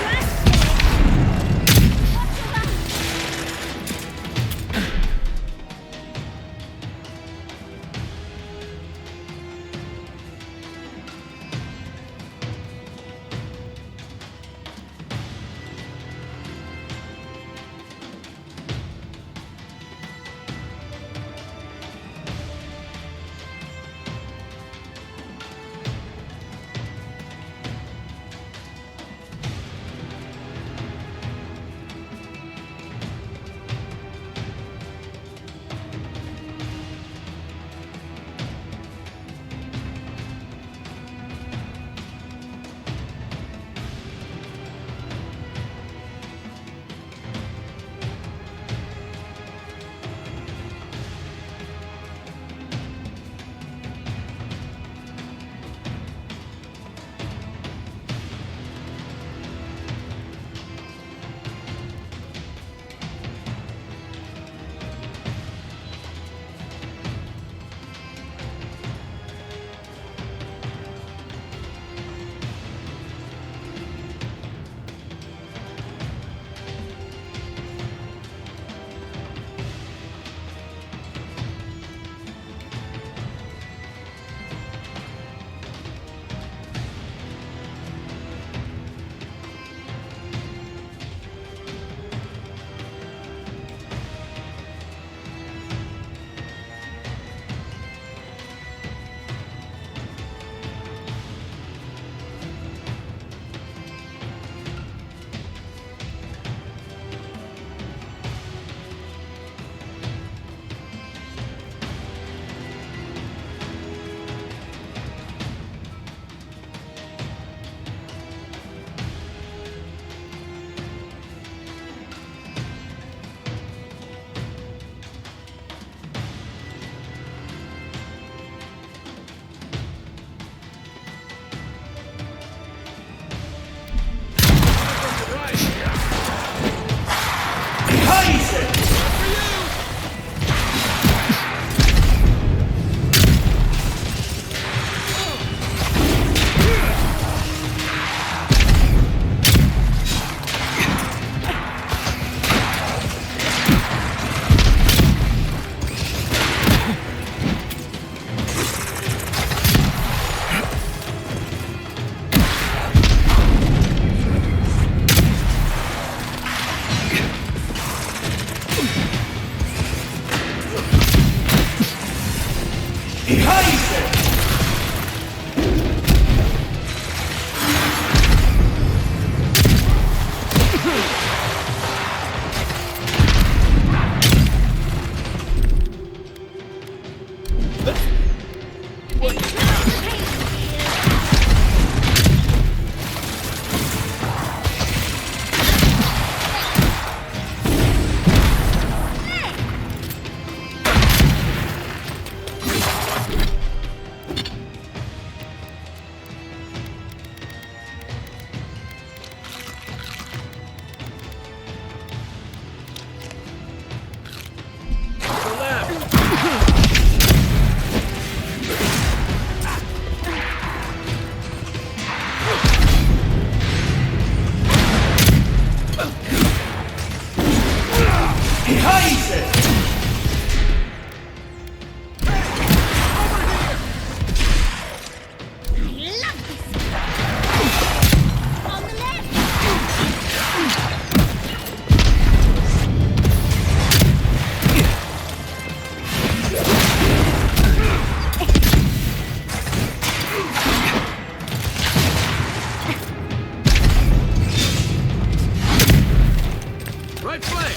Right flank!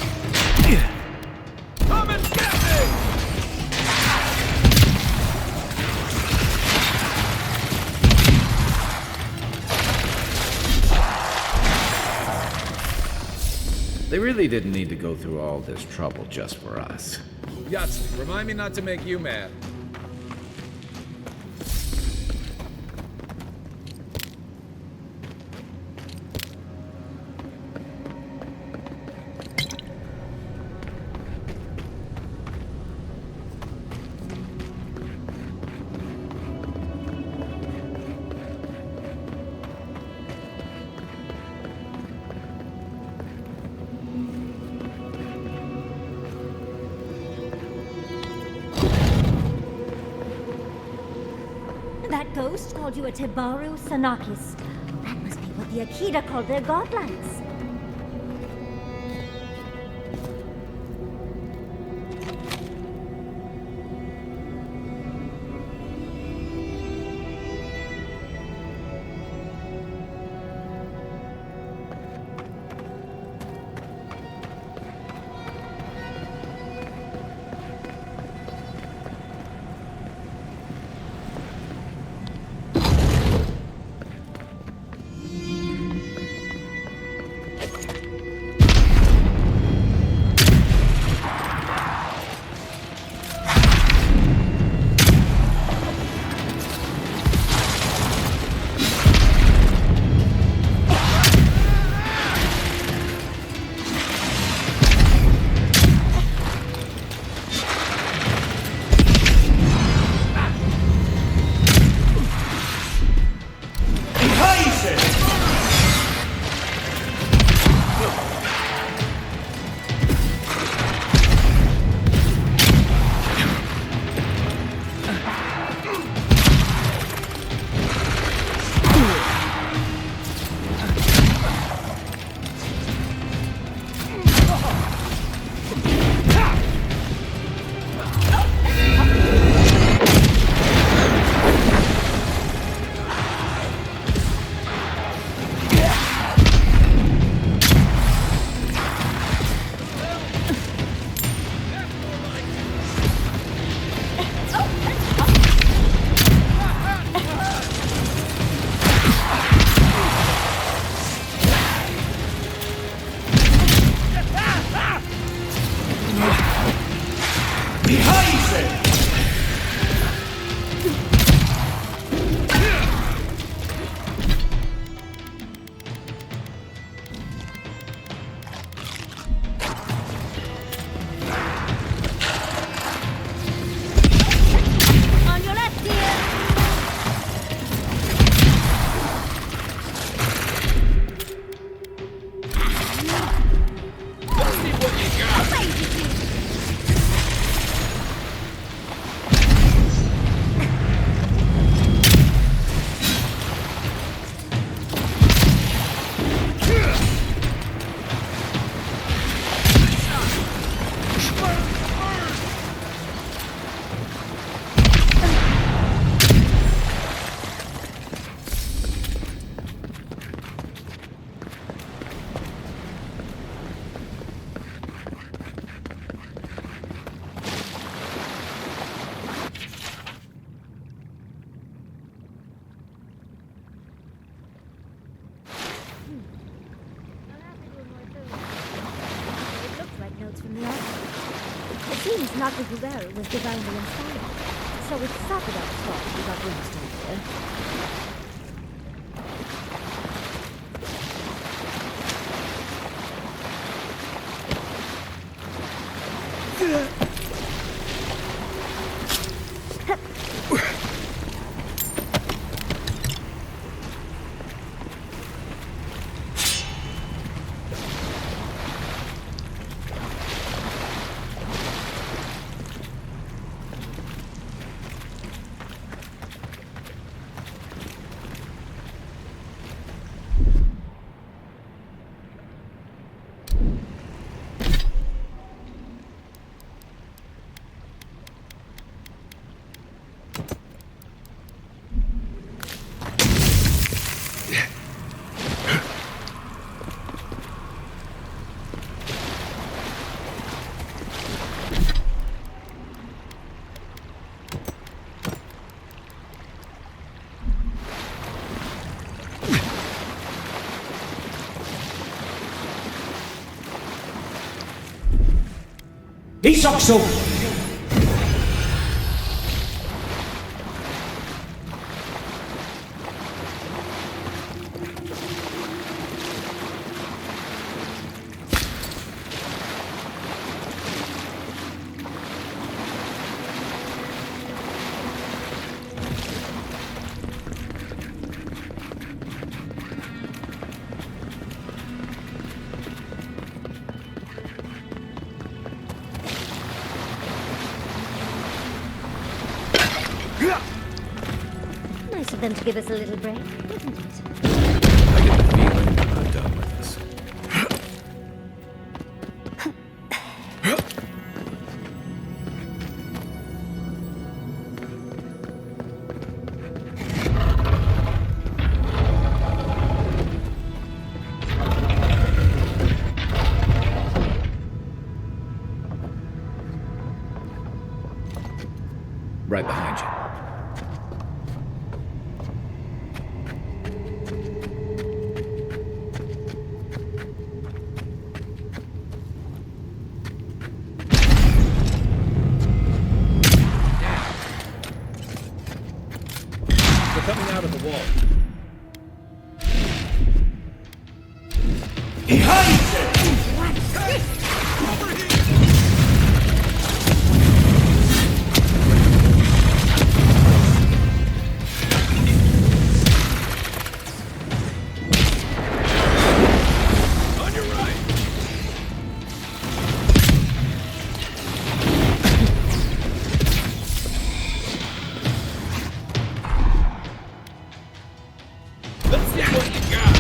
Come and get me! They really didn't need to go through all this trouble just for us. Yahtzee, remind me not to make you mad. That ghost called you a Tebaru Sanakis. That must be what the Akita called their godlings. seems Nakahulera was divinely inspired. So it's Sakura's fault we got lost out there. Isokso! Nice of them to give us a little break, isn't it? I get the feeling I'm not done with this. Right behind you. They're coming out of the wall. On your right. Let's see what you got.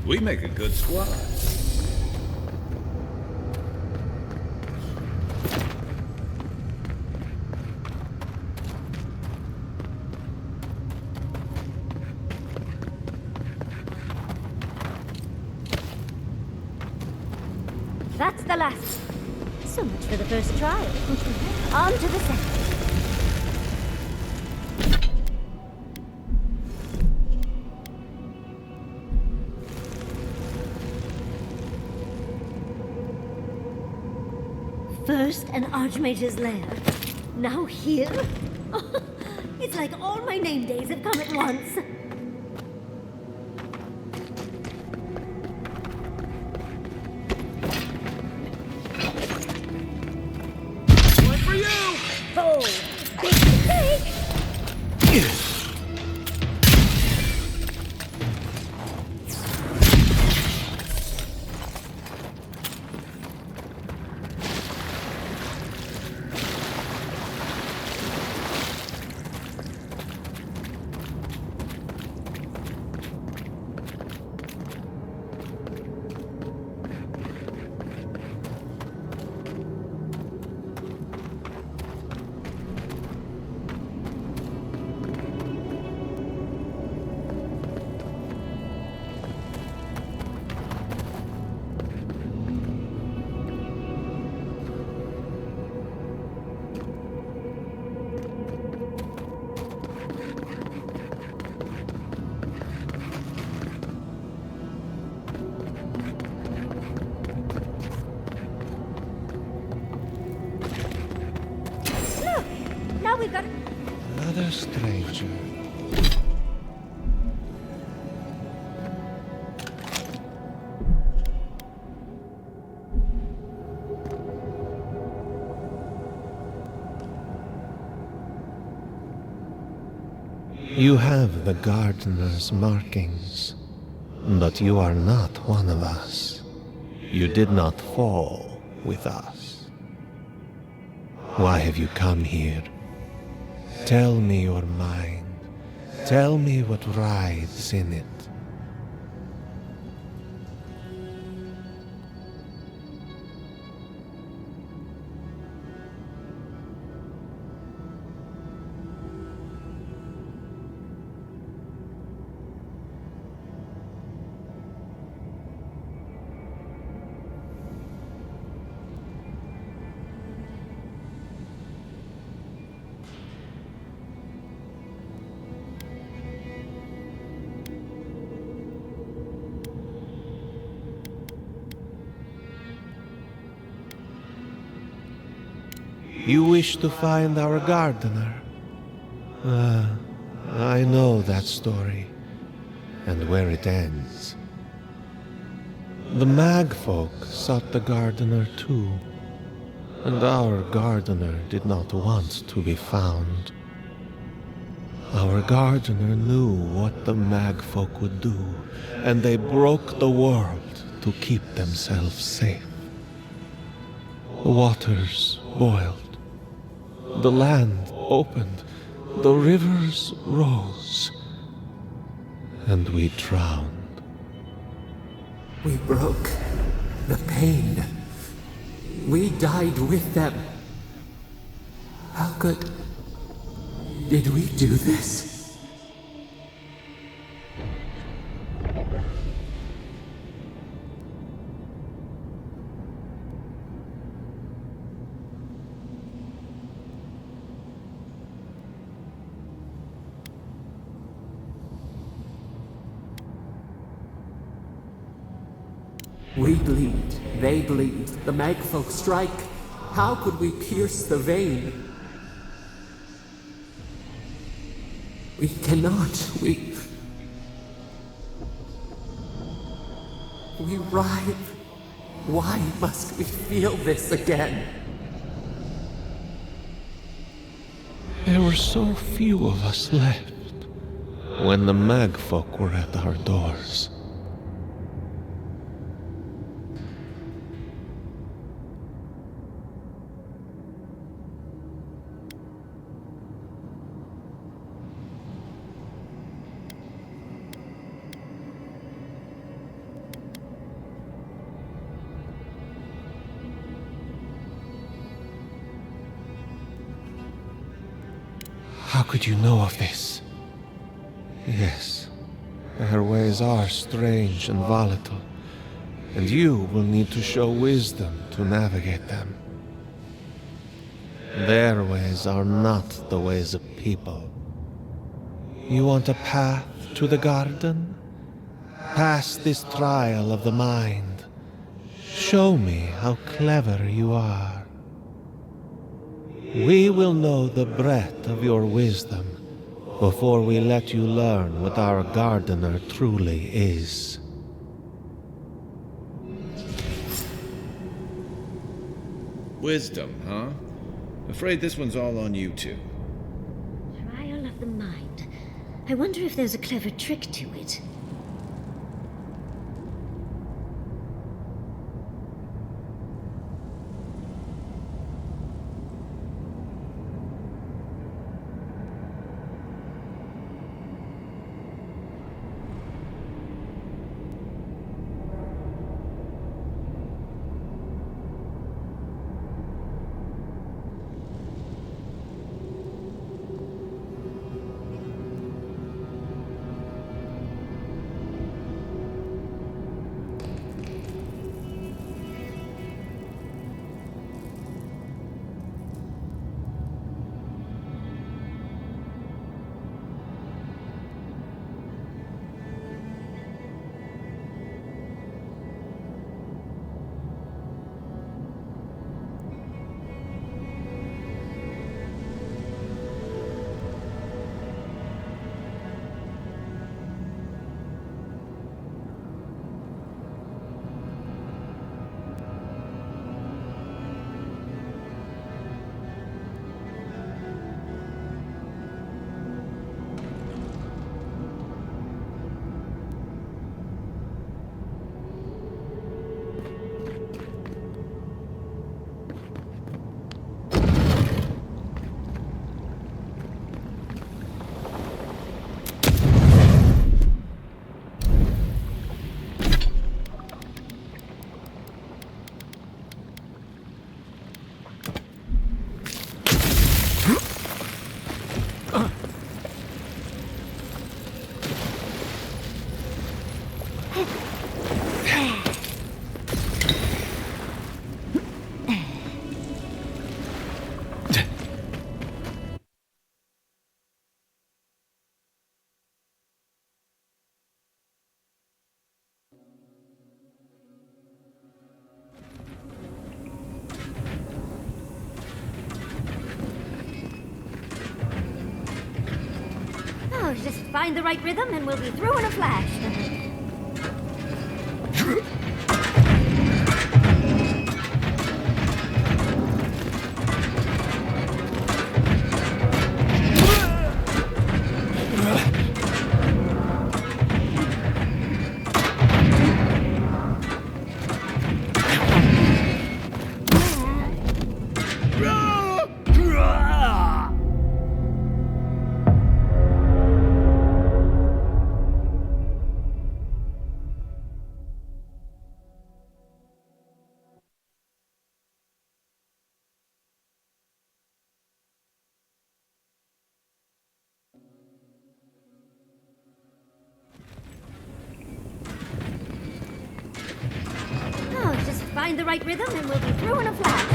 We make a good squad. That's the last. So much for the first trial. On to the second. First, an Archmage's lair. Now here? It's like all my name days have come at once. One for you! Oh, big mistake! Now we've got... Another stranger. You have the gardener's markings, but you are not one of us. You did not fall with us. Why have you come here? Tell me your mind. Tell me what rides in it. You wish to find our gardener? I know that story, and where it ends. The Magfolk sought the gardener too, and our gardener did not want to be found. Our gardener knew what the Magfolk would do, and they broke the world to keep themselves safe. The waters boiled, the land opened, the rivers rose, and we drowned. We broke the pain. We died with them. How did we do this? We bleed, they bleed, the Magfolk strike. How could we pierce the vein? We cannot, we writhe. Why must we feel this again? There were so few of us left when the Magfolk were at our doors. How could you know of this? Yes, their ways are strange and volatile, and you will need to show wisdom to navigate them. Their ways are not the ways of people. You want a path to the garden? Pass this trial of the mind. Show me how clever you are. We will know the breadth of your wisdom before we let you learn what our gardener truly is. Wisdom, huh? Afraid this one's all on you two. Trial of the mind. I wonder if there's a clever trick to it. just find the right rhythm and we'll be through in a flash. Oh, just find the right rhythm and we'll be through in a flash.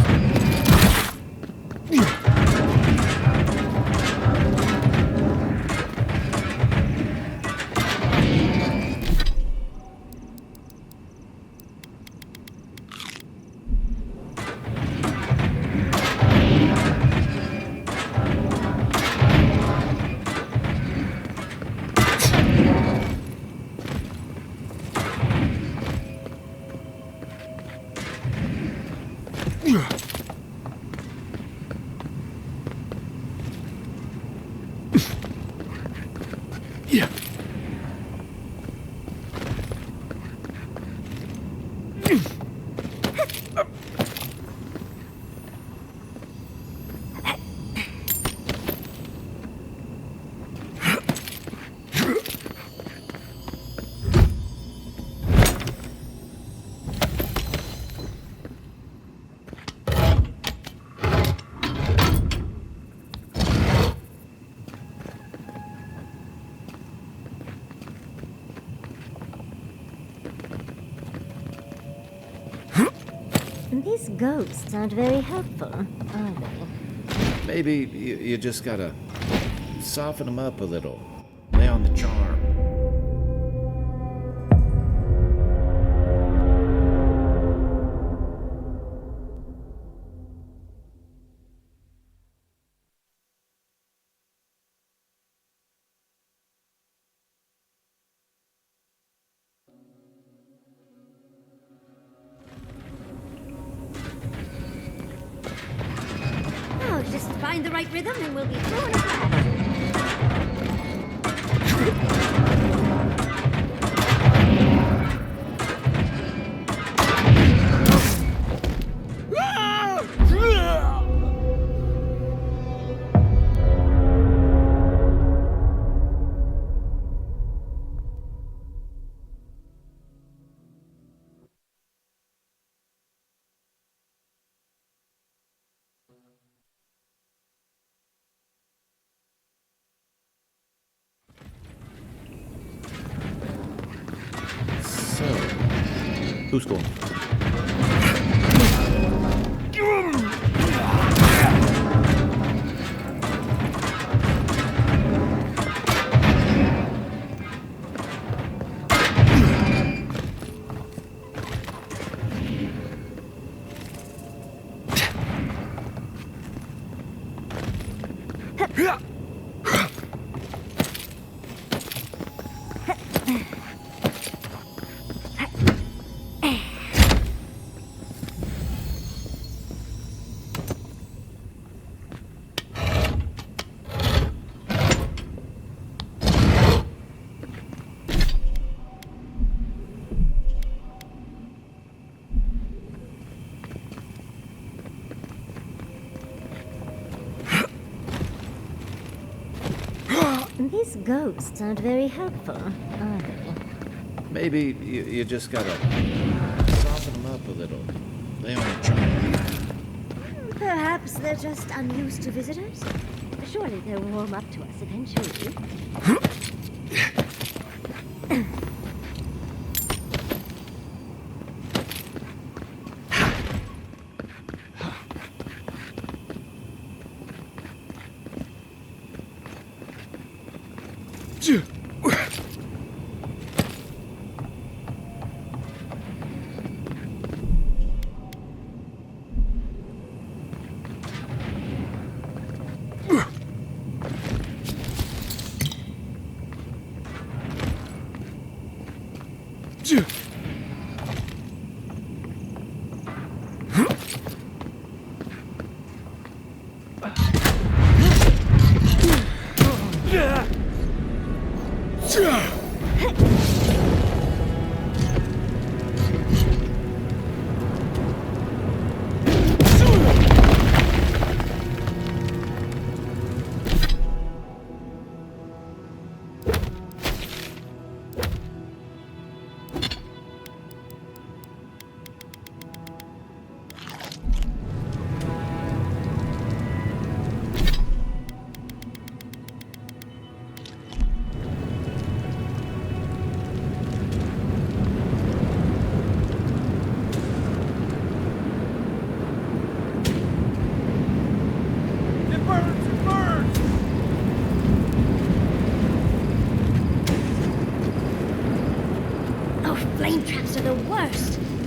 Yeah. These ghosts aren't very helpful, are they? Maybe you just gotta soften them up a little. Lay on the charm. Oh, just find the right rhythm and we'll be through in a flash. So, who's going? These ghosts aren't very helpful, are they? Maybe you just gotta soften them up a little. Lay on the charm. Perhaps they're just unused to visitors? Surely they'll warm up to us eventually.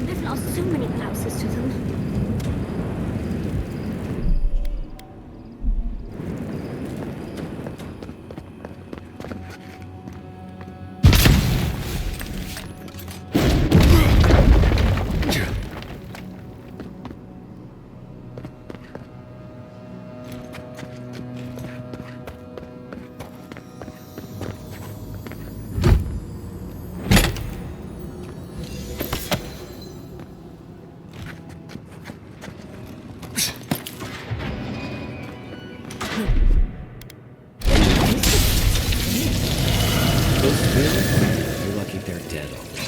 I've lost so many blouses to them. You're lucky they're dead already.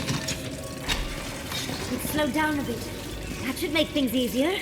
Let's slow down a bit. That should make things easier.